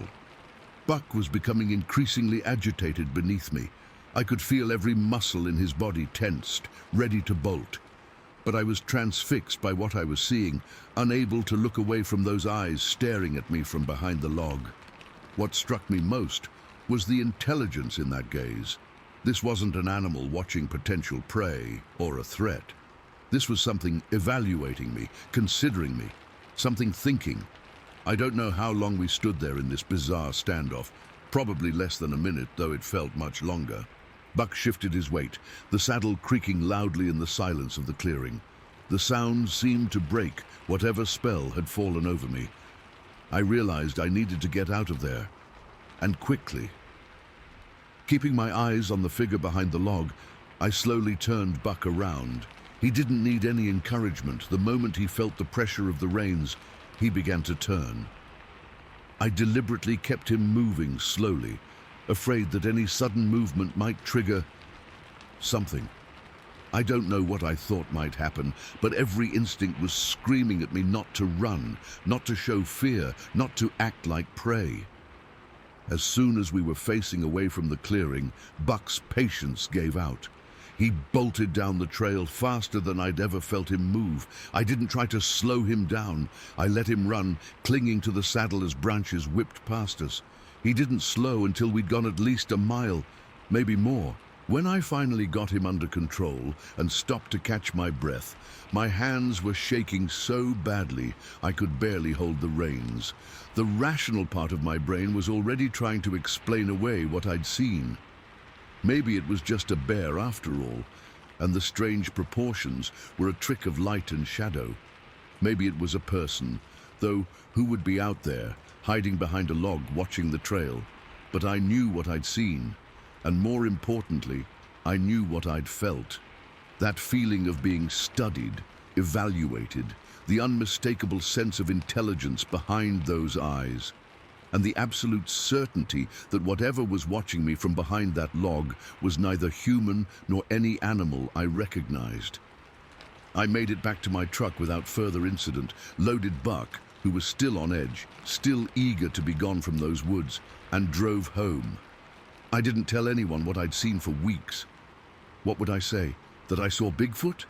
[SPEAKER 1] Buck was becoming increasingly agitated beneath me. I could feel every muscle in his body tensed, ready to bolt. But I was transfixed by what I was seeing, unable to look away from those eyes staring at me from behind the log. What struck me most was the intelligence in that gaze. This wasn't an animal watching potential prey or a threat. This was something evaluating me, considering me, something thinking. I don't know how long we stood there in this bizarre standoff, probably less than a minute, though it felt much longer. Buck shifted his weight, the saddle creaking loudly in the silence of the clearing. The sound seemed to break whatever spell had fallen over me. I realized I needed to get out of there, and quickly. Keeping my eyes on the figure behind the log, I slowly turned Buck around. He didn't need any encouragement. The moment he felt the pressure of the reins, he began to turn. I deliberately kept him moving slowly, afraid that any sudden movement might trigger something. I don't know what I thought might happen, but every instinct was screaming at me not to run, not to show fear, not to act like prey. As soon as we were facing away from the clearing, Buck's patience gave out. He bolted down the trail faster than I'd ever felt him move. I didn't try to slow him down. I let him run, clinging to the saddle as branches whipped past us. He didn't slow until we'd gone at least a mile, maybe more. When I finally got him under control and stopped to catch my breath, my hands were shaking so badly I could barely hold the reins. The rational part of my brain was already trying to explain away what I'd seen. Maybe it was just a bear after all, and the strange proportions were a trick of light and shadow. Maybe it was a person, though who would be out there, hiding behind a log watching the trail? But I knew what I'd seen, and more importantly, I knew what I'd felt. That feeling of being studied, evaluated, the unmistakable sense of intelligence behind those eyes, and the absolute certainty that whatever was watching me from behind that log was neither human nor any animal I recognized. I made it back to my truck without further incident, loaded Buck, who was still on edge, still eager to be gone from those woods, and drove home. I didn't tell anyone what I'd seen for weeks. What would I say? That I saw Bigfoot?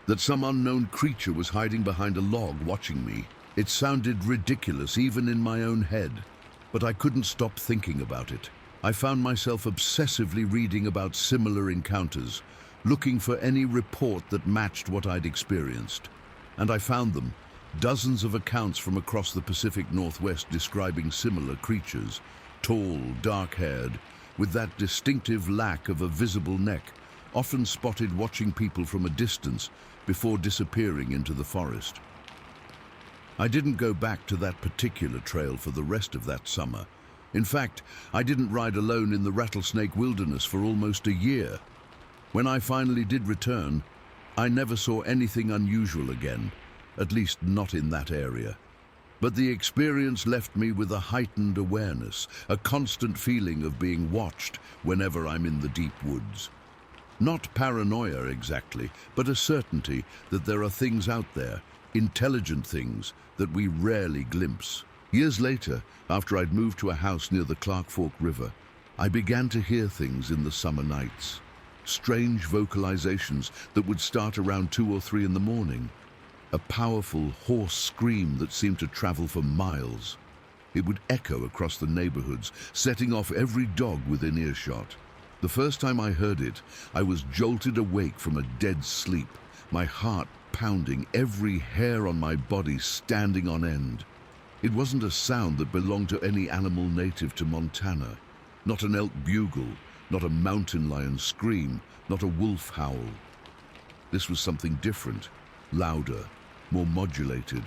[SPEAKER 1] That some unknown creature was hiding behind a log watching me? It sounded ridiculous even in my own head, but I couldn't stop thinking about it. I found myself obsessively reading about similar encounters, looking for any report that matched what I'd experienced. And I found them, dozens of accounts from across the Pacific Northwest describing similar creatures, tall, dark-haired, with that distinctive lack of a visible neck, often spotted watching people from a distance before disappearing into the forest. I didn't go back to that particular trail for the rest of that summer. In fact, I didn't ride alone in the Rattlesnake Wilderness for almost a year. When I finally did return, I never saw anything unusual again, at least not in that area. But the experience left me with a heightened awareness, a constant feeling of being watched whenever I'm in the deep woods. Not paranoia exactly, but a certainty that there are things out there, intelligent things, that we rarely glimpse. Years later, after I'd moved to a house near the Clark Fork River, I began to hear things in the summer nights. Strange vocalizations that would start around 2 or 3 in the morning. A powerful, hoarse scream that seemed to travel for miles. It would echo across the neighborhoods, setting off every dog within earshot. The first time I heard it, I was jolted awake from a dead sleep, my heart pounding, every hair on my body standing on end. It wasn't a sound that belonged to any animal native to Montana. Not an elk bugle, not a mountain lion scream, not a wolf howl. This was something different, louder, more modulated,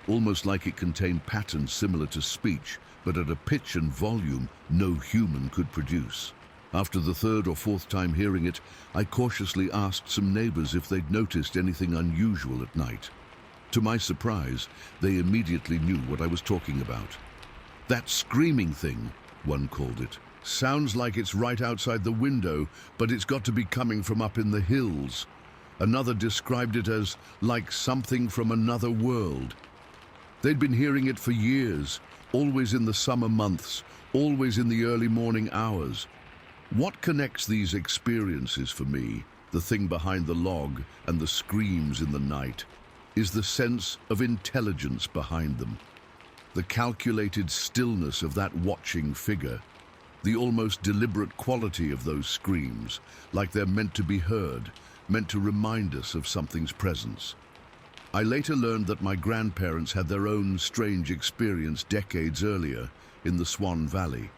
[SPEAKER 1] almost like it contained patterns similar to speech, but at a pitch and volume no human could produce. After the 3rd or 4th time hearing it, I cautiously asked some neighbors if they'd noticed anything unusual at night. To my surprise, they immediately knew what I was talking about. "That screaming thing," one called it. "Sounds like it's right outside the window, but it's got to be coming from up in the hills." Another described it as like something from another world. They'd been hearing it for years, always in the summer months, always in the early morning hours. What connects these experiences for me, the thing behind the log and the screams in the night, is the sense of intelligence behind them. The calculated stillness of that watching figure. The almost deliberate quality of those screams, like they're meant to be heard, meant to remind us of something's presence. I later learned that my grandparents had their own strange experience decades earlier in the Swan Valley.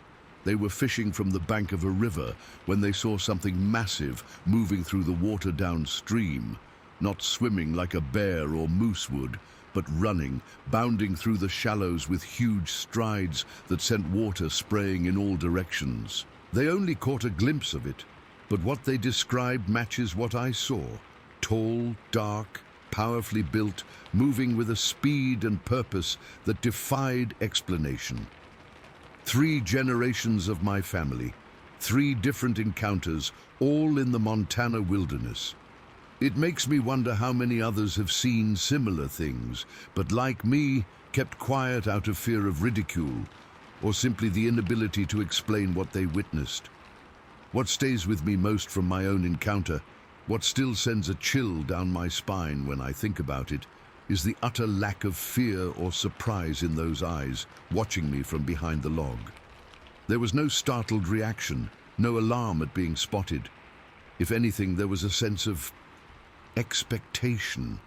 [SPEAKER 1] They were fishing from the bank of a river when they saw something massive moving through the water downstream, not swimming like a bear or moose would, but running, bounding through the shallows with huge strides that sent water spraying in all directions. They only caught a glimpse of it, but what they described matches what I saw. Tall, dark, powerfully built, moving with a speed and purpose that defied explanation. 3 generations of my family, 3 different encounters, all in the Montana wilderness. It makes me wonder how many others have seen similar things, but like me, kept quiet out of fear of ridicule, or simply the inability to explain what they witnessed. What stays with me most from my own encounter, what still sends a chill down my spine when I think about it, is the utter lack of fear or surprise in those eyes, watching me from behind the log. There was no startled reaction, no alarm at being spotted. If anything, there was a sense of expectation,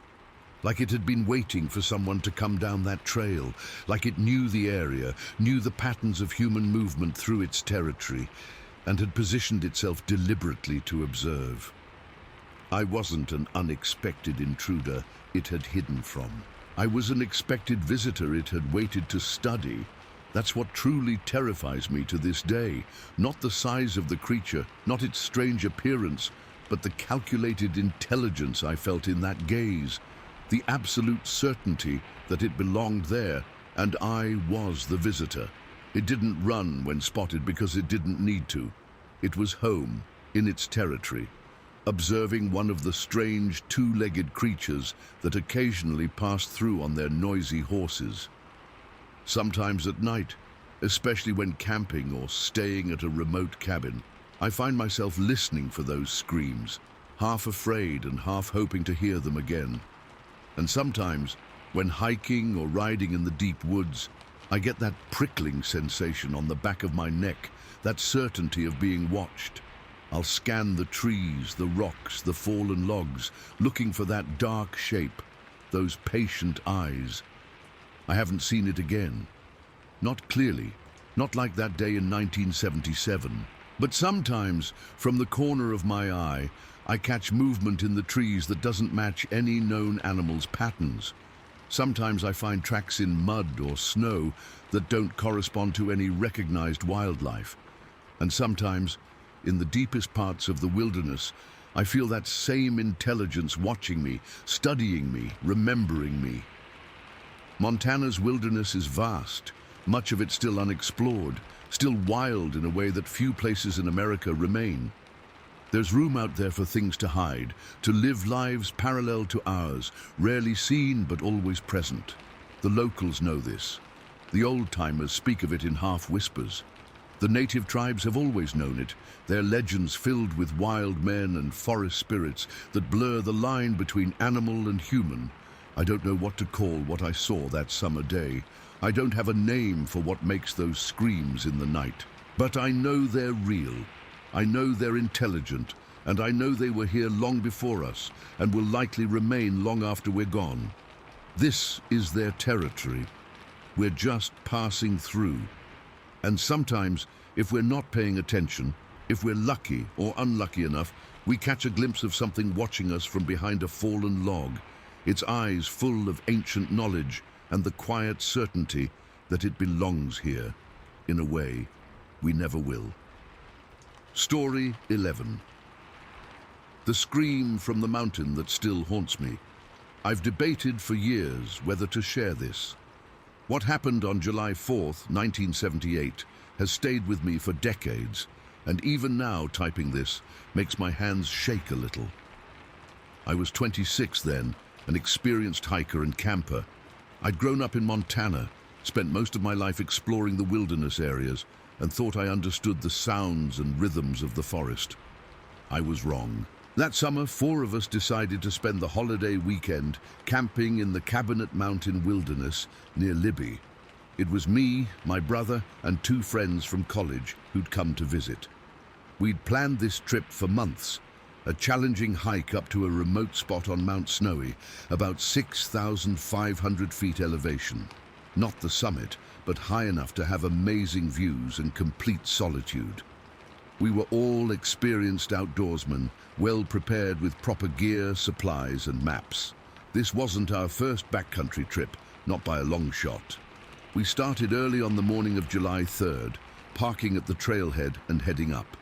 [SPEAKER 1] like it had been waiting for someone to come down that trail, like it knew the area, knew the patterns of human movement through its territory, and had positioned itself deliberately to observe. I wasn't an unexpected intruder it had hidden from. I was an expected visitor it had waited to study. That's what truly terrifies me to this day. Not the size of the creature, not its strange appearance, but the calculated intelligence I felt in that gaze. The absolute certainty that it belonged there, and I was the visitor. It didn't run when spotted because it didn't need to. It was home, in its territory, observing one of the strange 2-legged creatures that occasionally passed through on their noisy horses. Sometimes at night, especially when camping or staying at a remote cabin, I find myself listening for those screams, half afraid and half hoping to hear them again. And sometimes, when hiking or riding in the deep woods, I get that prickling sensation on the back of my neck, that certainty of being watched. I'll scan the trees, the rocks, the fallen logs, looking for that dark shape, those patient eyes. I haven't seen it again. Not clearly, not like that day in 1977. But sometimes, from the corner of my eye, I catch movement in the trees that doesn't match any known animal's patterns. Sometimes I find tracks in mud or snow that don't correspond to any recognized wildlife. And sometimes, in the deepest parts of the wilderness, I feel that same intelligence watching me, studying me, remembering me. Montana's wilderness is vast, much of it still unexplored, still wild in a way that few places in America remain. There's room out there for things to hide, to live lives parallel to ours, rarely seen but always present. The locals know this. The old-timers speak of it in half-whispers. The native tribes have always known it, their legends filled with wild men and forest spirits that blur the line between animal and human. I don't know what to call what I saw that summer day. I don't have a name for what makes those screams in the night. But I know they're real. I know they're intelligent, and I know they were here long before us and will likely remain long after we're gone. This is their territory. We're just passing through. And sometimes, if we're not paying attention, if we're lucky or unlucky enough, we catch a glimpse of something watching us from behind a fallen log, its eyes full of ancient knowledge and the quiet certainty that it belongs here. In a way, we never will. Story 11. The scream from the mountain that still haunts me. I've debated for years whether to share this. What happened on July 4th, 1978, has stayed with me for decades, and even now typing this makes my hands shake a little. I was 26 then, an experienced hiker and camper. I'd grown up in Montana, spent most of my life exploring the wilderness areas, and thought I understood the sounds and rhythms of the forest. I was wrong. That summer, 4 of us decided to spend the holiday weekend camping in the Cabinet Mountain Wilderness near Libby. It was me, my brother, and 2 friends from college who'd come to visit. We'd planned this trip for months, a challenging hike up to a remote spot on Mount Snowy, about 6,500 feet elevation. Not the summit, but high enough to have amazing views and complete solitude. We were all experienced outdoorsmen, well prepared with proper gear, supplies, and maps. This wasn't our first backcountry trip, not by a long shot. We started early on the morning of July 3rd, parking at the trailhead and heading up.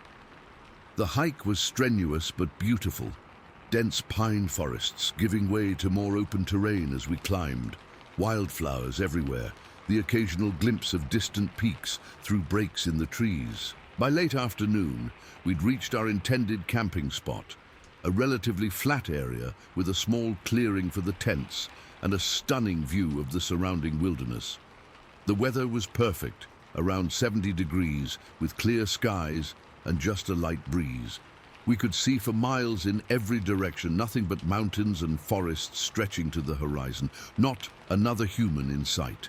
[SPEAKER 1] The hike was strenuous but beautiful. Dense pine forests giving way to more open terrain as we climbed. Wildflowers everywhere, the occasional glimpse of distant peaks through breaks in the trees. By late afternoon, we'd reached our intended camping spot, a relatively flat area with a small clearing for the tents and a stunning view of the surrounding wilderness. The weather was perfect, around 70 degrees, with clear skies and just a light breeze. We could see for miles in every direction, nothing but mountains and forests stretching to the horizon, not another human in sight.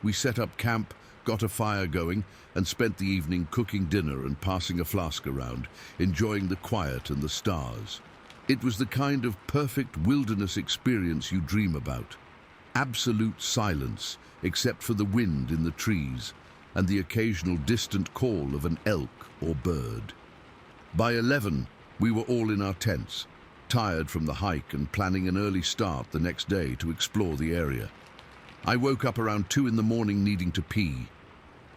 [SPEAKER 1] We set up camp, got a fire going, and spent the evening cooking dinner and passing a flask around, enjoying the quiet and the stars. It was the kind of perfect wilderness experience you dream about. Absolute silence, except for the wind in the trees and the occasional distant call of an elk or bird. By 11, we were all in our tents, tired from the hike and planning an early start the next day to explore the area. I woke up around 2 in the morning needing to pee.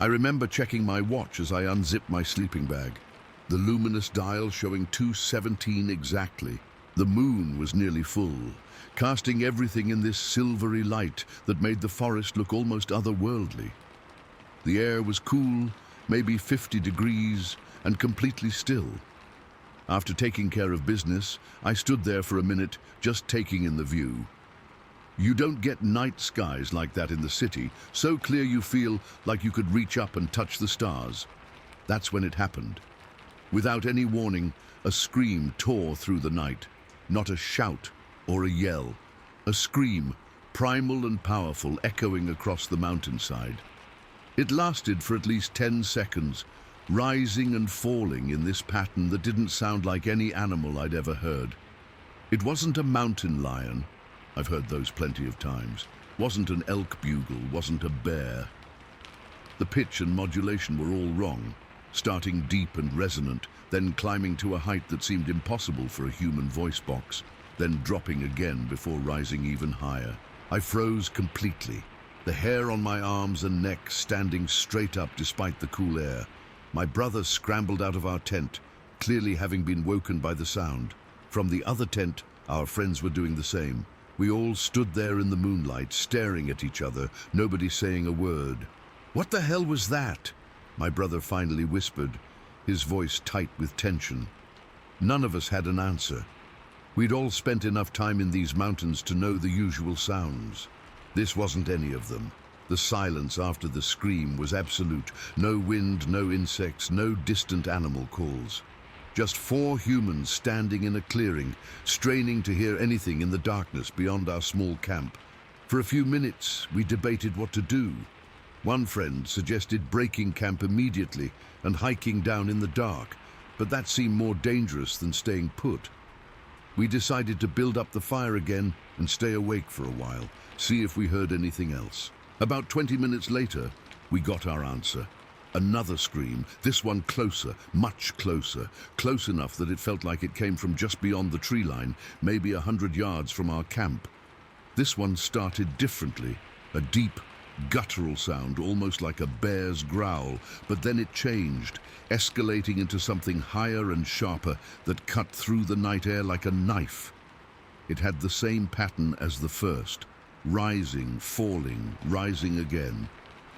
[SPEAKER 1] I remember checking my watch as I unzipped my sleeping bag, the luminous dial showing 2:17 exactly. The moon was nearly full, casting everything in this silvery light that made the forest look almost otherworldly. The air was cool, maybe 50 degrees, and completely still. After taking care of business, I stood there for a minute, just taking in the view. You don't get night skies like that in the city, so clear you feel like you could reach up and touch the stars. That's when it happened. Without any warning, a scream tore through the night. Not a shout or a yell. A scream, primal and powerful, echoing across the mountainside. It lasted for at least 10 seconds, rising and falling in this pattern that didn't sound like any animal I'd ever heard. It wasn't a mountain lion. I've heard those plenty of times. Wasn't an elk bugle, wasn't a bear. The pitch and modulation were all wrong, starting deep and resonant, then climbing to a height that seemed impossible for a human voice box, then dropping again before rising even higher. I froze completely, the hair on my arms and neck standing straight up despite the cool air. My brother scrambled out of our tent, clearly having been woken by the sound. From the other tent, our friends were doing the same. We all stood there in the moonlight, staring at each other, nobody saying a word. "What the hell was that?" my brother finally whispered, his voice tight with tension. None of us had an answer. We'd all spent enough time in these mountains to know the usual sounds. This wasn't any of them. The silence after the scream was absolute. No wind, no insects, no distant animal calls. Just 4 humans standing in a clearing, straining to hear anything in the darkness beyond our small camp. For a few minutes, we debated what to do. One friend suggested breaking camp immediately and hiking down in the dark, but that seemed more dangerous than staying put. We decided to build up the fire again and stay awake for a while, see if we heard anything else. About 20 minutes later, we got our answer. Another scream, this one closer, much closer, close enough that it felt like it came from just beyond the tree line, maybe 100 yards from our camp. This one started differently, a deep, guttural sound, almost like a bear's growl, but then it changed, escalating into something higher and sharper that cut through the night air like a knife. It had the same pattern as the first, rising, falling, rising again,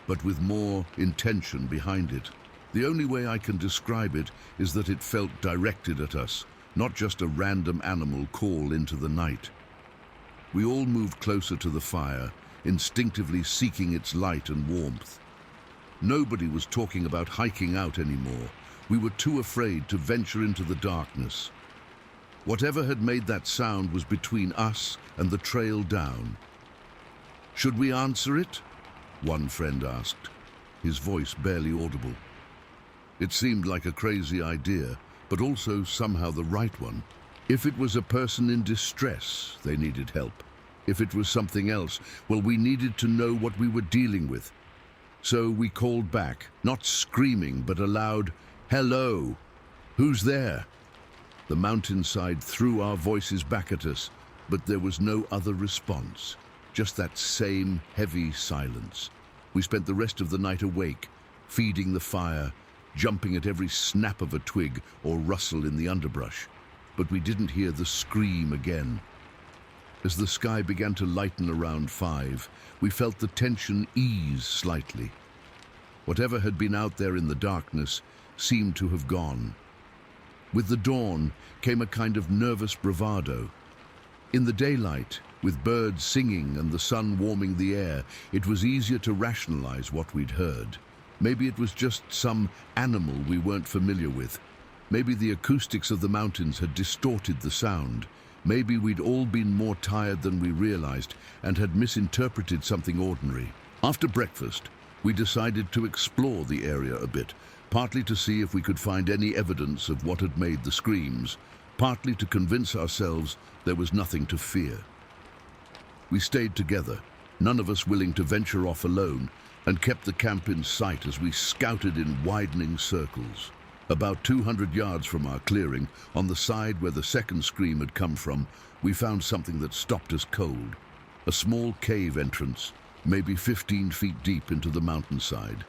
[SPEAKER 1] but with more intention behind it. The only way I can describe it is that it felt directed at us, not just a random animal call into the night. We all moved closer to the fire, instinctively seeking its light and warmth. Nobody was talking about hiking out anymore. We were too afraid to venture into the darkness. Whatever had made that sound was between us and the trail down. "Should we answer it?" one friend asked, his voice barely audible. It seemed like a crazy idea, but also somehow the right one. If it was a person in distress, they needed help. If it was something else, well, we needed to know what we were dealing with. So we called back, not screaming, but a loud, "Hello! Who's there?" The mountainside threw our voices back at us, but there was no other response, just that same heavy silence. We spent the rest of the night awake, feeding the fire, jumping at every snap of a twig or rustle in the underbrush, but we didn't hear the scream again. As the sky began to lighten around 5, we felt the tension ease slightly. Whatever had been out there in the darkness seemed to have gone. With the dawn came a kind of nervous bravado. In the daylight, with birds singing and the sun warming the air, it was easier to rationalize what we'd heard. Maybe it was just some animal we weren't familiar with. Maybe the acoustics of the mountains had distorted the sound. Maybe we'd all been more tired than we realized and had misinterpreted something ordinary. After breakfast, we decided to explore the area a bit, partly to see if we could find any evidence of what had made the screams, partly to convince ourselves there was nothing to fear. We stayed together, none of us willing to venture off alone, and kept the camp in sight as we scouted in widening circles. About 200 yards from our clearing, on the side where the second scream had come from, we found something that stopped us cold. A small cave entrance, maybe 15 feet deep into the mountainside.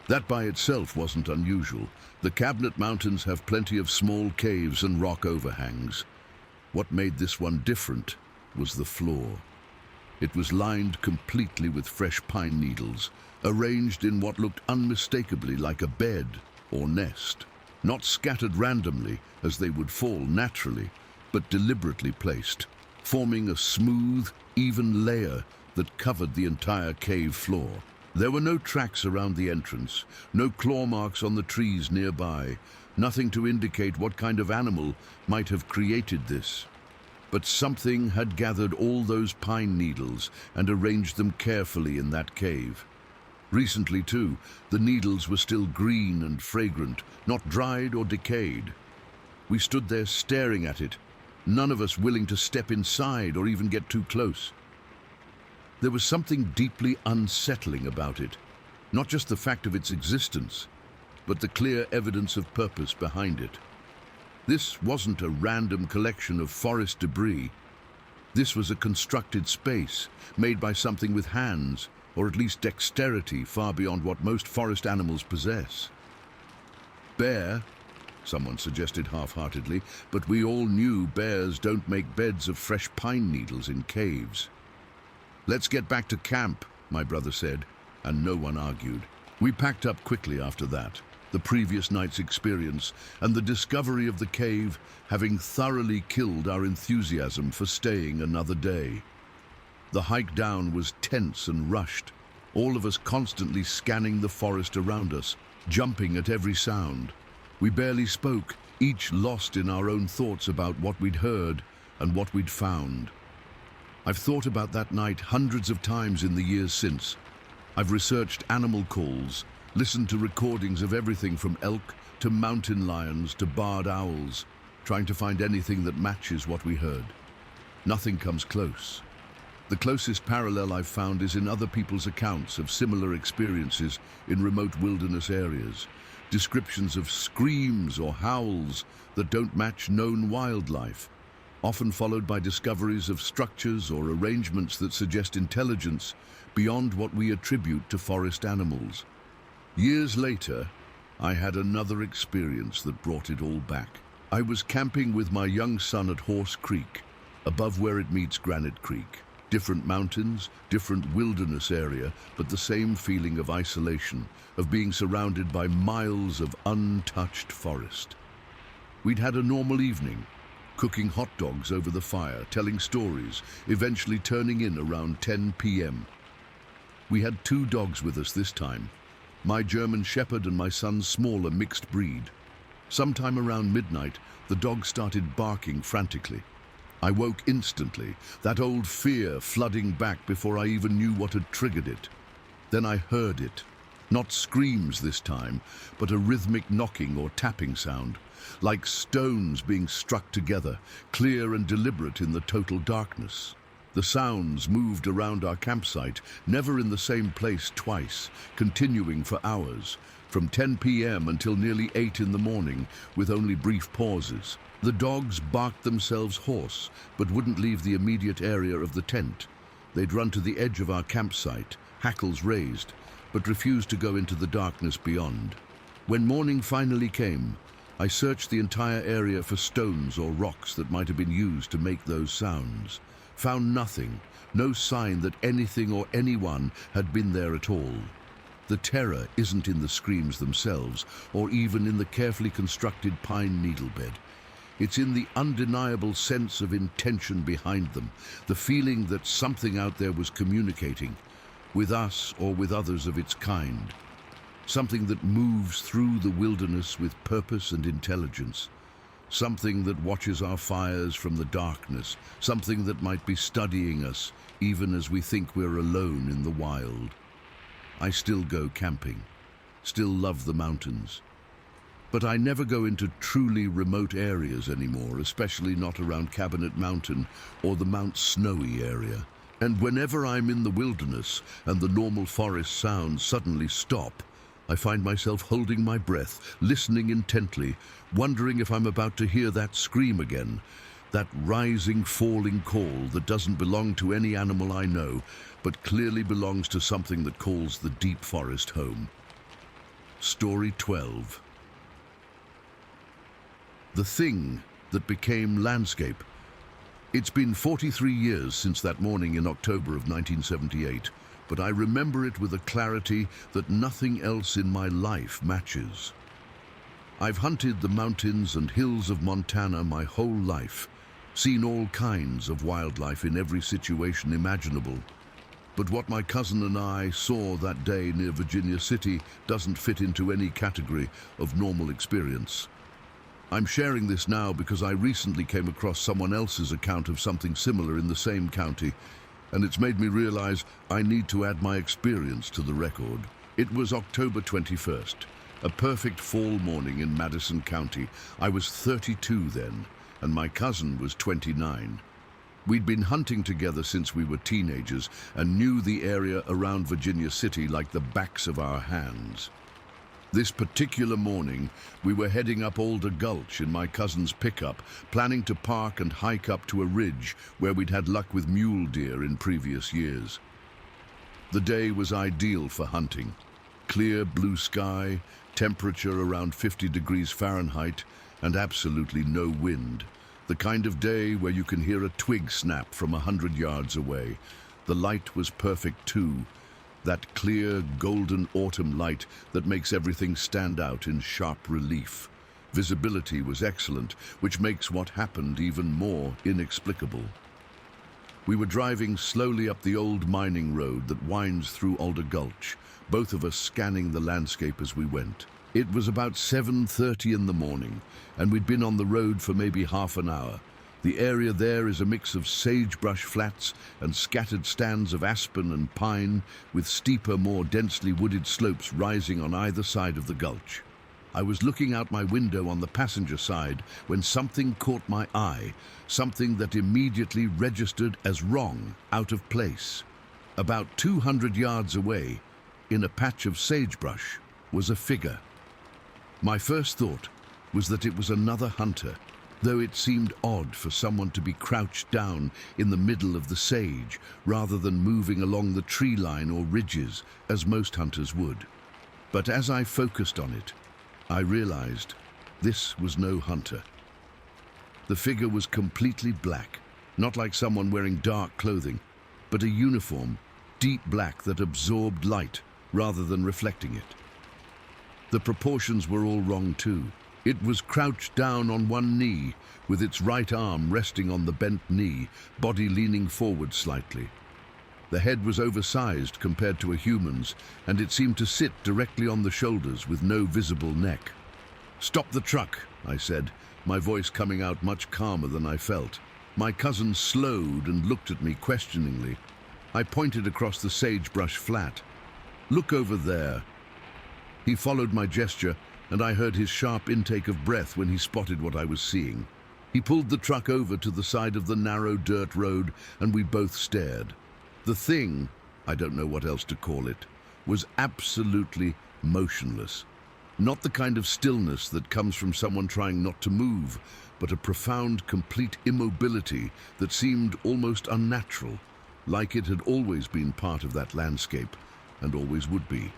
[SPEAKER 1] That by itself wasn't unusual. The Cabinet Mountains have plenty of small caves and rock overhangs. What made this one different was the floor. It was lined completely with fresh pine needles, arranged in what looked unmistakably like a bed or nest. Not scattered randomly as they would fall naturally, but deliberately placed, forming a smooth, even layer that covered the entire cave floor. There were no tracks around the entrance, no claw marks on the trees nearby, nothing to indicate what kind of animal might have created this. But something had gathered all those pine needles and arranged them carefully in that cave. Recently, too, the needles were still green and fragrant, not dried or decayed. We stood there staring at it, none of us willing to step inside or even get too close. There was something deeply unsettling about it, not just the fact of its existence, but the clear evidence of purpose behind it. This wasn't a random collection of forest debris. This was a constructed space, made by something with hands, or at least dexterity far beyond what most forest animals possess. Bear, someone suggested half-heartedly, but we all knew bears don't make beds of fresh pine needles in caves. "Let's get back to camp," my brother said, and no one argued. We packed up quickly after that. the previous night's experience, and the discovery of the cave having thoroughly killed our enthusiasm for staying another day. The hike down was tense and rushed, all of us constantly scanning the forest around us, jumping at every sound. We barely spoke, each lost in our own thoughts about what we'd heard and what we'd found. I've thought about that night hundreds of times in the years since. I've researched animal calls, listened to recordings of everything from elk to mountain lions to barred owls, trying to find anything that matches what we heard. Nothing comes close. The closest parallel I've found is in other people's accounts of similar experiences in remote wilderness areas, descriptions of screams or howls that don't match known wildlife, often followed by discoveries of structures or arrangements that suggest intelligence beyond what we attribute to forest animals. Years later, I had another experience that brought it all back. I was camping with my young son at Horse Creek, above where it meets Granite Creek. Different mountains, different wilderness area, but the same feeling of isolation, of being surrounded by miles of untouched forest. We'd had a normal evening, cooking hot dogs over the fire, telling stories, eventually turning in around 10 p.m. We had 2 dogs with us this time, my German Shepherd and my son's smaller mixed breed. Sometime around midnight, the dog started barking frantically. I woke instantly, that old fear flooding back before I even knew what had triggered it. Then I heard it. Not screams this time, but a rhythmic knocking or tapping sound, like stones being struck together, clear and deliberate in the total darkness. The sounds moved around our campsite, never in the same place twice, continuing for hours, from 10 p.m. until nearly 8 in the morning, with only brief pauses. The dogs barked themselves hoarse, but wouldn't leave the immediate area of the tent. They'd run to the edge of our campsite, hackles raised, but refused to go into the darkness beyond. When morning finally came, I searched the entire area for stones or rocks that might have been used to make those sounds. Found nothing, no sign that anything or anyone had been there at all. The terror isn't in the screams themselves, or even in the carefully constructed pine needle bed. It's in the undeniable sense of intention behind them, the feeling that something out there was communicating, with us or with others of its kind. Something that moves through the wilderness with purpose and intelligence. Something that watches our fires from the darkness. Something that might be studying us, even as we think we're alone in the wild. I still go camping, still love the mountains. But I never go into truly remote areas anymore, especially not around Cabinet Mountain or the Mount Snowy area. And whenever I'm in the wilderness and the normal forest sounds suddenly stop, I find myself holding my breath, listening intently, wondering if I'm about to hear that scream again, that rising, falling call that doesn't belong to any animal I know, but clearly belongs to something that calls the deep forest home. Story 12. The thing that became landscape. It's been 43 years since that morning in October of 1978, but I remember it with a clarity that nothing else in my life matches. I've hunted the mountains and hills of Montana my whole life, seen all kinds of wildlife in every situation imaginable. But what my cousin and I saw that day near Virginia City doesn't fit into any category of normal experience. I'm sharing this now because I recently came across someone else's account of something similar in the same county, and it's made me realize I need to add my experience to the record. It was October 21st, a perfect fall morning in Madison County. I was 32 then, and my cousin was 29. We'd been hunting together since we were teenagers and knew the area around Virginia City like the backs of our hands. This particular morning, we were heading up Alder Gulch in my cousin's pickup, planning to park and hike up to a ridge where we'd had luck with mule deer in previous years. The day was ideal for hunting. Clear blue sky, temperature around 50 degrees Fahrenheit, and absolutely no wind. The kind of day where you can hear a twig snap from 100 yards away. The light was perfect too, that clear, golden autumn light that makes everything stand out in sharp relief. Visibility was excellent, which makes what happened even more inexplicable. We were driving slowly up the old mining road that winds through Alder Gulch, both of us scanning the landscape as we went. It was about 7:30 in the morning, and we'd been on the road for maybe half an hour. The area there is a mix of sagebrush flats and scattered stands of aspen and pine, with steeper, more densely wooded slopes rising on either side of the gulch. I was looking out my window on the passenger side when something caught my eye, something that immediately registered as wrong, out of place. About 200 yards away, in a patch of sagebrush, was a figure. My first thought was that it was another hunter, though it seemed odd for someone to be crouched down in the middle of the sage rather than moving along the tree line or ridges as most hunters would. But as I focused on it, I realized this was no hunter. The figure was completely black, not like someone wearing dark clothing, but a uniform, deep black that absorbed light rather than reflecting it. The proportions were all wrong too. It was crouched down on one knee, with its right arm resting on the bent knee, body leaning forward slightly. The head was oversized compared to a human's, and it seemed to sit directly on the shoulders with no visible neck. "Stop the truck," I said, my voice coming out much calmer than I felt. My cousin slowed and looked at me questioningly. I pointed across the sagebrush flat. "Look over there." He followed my gesture, and I heard his sharp intake of breath when he spotted what I was seeing. He pulled the truck over to the side of the narrow dirt road, and we both stared. The thing, I don't know what else to call it, was absolutely motionless. Not the kind of stillness that comes from someone trying not to move, but a profound, complete immobility that seemed almost unnatural, like it had always been part of that landscape, and always would be.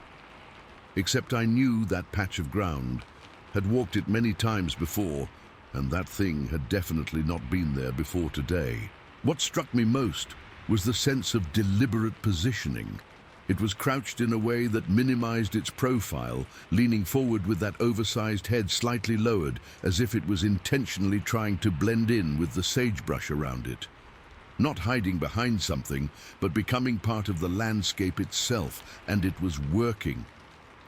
[SPEAKER 1] Except I knew that patch of ground, had walked it many times before, and that thing had definitely not been there before today. What struck me most was the sense of deliberate positioning. It was crouched in a way that minimized its profile, leaning forward with that oversized head slightly lowered, as if it was intentionally trying to blend in with the sagebrush around it. Not hiding behind something, but becoming part of the landscape itself, and it was working.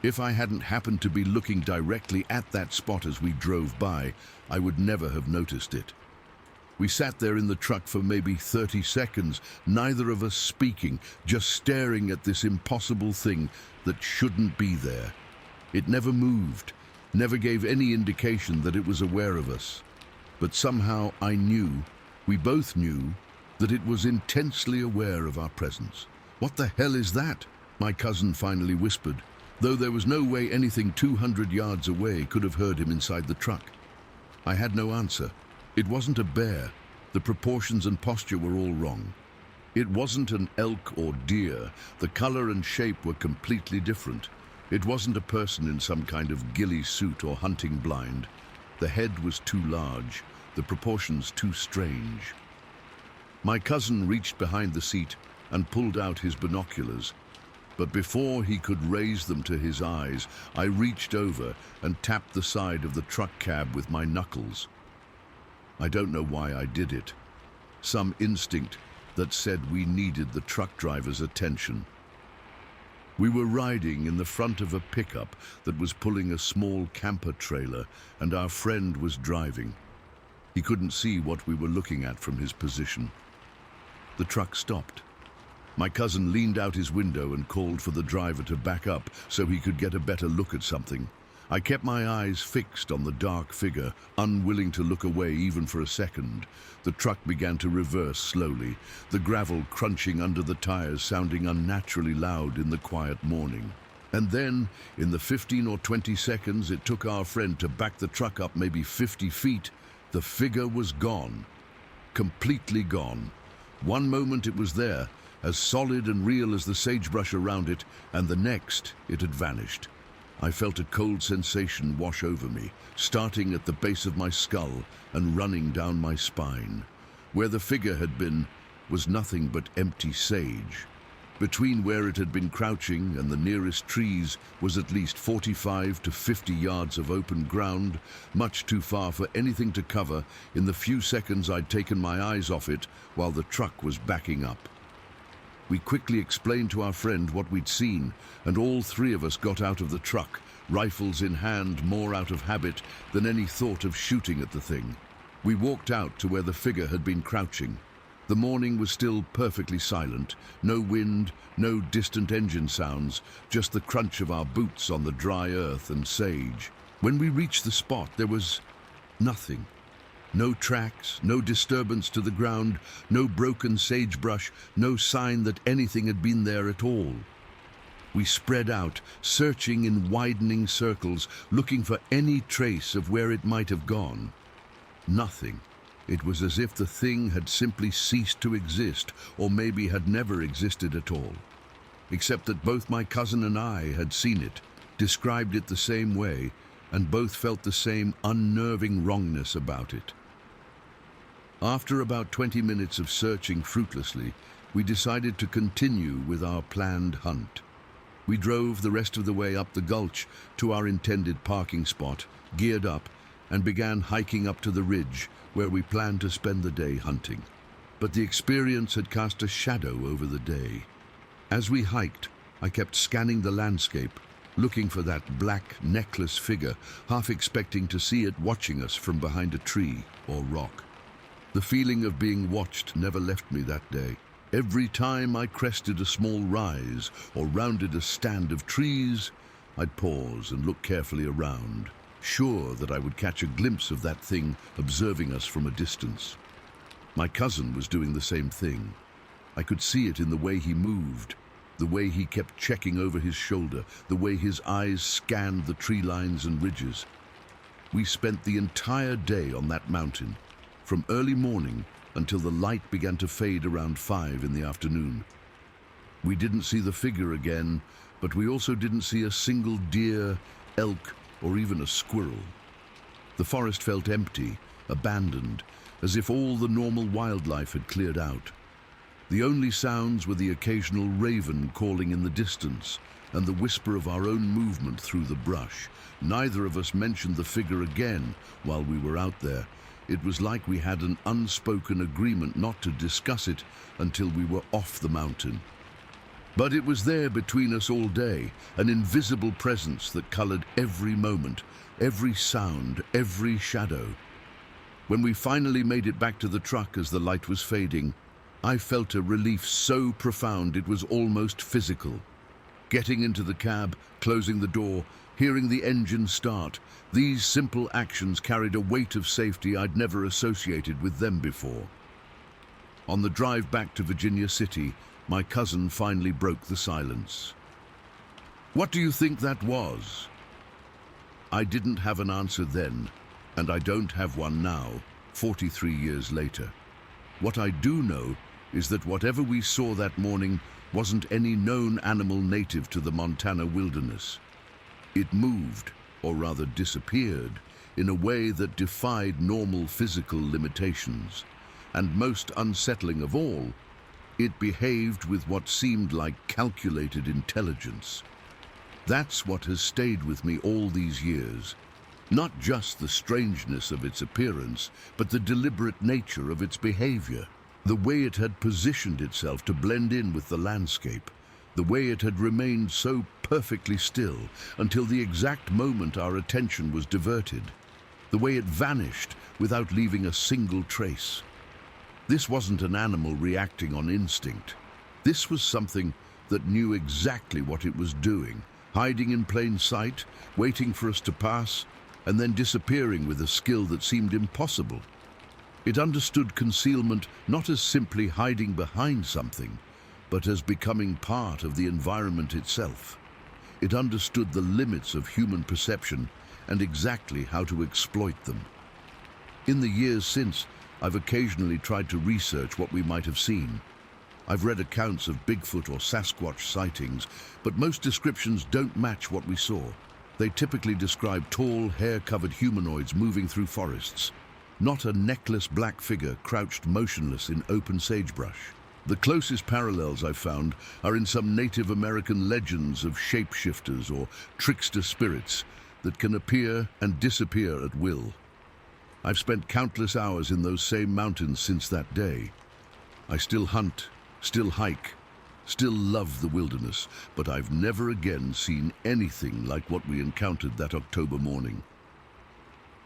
[SPEAKER 1] If I hadn't happened to be looking directly at that spot as we drove by, I would never have noticed it. We sat there in the truck for maybe 30 seconds, neither of us speaking, just staring at this impossible thing that shouldn't be there. It never moved, never gave any indication that it was aware of us. But somehow I knew, we both knew, that it was intensely aware of our presence. "What the hell is that?" my cousin finally whispered, though there was no way anything 200 yards away could have heard him inside the truck. I had no answer. It wasn't a bear. The proportions and posture were all wrong. It wasn't an elk or deer. The color and shape were completely different. It wasn't a person in some kind of ghillie suit or hunting blind. The head was too large, the proportions too strange. My cousin reached behind the seat and pulled out his binoculars. But before he could raise them to his eyes, I reached over and tapped the side of the truck cab with my knuckles. I don't know why I did it. Some instinct that said we needed the truck driver's attention. We were riding in the front of a pickup that was pulling a small camper trailer, and our friend was driving. He couldn't see what we were looking at from his position. The truck stopped. My cousin leaned out his window and called for the driver to back up so he could get a better look at something. I kept my eyes fixed on the dark figure, unwilling to look away even for a second. The truck began to reverse slowly, the gravel crunching under the tires sounding unnaturally loud in the quiet morning. And then, in the 15 or 20 seconds it took our friend to back the truck up maybe 50 feet, the figure was gone. Completely gone. One moment it was there, as solid and real as the sagebrush around it, and the next it had vanished. I felt a cold sensation wash over me, starting at the base of my skull and running down my spine. Where the figure had been was nothing but empty sage. Between where it had been crouching and the nearest trees was at least 45 to 50 yards of open ground, much too far for anything to cover in the few seconds I'd taken my eyes off it while the truck was backing up. We quickly explained to our friend what we'd seen, and all three of us got out of the truck, rifles in hand, more out of habit than any thought of shooting at the thing. We walked out to where the figure had been crouching. The morning was still perfectly silent, no wind, no distant engine sounds, just the crunch of our boots on the dry earth and sage. When we reached the spot, there was nothing. No tracks, no disturbance to the ground, no broken sagebrush, no sign that anything had been there at all. We spread out, searching in widening circles, looking for any trace of where it might have gone. Nothing. It was as if the thing had simply ceased to exist, or maybe had never existed at all. Except that both my cousin and I had seen it, described it the same way, and both felt the same unnerving wrongness about it. After about 20 minutes of searching fruitlessly, we decided to continue with our planned hunt. We drove the rest of the way up the gulch to our intended parking spot, geared up, and began hiking up to the ridge where we planned to spend the day hunting. But the experience had cast a shadow over the day. As we hiked, I kept scanning the landscape, looking for that black, necklace figure, half expecting to see it watching us from behind a tree or rock. The feeling of being watched never left me that day. Every time I crested a small rise or rounded a stand of trees, I'd pause and look carefully around, sure that I would catch a glimpse of that thing observing us from a distance. My cousin was doing the same thing. I could see it in the way he moved, the way he kept checking over his shoulder, the way his eyes scanned the tree lines and ridges. We spent the entire day on that mountain, from early morning until the light began to fade around 5 in the afternoon. We didn't see the figure again, but we also didn't see a single deer, elk, or even a squirrel. The forest felt empty, abandoned, as if all the normal wildlife had cleared out. The only sounds were the occasional raven calling in the distance and the whisper of our own movement through the brush. Neither of us mentioned the figure again while we were out there. It was like we had an unspoken agreement not to discuss it until we were off the mountain. But it was there between us all day, an invisible presence that colored every moment, every sound, every shadow. When we finally made it back to the truck as the light was fading, I felt a relief so profound it was almost physical. Getting into the cab, closing the door, hearing the engine start, these simple actions carried a weight of safety I'd never associated with them before. On the drive back to Virginia City, my cousin finally broke the silence. "What do you think that was?" I didn't have an answer then, and I don't have one now, 43 years later. What I do know is that whatever we saw that morning wasn't any known animal native to the Montana wilderness. It moved, or rather disappeared, in a way that defied normal physical limitations. And most unsettling of all, it behaved with what seemed like calculated intelligence. That's what has stayed with me all these years. Not just the strangeness of its appearance, but the deliberate nature of its behavior. The way it had positioned itself to blend in with the landscape. The way it had remained so perfectly still until the exact moment our attention was diverted. The way it vanished without leaving a single trace. This wasn't an animal reacting on instinct. This was something that knew exactly what it was doing, hiding in plain sight, waiting for us to pass, and then disappearing with a skill that seemed impossible. It understood concealment not as simply hiding behind something, but as becoming part of the environment itself. It understood the limits of human perception and exactly how to exploit them. In the years since, I've occasionally tried to research what we might have seen. I've read accounts of Bigfoot or Sasquatch sightings, but most descriptions don't match what we saw. They typically describe tall, hair-covered humanoids moving through forests, not a necklace black figure crouched motionless in open sagebrush. The closest parallels I've found are in some Native American legends of shapeshifters or trickster spirits that can appear and disappear at will. I've spent countless hours in those same mountains since that day. I still hunt, still hike, still love the wilderness, but I've never again seen anything like what we encountered that October morning.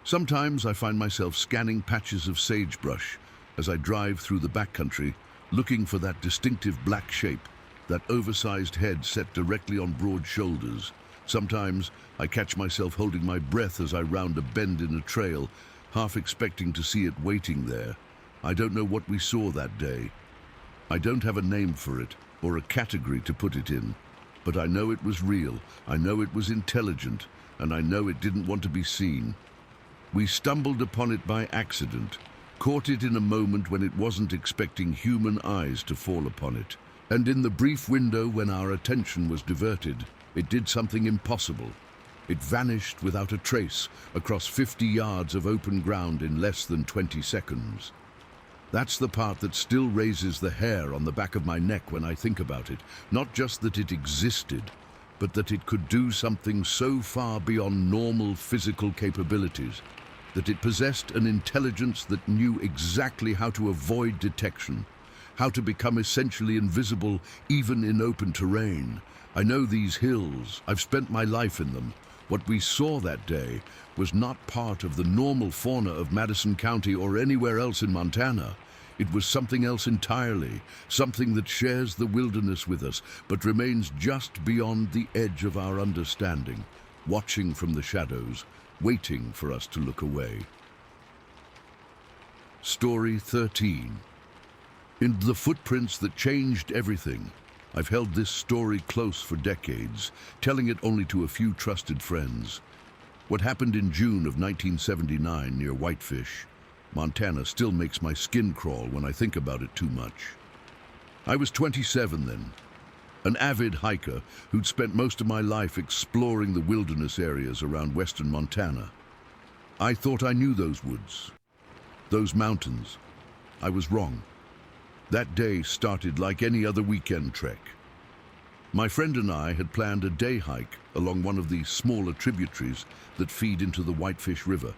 [SPEAKER 1] Sometimes I find myself scanning patches of sagebrush as I drive through the backcountry, looking for that distinctive black shape, that oversized head set directly on broad shoulders. Sometimes I catch myself holding my breath as I round a bend in a trail, half expecting to see it waiting there. I don't know what we saw that day. I don't have a name for it or a category to put it in, but I know it was real, I know it was intelligent, and I know it didn't want to be seen. We stumbled upon it by accident, caught it in a moment when it wasn't expecting human eyes to fall upon it. And in the brief window when our attention was diverted, it did something impossible. It vanished without a trace across 50 yards of open ground in less than 20 seconds. That's the part that still raises the hair on the back of my neck when I think about it. Not just that it existed, but that it could do something so far beyond normal physical capabilities, that it possessed an intelligence that knew exactly how to avoid detection, how to become essentially invisible even in open terrain. I know these hills, I've spent my life in them. What we saw that day was not part of the normal fauna of Madison County or anywhere else in Montana. It was something else entirely, something that shares the wilderness with us, but remains just beyond the edge of our understanding, watching from the shadows, waiting for us to look away. Story 13. In The Footprints That Changed Everything, I've held this story close for decades, telling it only to a few trusted friends. What happened in June of 1979 near Whitefish, Montana, still makes my skin crawl when I think about it too much. I was 27 then, an avid hiker who'd spent most of my life exploring the wilderness areas around western Montana. I thought I knew those woods, those mountains. I was wrong. That day started like any other weekend trek. My friend and I had planned a day hike along one of the smaller tributaries that feed into the Whitefish River.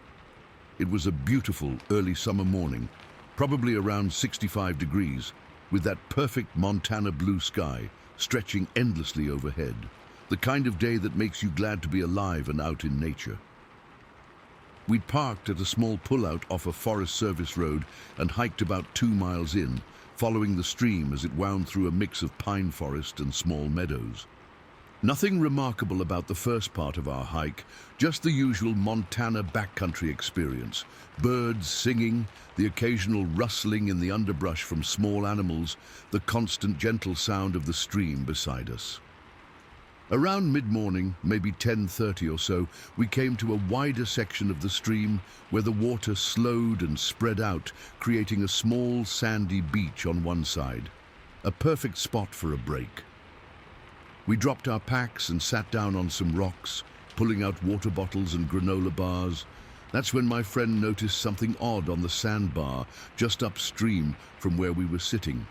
[SPEAKER 1] It was a beautiful early summer morning, probably around 65 degrees, with that perfect Montana blue sky stretching endlessly overhead, the kind of day that makes you glad to be alive and out in nature. We'd parked at a small pullout off a Forest Service road and hiked about 2 miles in, following the stream as it wound through a mix of pine forest and small meadows. Nothing remarkable about the first part of our hike, just the usual Montana backcountry experience. Birds singing, the occasional rustling in the underbrush from small animals, the constant gentle sound of the stream beside us. Around mid-morning, maybe 10:30 or so, we came to a wider section of the stream where the water slowed and spread out, creating a small sandy beach on one side. A perfect spot for a break. We dropped our packs and sat down on some rocks, pulling out water bottles and granola bars. That's when my friend noticed something odd on the sandbar just upstream from where we were sitting.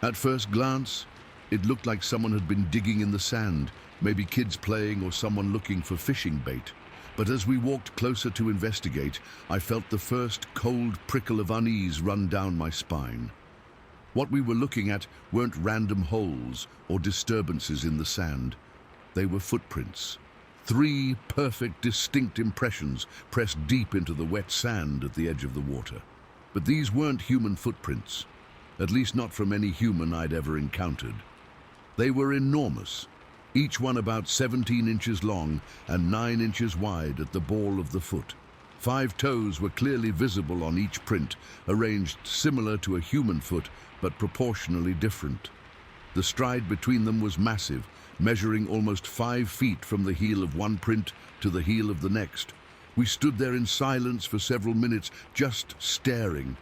[SPEAKER 1] At first glance, it looked like someone had been digging in the sand, maybe kids playing or someone looking for fishing bait. But as we walked closer to investigate, I felt the first cold prickle of unease run down my spine. What we were looking at weren't random holes or disturbances in the sand. They were footprints. 3 perfect, distinct impressions pressed deep into the wet sand at the edge of the water. But these weren't human footprints, at least not from any human I'd ever encountered. They were enormous, each one about 17 inches long and 9 inches wide at the ball of the foot. 5 toes were clearly visible on each print, arranged similar to a human foot, but proportionally different. The stride between them was massive, measuring almost 5 feet from the heel of one print to the heel of the next. We stood there in silence for several minutes, just staring,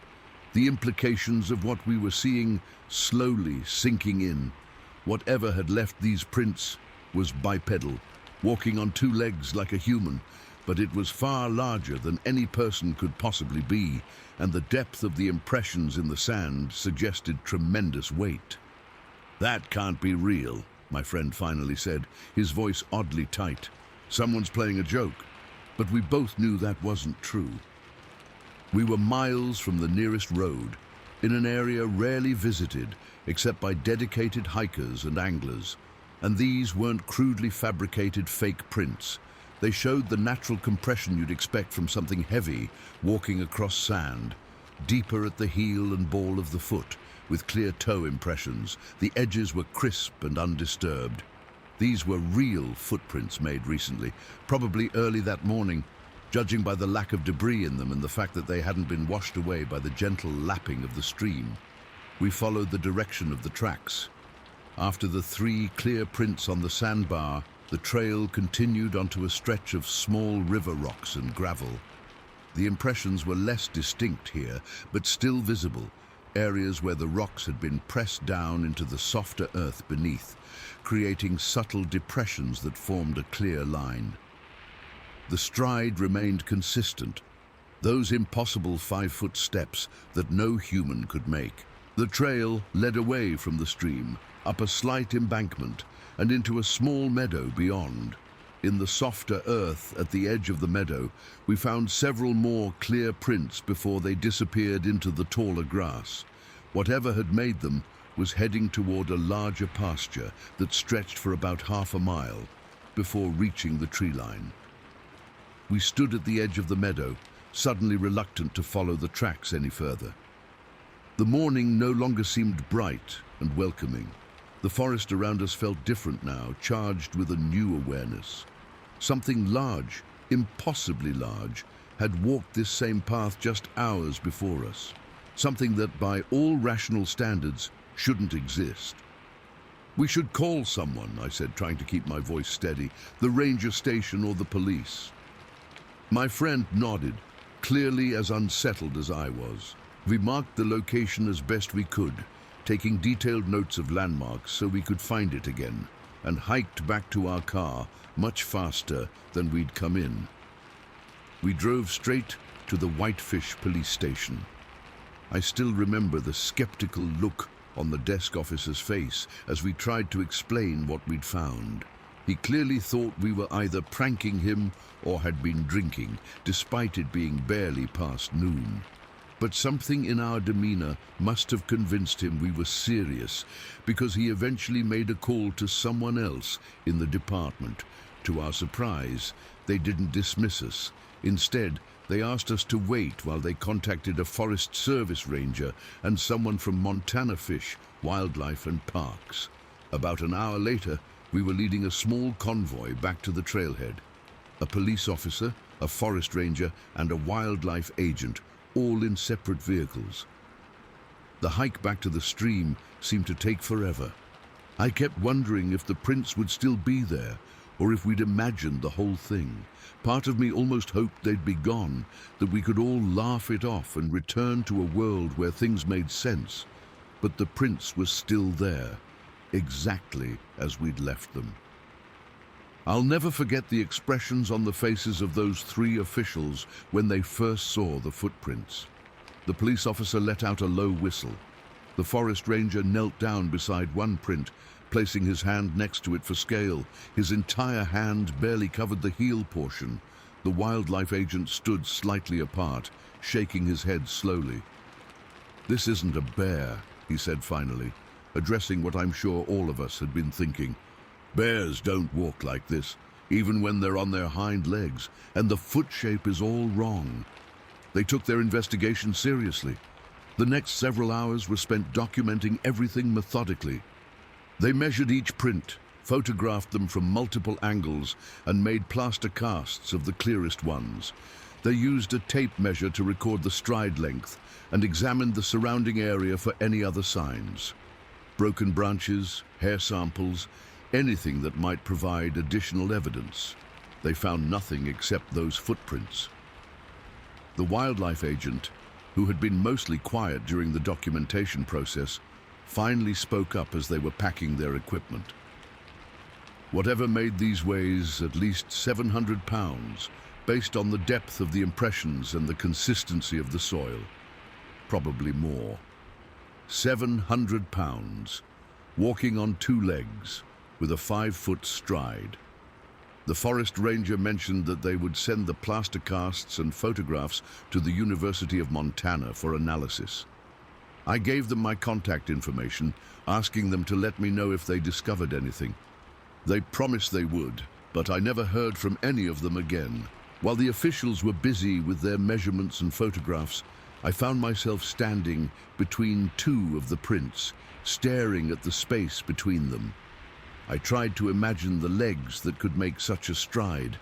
[SPEAKER 1] the implications of what we were seeing slowly sinking in. Whatever had left these prints was bipedal, walking on 2 legs like a human, but it was far larger than any person could possibly be, and the depth of the impressions in the sand suggested tremendous weight. "That can't be real," my friend finally said, his voice oddly tight. "Someone's playing a joke." But we both knew that wasn't true. We were miles from the nearest road, in an area rarely visited except by dedicated hikers and anglers. And these weren't crudely fabricated fake prints. They showed the natural compression you'd expect from something heavy walking across sand, deeper at the heel and ball of the foot, with clear toe impressions. The edges were crisp and undisturbed. These were real footprints made recently, probably early that morning, judging by the lack of debris in them and the fact that they hadn't been washed away by the gentle lapping of the stream. We followed the direction of the tracks. After the 3 clear prints on the sandbar, the trail continued onto a stretch of small river rocks and gravel. The impressions were less distinct here, but still visible, areas where the rocks had been pressed down into the softer earth beneath, creating subtle depressions that formed a clear line. The stride remained consistent, those impossible 5-foot steps that no human could make. The trail led away from the stream, up a slight embankment, and into a small meadow beyond. In the softer earth at the edge of the meadow, we found several more clear prints before they disappeared into the taller grass. Whatever had made them was heading toward a larger pasture that stretched for about half a mile before reaching the tree line. We stood at the edge of the meadow, suddenly reluctant to follow the tracks any further. The morning no longer seemed bright and welcoming. The forest around us felt different now, charged with a new awareness. Something large, impossibly large, had walked this same path just hours before us. Something that, by all rational standards, shouldn't exist. "We should call someone," I said, trying to keep my voice steady. "The ranger station or the police." My friend nodded, clearly as unsettled as I was. We marked the location as best we could, taking detailed notes of landmarks so we could find it again, and hiked back to our car much faster than we'd come in. We drove straight to the Whitefish police station. I still remember the skeptical look on the desk officer's face as we tried to explain what we'd found. He clearly thought we were either pranking him or had been drinking, despite it being barely past noon. But something in our demeanor must have convinced him we were serious, because he eventually made a call to someone else in the department. To our surprise, they didn't dismiss us. Instead, they asked us to wait while they contacted a Forest Service ranger and someone from Montana Fish, Wildlife and Parks. About an hour later, we were leading a small convoy back to the trailhead. A police officer, a forest ranger, and a wildlife agent, all in separate vehicles. The hike back to the stream seemed to take forever. I kept wondering if the prints would still be there, or if we'd imagined the whole thing. Part of me almost hoped they'd be gone, that we could all laugh it off and return to a world where things made sense. But the prints were still there, exactly as we'd left them. I'll never forget the expressions on the faces of those 3 officials when they first saw the footprints. The police officer let out a low whistle. The forest ranger knelt down beside one print, placing his hand next to it for scale. His entire hand barely covered the heel portion. The wildlife agent stood slightly apart, shaking his head slowly. "This isn't a bear," he said finally, addressing what I'm sure all of us had been thinking. "Bears don't walk like this, even when they're on their hind legs, and the foot shape is all wrong." They took their investigation seriously. The next several hours were spent documenting everything methodically. They measured each print, photographed them from multiple angles, and made plaster casts of the clearest ones. They used a tape measure to record the stride length and examined the surrounding area for any other signs. Broken branches, hair samples, anything that might provide additional evidence. They found nothing except those footprints. The wildlife agent, who had been mostly quiet during the documentation process, finally spoke up as they were packing their equipment. "Whatever made these weigh at least 700 pounds, based on the depth of the impressions and the consistency of the soil. Probably more. 700 pounds, walking on two legs, with a 5-foot stride. The forest ranger mentioned that they would send the plaster casts and photographs to the University of Montana for analysis. I gave them my contact information, asking them to let me know if they discovered anything. They promised they would, but I never heard from any of them again. While the officials were busy with their measurements and photographs, I found myself standing between two of the prints, staring at the space between them. I tried to imagine the legs that could make such a stride,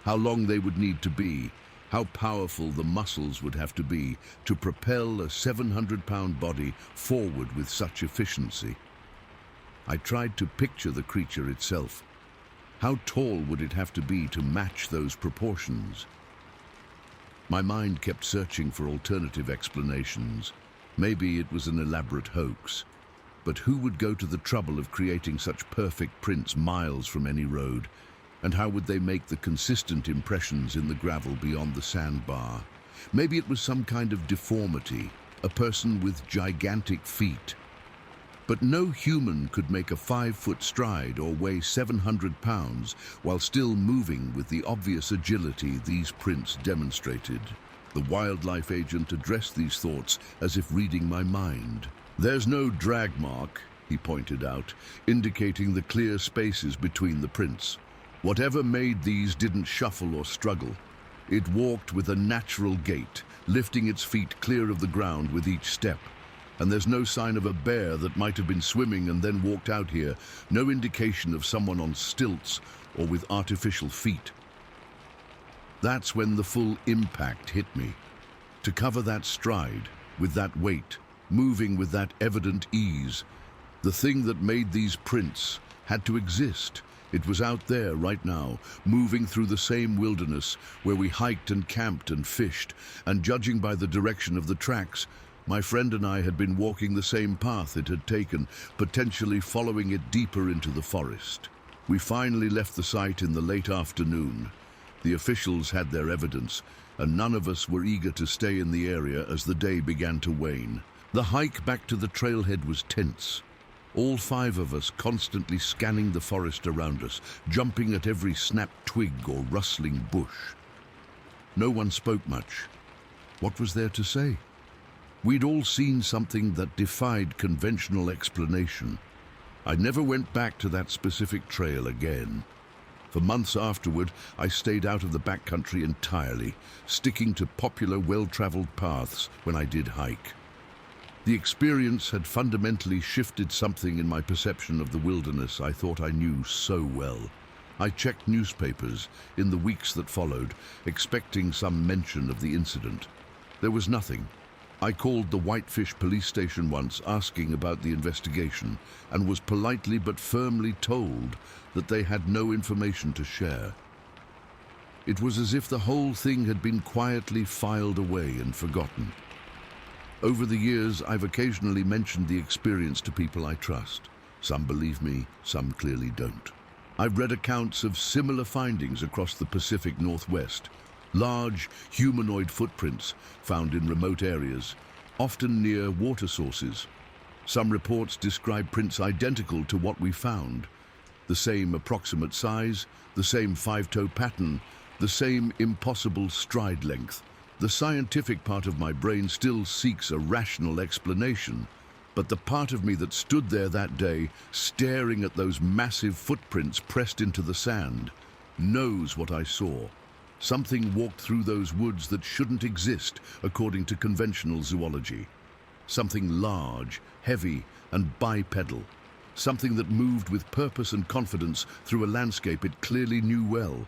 [SPEAKER 1] how long they would need to be, how powerful the muscles would have to be to propel a 700-pound body forward with such efficiency. I tried to picture the creature itself. How tall would it have to be to match those proportions? My mind kept searching for alternative explanations. Maybe it was an elaborate hoax. But who would go to the trouble of creating such perfect prints miles from any road? And how would they make the consistent impressions in the gravel beyond the sandbar? Maybe it was some kind of deformity, a person with gigantic feet. But no human could make a 5-foot stride or weigh 700 pounds while still moving with the obvious agility these prints demonstrated. The wildlife agent addressed these thoughts as if reading my mind. "There's no drag mark," he pointed out, indicating the clear spaces between the prints. Whatever made these didn't shuffle or struggle. It walked with a natural gait, lifting its feet clear of the ground with each step. And there's no sign of a bear that might have been swimming and then walked out here, no indication of someone on stilts or with artificial feet. That's when the full impact hit me. To cover that stride, with that weight, moving with that evident ease, the thing that made these prints had to exist. It was out there right now, moving through the same wilderness where we hiked and camped and fished, and judging by the direction of the tracks, my friend and I had been walking the same path it had taken, potentially following it deeper into the forest. We finally left the site in the late afternoon. The officials had their evidence, and none of us were eager to stay in the area as the day began to wane. The hike back to the trailhead was tense. All 5 of us constantly scanning the forest around us, jumping at every snapped twig or rustling bush. No one spoke much. What was there to say? We'd all seen something that defied conventional explanation. I never went back to that specific trail again. For months afterward, I stayed out of the backcountry entirely, sticking to popular, well-traveled paths when I did hike. The experience had fundamentally shifted something in my perception of the wilderness I thought I knew so well. I checked newspapers in the weeks that followed, expecting some mention of the incident. There was nothing. I called the Whitefish police station once asking about the investigation and was politely but firmly told that they had no information to share. It was as if the whole thing had been quietly filed away and forgotten. Over the years, I've occasionally mentioned the experience to people I trust. Some believe me, some clearly don't. I've read accounts of similar findings across the Pacific Northwest. Large, humanoid footprints found in remote areas, often near water sources. Some reports describe prints identical to what we found. The same approximate size, the same 5-toe pattern, the same impossible stride length. The scientific part of my brain still seeks a rational explanation, but the part of me that stood there that day, staring at those massive footprints pressed into the sand, knows what I saw. Something walked through those woods that shouldn't exist according to conventional zoology. Something large, heavy, and bipedal. Something that moved with purpose and confidence through a landscape it clearly knew well.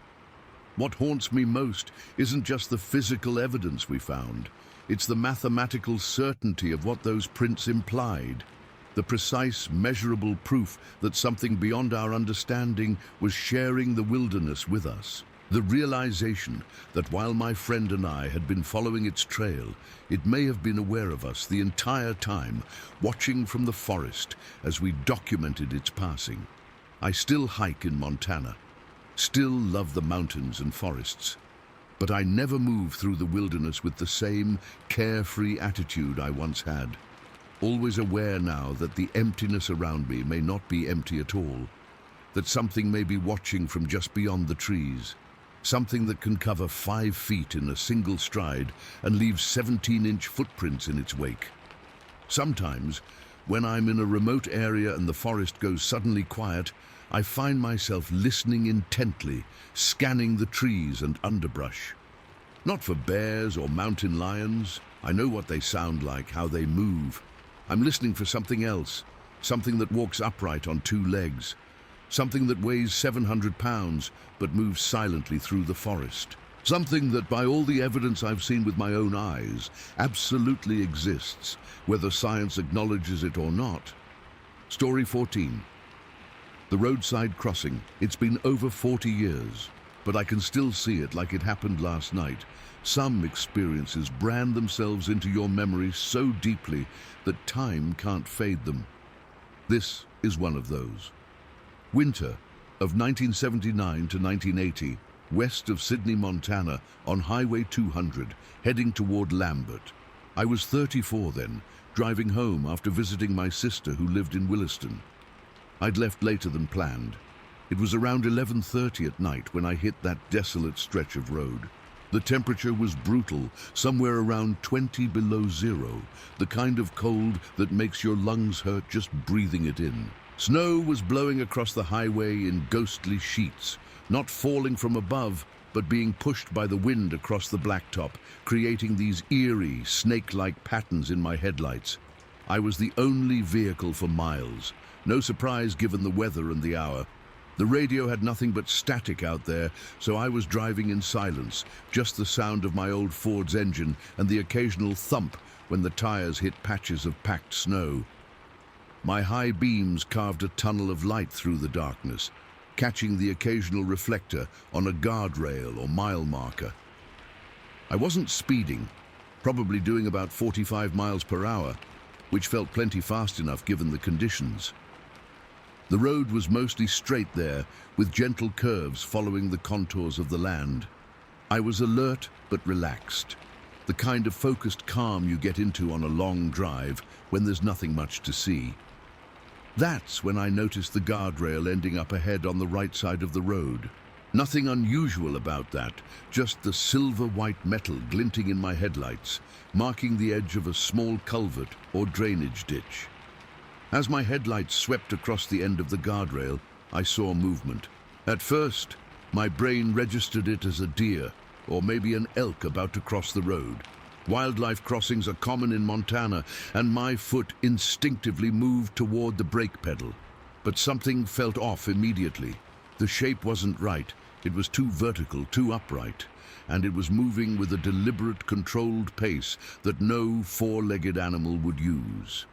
[SPEAKER 1] What haunts me most isn't just the physical evidence we found. It's the mathematical certainty of what those prints implied. The precise, measurable proof that something beyond our understanding was sharing the wilderness with us. The realization that while my friend and I had been following its trail, it may have been aware of us the entire time, watching from the forest as we documented its passing. I still hike in Montana, still love the mountains and forests, But I never moved through the wilderness with the same carefree attitude I once had, always aware now that the emptiness around me may not be empty at all, that something may be watching from just beyond the trees, something that can cover 5 feet in a single stride and leave 17-inch footprints in its wake. Sometimes, when I'm in a remote area and the forest goes suddenly quiet, I find myself listening intently, scanning the trees and underbrush. Not for bears or mountain lions. I know what they sound like, how they move. I'm listening for something else, something that walks upright on 2 legs, something that weighs 700 pounds but moves silently through the forest. Something that, by all the evidence I've seen with my own eyes, absolutely exists, whether science acknowledges it or not. Story 14. The roadside crossing. It's been over 40 years, but I can still see it like it happened last night. Some experiences brand themselves into your memory so deeply that time can't fade them. This is one of those. Winter of 1979 to 1980, west of Sydney, Montana, on Highway 200, heading toward Lambert. I was 34 then, driving home after visiting my sister who lived in Williston. I'd left later than planned. It was around 11:30 at night when I hit that desolate stretch of road. The temperature was brutal, somewhere around 20 below zero, the kind of cold that makes your lungs hurt just breathing it in. Snow was blowing across the highway in ghostly sheets, not falling from above, but being pushed by the wind across the blacktop, creating these eerie, snake-like patterns in my headlights. I was the only vehicle for miles. No surprise given the weather and the hour. The radio had nothing but static out there, so I was driving in silence, just the sound of my old Ford's engine and the occasional thump when the tires hit patches of packed snow. My high beams carved a tunnel of light through the darkness, catching the occasional reflector on a guardrail or mile marker. I wasn't speeding, probably doing about 45 miles per hour, which felt plenty fast enough given the conditions. The road was mostly straight there, with gentle curves following the contours of the land. I was alert but relaxed, the kind of focused calm you get into on a long drive when there's nothing much to see. That's when I noticed the guardrail ending up ahead on the right side of the road. Nothing unusual about that, just the silver-white metal glinting in my headlights, marking the edge of a small culvert or drainage ditch. As my headlights swept across the end of the guardrail, I saw movement. At first, my brain registered it as a deer, or maybe an elk about to cross the road. Wildlife crossings are common in Montana, and my foot instinctively moved toward the brake pedal. But something felt off immediately. The shape wasn't right. It was too vertical, too upright, and it was moving with a deliberate, controlled pace that no 4-legged animal would use.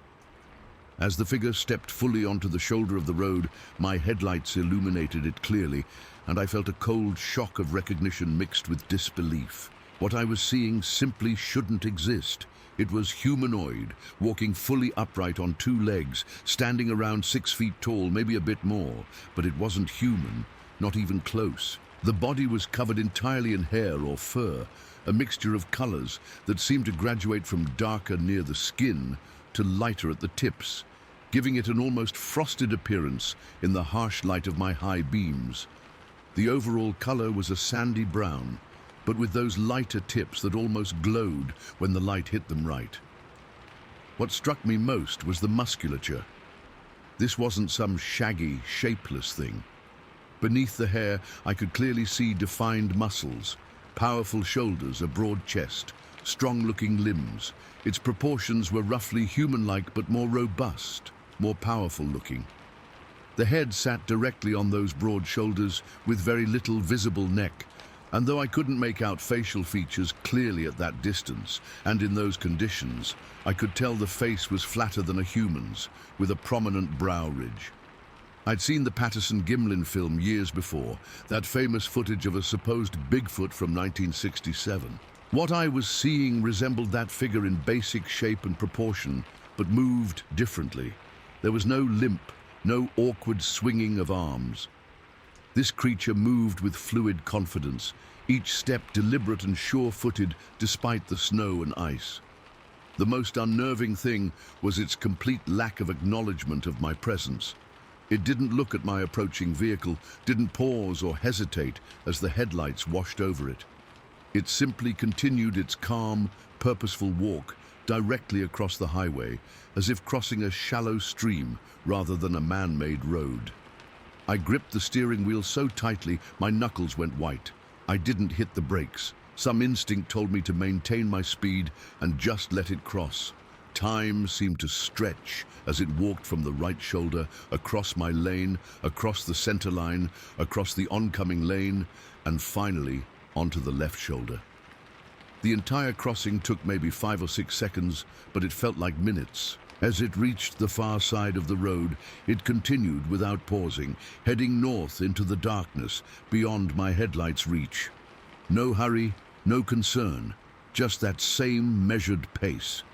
[SPEAKER 1] As the figure stepped fully onto the shoulder of the road, my headlights illuminated it clearly, and I felt a cold shock of recognition mixed with disbelief. What I was seeing simply shouldn't exist. It was humanoid, walking fully upright on 2 legs, standing around 6 feet tall, maybe a bit more, but it wasn't human, not even close. The body was covered entirely in hair or fur, a mixture of colors that seemed to graduate from darker near the skin to lighter at the tips, giving it an almost frosted appearance in the harsh light of my high beams. The overall color was a sandy brown, but with those lighter tips that almost glowed when the light hit them right. What struck me most was the musculature. This wasn't some shaggy, shapeless thing. Beneath the hair, I could clearly see defined muscles, powerful shoulders, a broad chest, strong-looking limbs. Its proportions were roughly human-like but more robust, more powerful-looking. The head sat directly on those broad shoulders with very little visible neck, and though I couldn't make out facial features clearly at that distance, and in those conditions, I could tell the face was flatter than a human's, with a prominent brow ridge. I'd seen the Patterson-Gimlin film years before, that famous footage of a supposed Bigfoot from 1967. What I was seeing resembled that figure in basic shape and proportion, but moved differently. There was no limp, no awkward swinging of arms. This creature moved with fluid confidence, each step deliberate and sure-footed despite the snow and ice. The most unnerving thing was its complete lack of acknowledgement of my presence. It didn't look at my approaching vehicle, didn't pause or hesitate as the headlights washed over it. It simply continued its calm, purposeful walk directly across the highway, as if crossing a shallow stream rather than a man-made road. I gripped the steering wheel so tightly my knuckles went white. I didn't hit the brakes. Some instinct told me to maintain my speed and just let it cross. Time seemed to stretch as it walked from the right shoulder, across my lane, across the center line, across the oncoming lane, and finally onto the left shoulder. The entire crossing took maybe 5 or 6 seconds, but it felt like minutes. As it reached the far side of the road, it continued without pausing, heading north into the darkness beyond my headlights' reach. No hurry, no concern, just that same measured pace.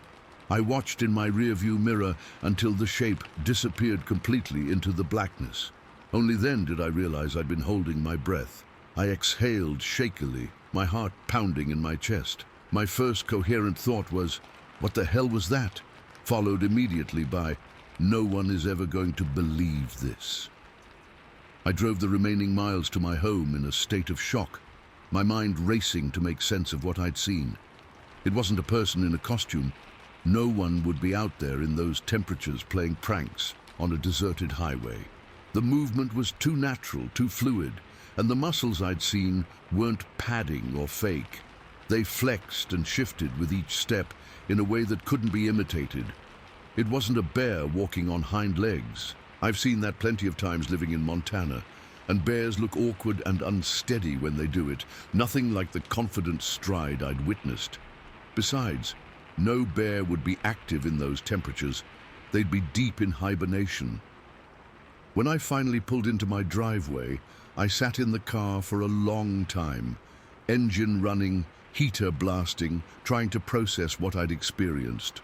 [SPEAKER 1] I watched in my rearview mirror until the shape disappeared completely into the blackness. Only then did I realize I'd been holding my breath. I exhaled shakily, my heart pounding in my chest. My first coherent thought was, "What the hell was that?" Followed immediately by, "No one is ever going to believe this." I drove the remaining miles to my home in a state of shock, my mind racing to make sense of what I'd seen. It wasn't a person in a costume. No one would be out there in those temperatures playing pranks on a deserted highway. The movement was too natural, too fluid, and the muscles I'd seen weren't padding or fake. They flexed and shifted with each step in a way that couldn't be imitated. It wasn't a bear walking on hind legs. I've seen that plenty of times living in Montana, and bears look awkward and unsteady when they do it, nothing like the confident stride I'd witnessed. Besides, no bear would be active in those temperatures. They'd be deep in hibernation. When I finally pulled into my driveway, I sat in the car for a long time, engine running, heater blasting, trying to process what I'd experienced.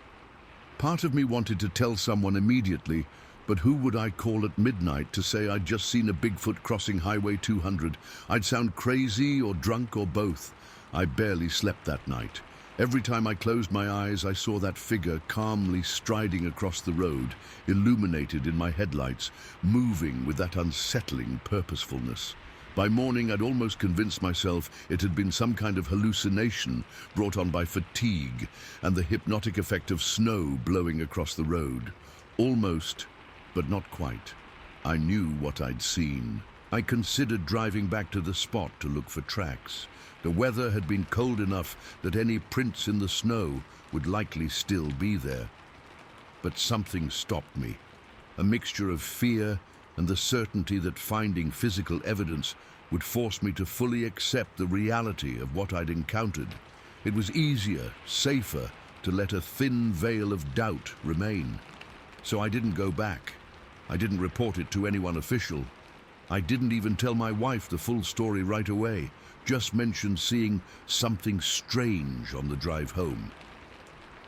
[SPEAKER 1] Part of me wanted to tell someone immediately, but who would I call at midnight to say I'd just seen a Bigfoot crossing Highway 200? I'd sound crazy or drunk or both. I barely slept that night. Every time I closed my eyes, I saw that figure calmly striding across the road, illuminated in my headlights, moving with that unsettling purposefulness. By morning, I'd almost convinced myself it had been some kind of hallucination brought on by fatigue and the hypnotic effect of snow blowing across the road. Almost, but not quite. I knew what I'd seen. I considered driving back to the spot to look for tracks. The weather had been cold enough that any prints in the snow would likely still be there. But something stopped me. A mixture of fear and the certainty that finding physical evidence would force me to fully accept the reality of what I'd encountered. It was easier, safer, to let a thin veil of doubt remain. So I didn't go back. I didn't report it to anyone official. I didn't even tell my wife the full story right away, just mentioned seeing something strange on the drive home.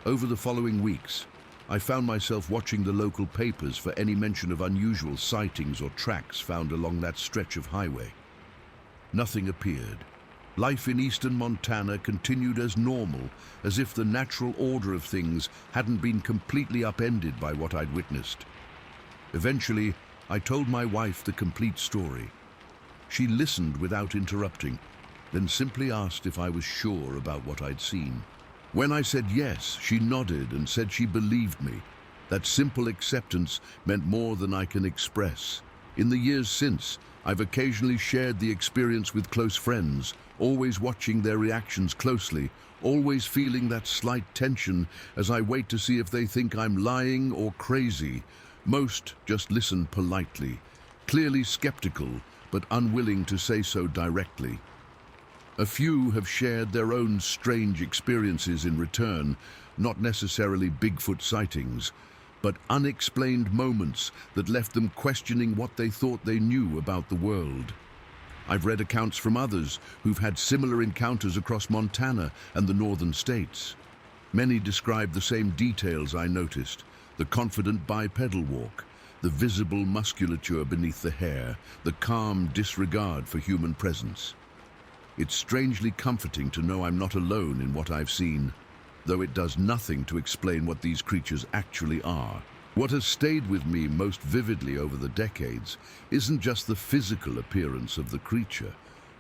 [SPEAKER 1] Over the following weeks, I found myself watching the local papers for any mention of unusual sightings or tracks found along that stretch of highway. Nothing appeared. Life in eastern Montana continued as normal, as if the natural order of things hadn't been completely upended by what I'd witnessed. Eventually, I told my wife the complete story. She listened without interrupting, then simply asked if I was sure about what I'd seen. When I said yes, she nodded and said she believed me. That simple acceptance meant more than I can express. In the years since, I've occasionally shared the experience with close friends, always watching their reactions closely, always feeling that slight tension as I wait to see if they think I'm lying or crazy. Most just listen politely, clearly skeptical, but unwilling to say so directly. A few have shared their own strange experiences in return, not necessarily Bigfoot sightings, but unexplained moments that left them questioning what they thought they knew about the world. I've read accounts from others who've had similar encounters across Montana and the northern states. Many describe the same details I noticed: the confident bipedal walk, the visible musculature beneath the hair, the calm disregard for human presence. It's strangely comforting to know I'm not alone in what I've seen, though it does nothing to explain what these creatures actually are. What has stayed with me most vividly over the decades isn't just the physical appearance of the creature,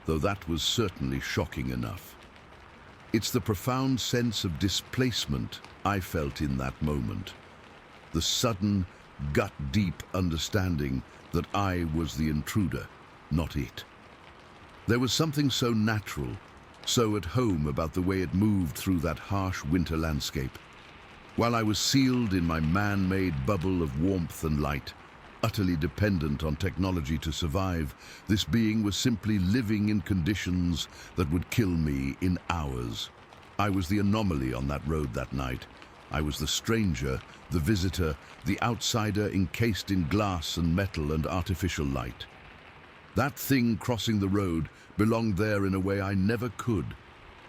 [SPEAKER 1] though that was certainly shocking enough. It's the profound sense of displacement I felt in that moment. The sudden, gut-deep understanding that I was the intruder, not it. There was something so natural, so at home about the way it moved through that harsh winter landscape. While I was sealed in my man-made bubble of warmth and light, utterly dependent on technology to survive, this being was simply living in conditions that would kill me in hours. I was the anomaly on that road that night. I was the stranger, the visitor, the outsider encased in glass and metal and artificial light. That thing crossing the road belonged there in a way I never could,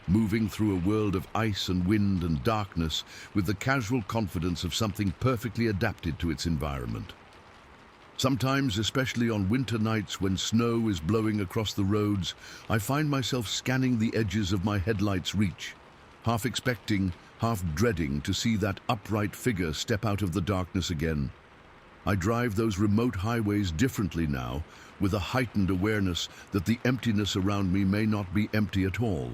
[SPEAKER 1] moving through a world of ice and wind and darkness with the casual confidence of something perfectly adapted to its environment. Sometimes, especially on winter nights when snow is blowing across the roads, I find myself scanning the edges of my headlights' reach, half expecting, half dreading to see that upright figure step out of the darkness again. I drive those remote highways differently now, with a heightened awareness that the emptiness around me may not be empty at all.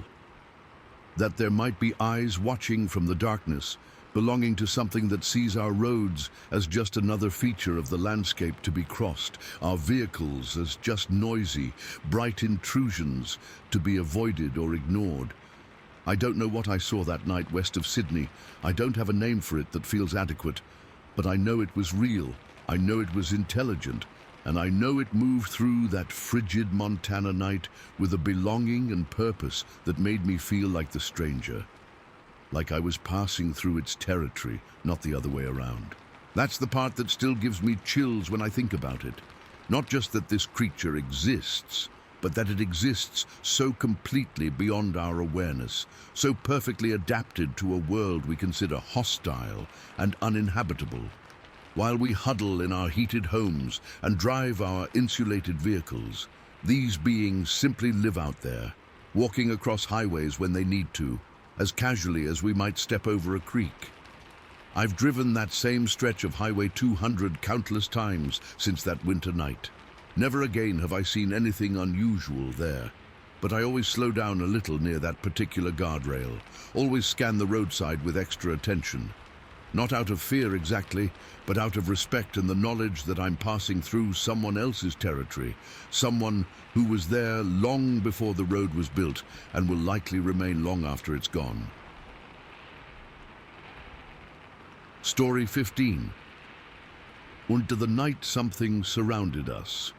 [SPEAKER 1] That there might be eyes watching from the darkness, belonging to something that sees our roads as just another feature of the landscape to be crossed, our vehicles as just noisy, bright intrusions to be avoided or ignored. I don't know what I saw that night west of Sydney. I don't have a name for it that feels adequate, but I know it was real, I know it was intelligent, and I know it moved through that frigid Montana night with a belonging and purpose that made me feel like the stranger. Like I was passing through its territory, not the other way around. That's the part that still gives me chills when I think about it. Not just that this creature exists, but that it exists so completely beyond our awareness, so perfectly adapted to a world we consider hostile and uninhabitable. While we huddle in our heated homes and drive our insulated vehicles, these beings simply live out there, walking across highways when they need to, as casually as we might step over a creek. I've driven that same stretch of Highway 200 countless times since that winter night. Never again have I seen anything unusual there, but I always slow down a little near that particular guardrail, always scan the roadside with extra attention. Not out of fear exactly, but out of respect and the knowledge that I'm passing through someone else's territory, someone who was there long before the road was built and will likely remain long after it's gone. Story 15. Unto the night something surrounded us.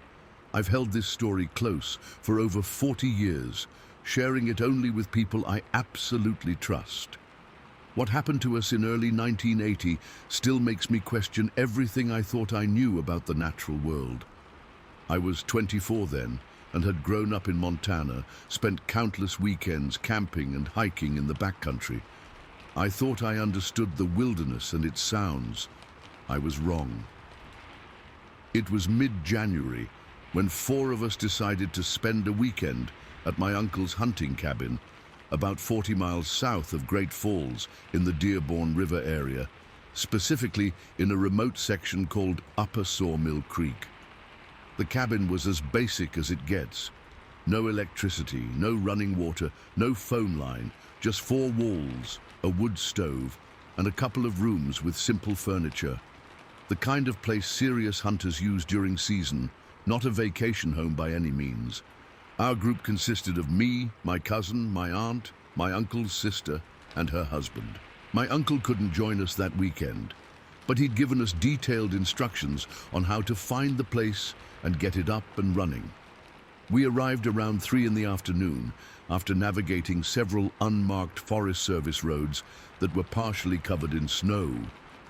[SPEAKER 1] I've held this story close for over 40 years, sharing it only with people I absolutely trust. What happened to us in early 1980 still makes me question everything I thought I knew about the natural world. I was 24 then and had grown up in Montana, spent countless weekends camping and hiking in the backcountry. I thought I understood the wilderness and its sounds. I was wrong. It was mid-January when 4 of us decided to spend a weekend at my uncle's hunting cabin, about 40 miles south of Great Falls in the Dearborn River area, specifically in a remote section called Upper Sawmill Creek. The cabin was as basic as it gets. No electricity, no running water, no phone line, just 4 walls, a wood stove, and a couple of rooms with simple furniture. The kind of place serious hunters use during season, not a vacation home by any means. Our group consisted of me, my cousin, my aunt, my uncle's sister, and her husband. My uncle couldn't join us that weekend, but he'd given us detailed instructions on how to find the place and get it up and running. We arrived around 3 in the afternoon after navigating several unmarked Forest Service roads that were partially covered in snow.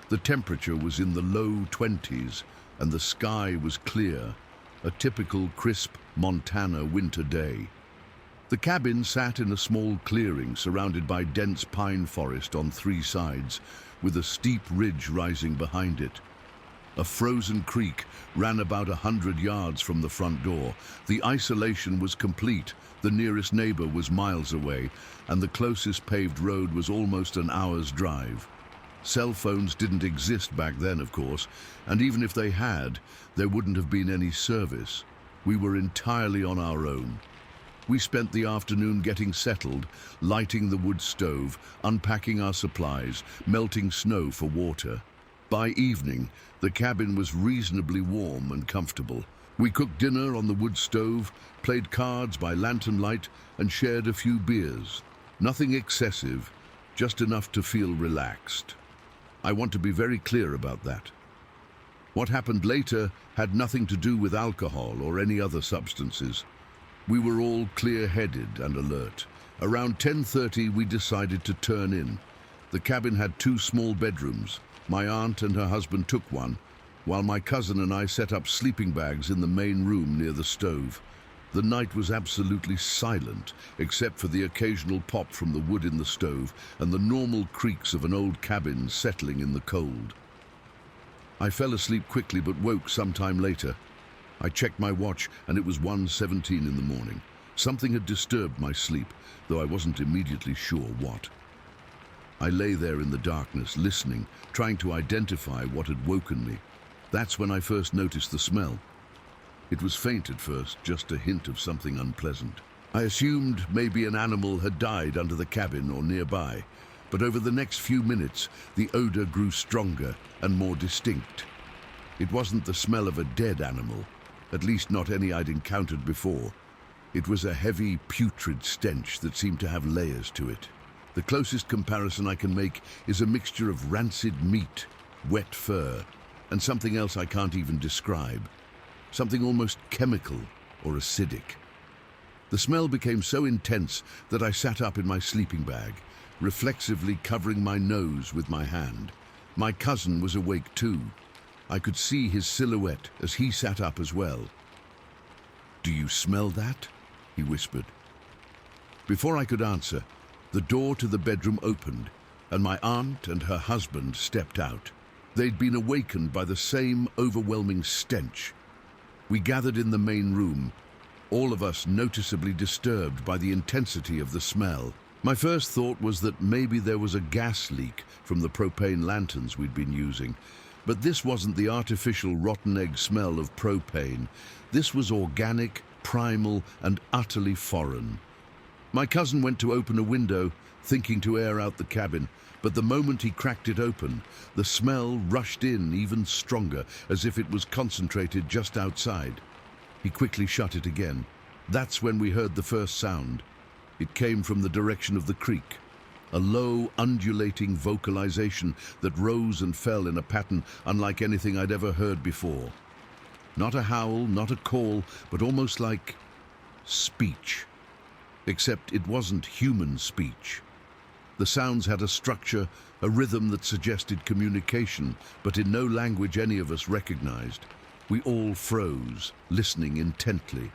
[SPEAKER 1] The temperature was in the low 20s and the sky was clear, a typical crisp Montana winter day. The cabin sat in a small clearing surrounded by dense pine forest on 3 sides, with a steep ridge rising behind it. A frozen creek ran about 100 yards from the front door. The isolation was complete. The nearest neighbor was miles away, and the closest paved road was almost an hour's drive. Cell phones didn't exist back then, of course, and even if they had, there wouldn't have been any service. We were entirely on our own. We spent the afternoon getting settled, lighting the wood stove, unpacking our supplies, melting snow for water. By evening, the cabin was reasonably warm and comfortable. We cooked dinner on the wood stove, played cards by lantern light, and shared a few beers. Nothing excessive, just enough to feel relaxed. I want to be very clear about that. What happened later had nothing to do with alcohol or any other substances. We were all clear-headed and alert. Around 10:30, we decided to turn in. The cabin had 2 small bedrooms. My aunt and her husband took one, while my cousin and I set up sleeping bags in the main room near the stove. The night was absolutely silent, except for the occasional pop from the wood in the stove and the normal creaks of an old cabin settling in the cold. I fell asleep quickly but woke sometime later. I checked my watch and it was 1:17 in the morning. Something had disturbed my sleep, though I wasn't immediately sure what. I lay there in the darkness, listening, trying to identify what had woken me. That's when I first noticed the smell. It was faint at first, just a hint of something unpleasant. I assumed maybe an animal had died under the cabin or nearby, but over the next few minutes, the odor grew stronger and more distinct. It wasn't the smell of a dead animal, at least not any I'd encountered before. It was a heavy, putrid stench that seemed to have layers to it. The closest comparison I can make is a mixture of rancid meat, wet fur, and something else I can't even describe. Something almost chemical or acidic. The smell became so intense that I sat up in my sleeping bag, reflexively covering my nose with my hand. My cousin was awake too. I could see his silhouette as he sat up as well. "Do you smell that?" he whispered. Before I could answer, the door to the bedroom opened, and my aunt and her husband stepped out. They'd been awakened by the same overwhelming stench. We gathered in the main room, all of us noticeably disturbed by the intensity of the smell. My first thought was that maybe there was a gas leak from the propane lanterns we'd been using, but this wasn't the artificial rotten egg smell of propane. This was organic, primal, and utterly foreign. My cousin went to open a window, thinking to air out the cabin, but the moment he cracked it open, the smell rushed in even stronger, as if it was concentrated just outside. He quickly shut it again. That's when we heard the first sound. It came from the direction of the creek, a low, undulating vocalization that rose and fell in a pattern unlike anything I'd ever heard before. Not a howl, not a call, but almost like speech. Except it wasn't human speech. The sounds had a structure, a rhythm that suggested communication, but in no language any of us recognized. We all froze, listening intently.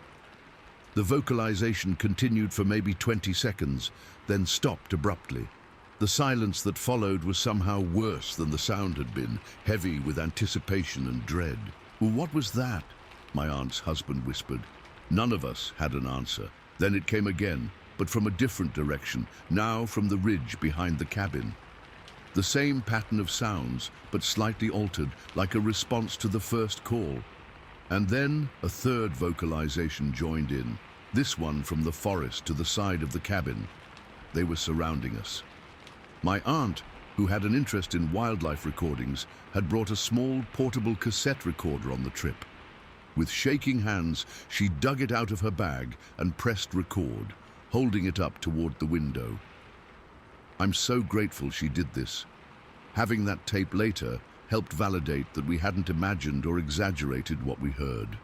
[SPEAKER 1] The vocalization continued for maybe 20 seconds, then stopped abruptly. The silence that followed was somehow worse than the sound had been, heavy with anticipation and dread. "Well, what was that?" my aunt's husband whispered. None of us had an answer. Then it came again, but from a different direction, now from the ridge behind the cabin. The same pattern of sounds, but slightly altered, like a response to the first call. And then a third vocalization joined in, this one from the forest to the side of the cabin. They were surrounding us. My aunt, who had an interest in wildlife recordings, had brought a small portable cassette recorder on the trip. With shaking hands, she dug it out of her bag and pressed record, holding it up toward the window. I'm so grateful she did this. Having that tape later helped validate that we hadn't imagined or exaggerated what we heard.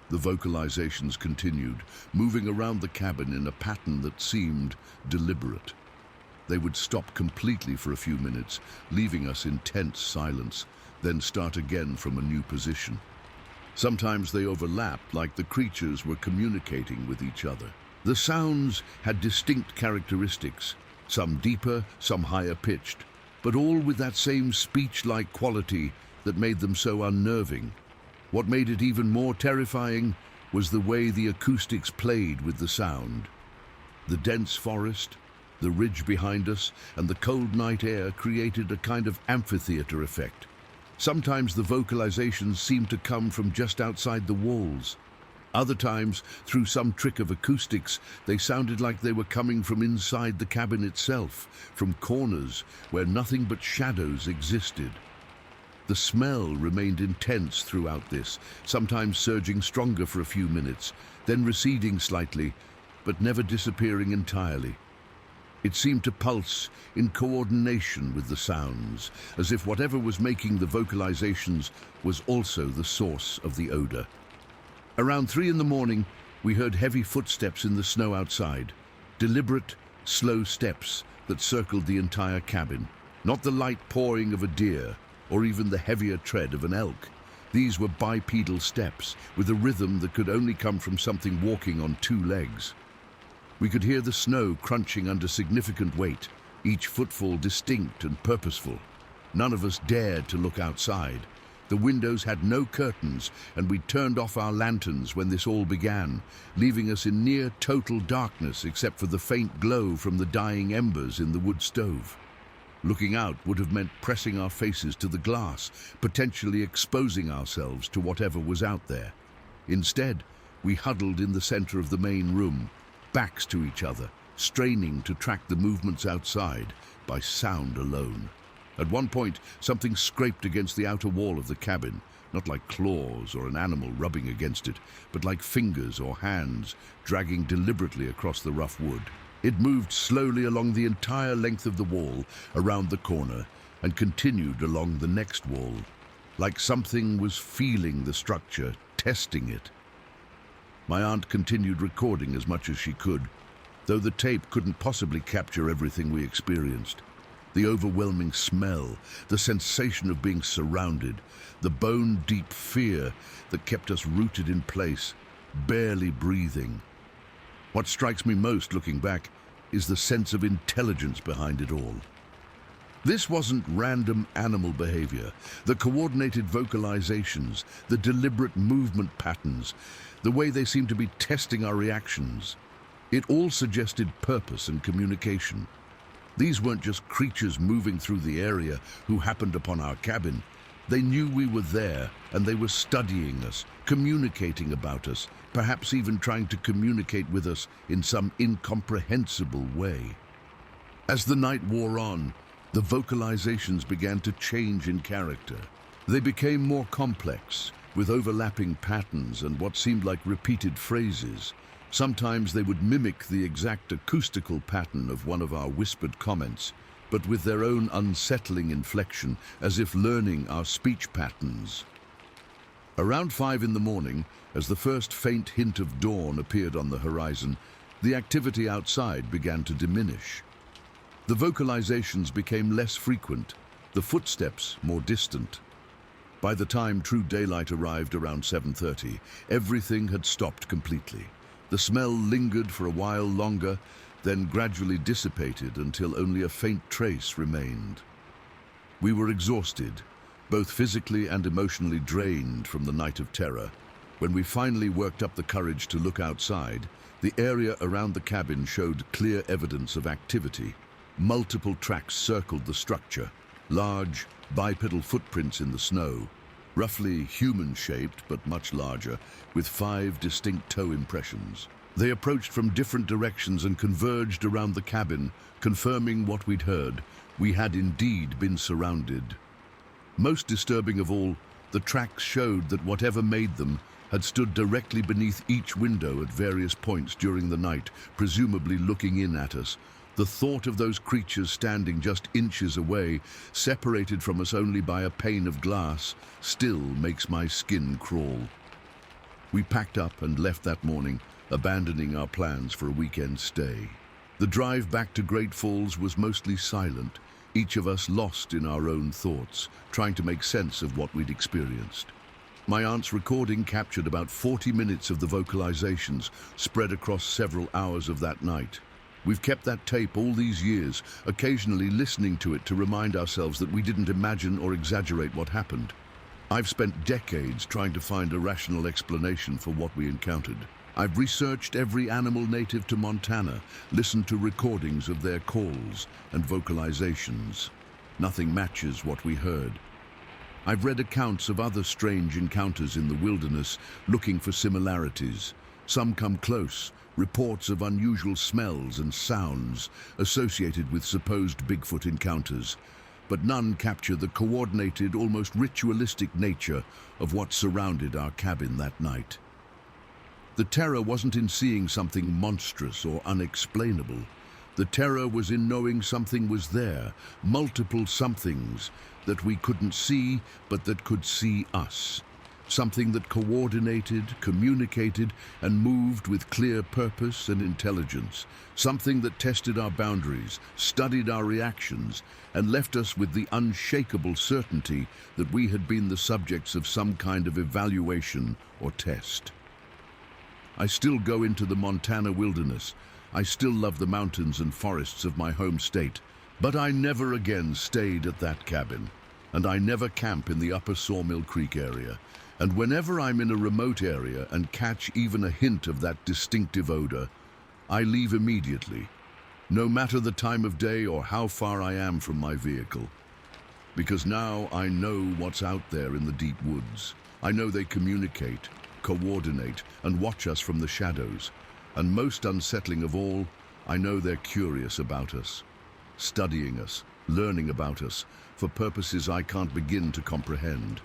[SPEAKER 1] The vocalizations continued, moving around the cabin in a pattern that seemed deliberate. They would stop completely for a few minutes, leaving us in tense silence, then start again from a new position. Sometimes they overlapped, like the creatures were communicating with each other. The sounds had distinct characteristics, some deeper, some higher pitched, but all with that same speech-like quality, that made them so unnerving. What made it even more terrifying was the way the acoustics played with the sound. The dense forest, the ridge behind us, and the cold night air created a kind of amphitheater effect. Sometimes the vocalizations seemed to come from just outside the walls. Other times, through some trick of acoustics, they sounded like they were coming from inside the cabin itself, from corners where nothing but shadows existed. The smell remained intense throughout this, sometimes surging stronger for a few minutes, then receding slightly, but never disappearing entirely. It seemed to pulse in coordination with the sounds, as if whatever was making the vocalizations was also the source of the odor. Around 3 in the morning, we heard heavy footsteps in the snow outside, deliberate, slow steps that circled the entire cabin, not the light pawing of a deer or even the heavier tread of an elk. These were bipedal steps with a rhythm that could only come from something walking on 2 legs. We could hear the snow crunching under significant weight, each footfall distinct and purposeful. None of us dared to look outside. The windows had no curtains, and we turned off our lanterns when this all began, leaving us in near total darkness except for the faint glow from the dying embers in the wood stove. Looking out would have meant pressing our faces to the glass, potentially exposing ourselves to whatever was out there. Instead, we huddled in the center of the main room, backs to each other, straining to track the movements outside by sound alone. At one point, something scraped against the outer wall of the cabin, not like claws or an animal rubbing against it, but like fingers or hands dragging deliberately across the rough wood. It moved slowly along the entire length of the wall, around the corner, and continued along the next wall, like something was feeling the structure, testing it. My aunt continued recording as much as she could, though the tape couldn't possibly capture everything we experienced. The overwhelming smell, the sensation of being surrounded, the bone-deep fear that kept us rooted in place, barely breathing. What strikes me most looking back is the sense of intelligence behind it all. This wasn't random animal behavior. The coordinated vocalizations, the deliberate movement patterns, the way they seemed to be testing our reactions. It all suggested purpose and communication. These weren't just creatures moving through the area who happened upon our cabin. They knew we were there, and they were studying us, communicating about us, perhaps even trying to communicate with us in some incomprehensible way. As the night wore on, the vocalizations began to change in character. They became more complex, with overlapping patterns and what seemed like repeated phrases. Sometimes they would mimic the exact acoustical pattern of one of our whispered comments, but with their own unsettling inflection, as if learning our speech patterns. Around 5 in the morning, as the first faint hint of dawn appeared on the horizon, the activity outside began to diminish. The vocalizations became less frequent, the footsteps more distant. By the time true daylight arrived around 7:30, everything had stopped completely. The smell lingered for a while longer, then gradually dissipated until only a faint trace remained. We were exhausted, both physically and emotionally drained from the night of terror. When we finally worked up the courage to look outside, the area around the cabin showed clear evidence of activity. Multiple tracks circled the structure, large, bipedal footprints in the snow, roughly human-shaped but much larger, with 5 distinct toe impressions. They approached from different directions and converged around the cabin, confirming what we'd heard. We had indeed been surrounded. Most disturbing of all, the tracks showed that whatever made them had stood directly beneath each window at various points during the night, presumably looking in at us. The thought of those creatures standing just inches away, separated from us only by a pane of glass, still makes my skin crawl. We packed up and left that morning, abandoning our plans for a weekend stay. The drive back to Great Falls was mostly silent, each of us lost in our own thoughts, trying to make sense of what we'd experienced. My aunt's recording captured about 40 minutes of the vocalizations, spread across several hours of that night. We've kept that tape all these years, occasionally listening to it to remind ourselves that we didn't imagine or exaggerate what happened. I've spent decades trying to find a rational explanation for what we encountered. I've researched every animal native to Montana, listened to recordings of their calls and vocalizations. Nothing matches what we heard. I've read accounts of other strange encounters in the wilderness, looking for similarities. Some come close, reports of unusual smells and sounds associated with supposed Bigfoot encounters, but none capture the coordinated, almost ritualistic nature of what surrounded our cabin that night. The terror wasn't in seeing something monstrous or unexplainable. The terror was in knowing something was there, multiple somethings that we couldn't see, but that could see us. Something that coordinated, communicated, and moved with clear purpose and intelligence. Something that tested our boundaries, studied our reactions, and left us with the unshakable certainty that we had been the subjects of some kind of evaluation or test. I still go into the Montana wilderness. I still love the mountains and forests of my home state, but I never again stayed at that cabin, and I never camp in the upper Sawmill Creek area. And whenever I'm in a remote area and catch even a hint of that distinctive odor, I leave immediately, no matter the time of day or how far I am from my vehicle. Because now I know what's out there in the deep woods. I know they communicate, coordinate, and watch us from the shadows. And most unsettling of all, I know they're curious about us, studying us, learning about us, for purposes I can't begin to comprehend.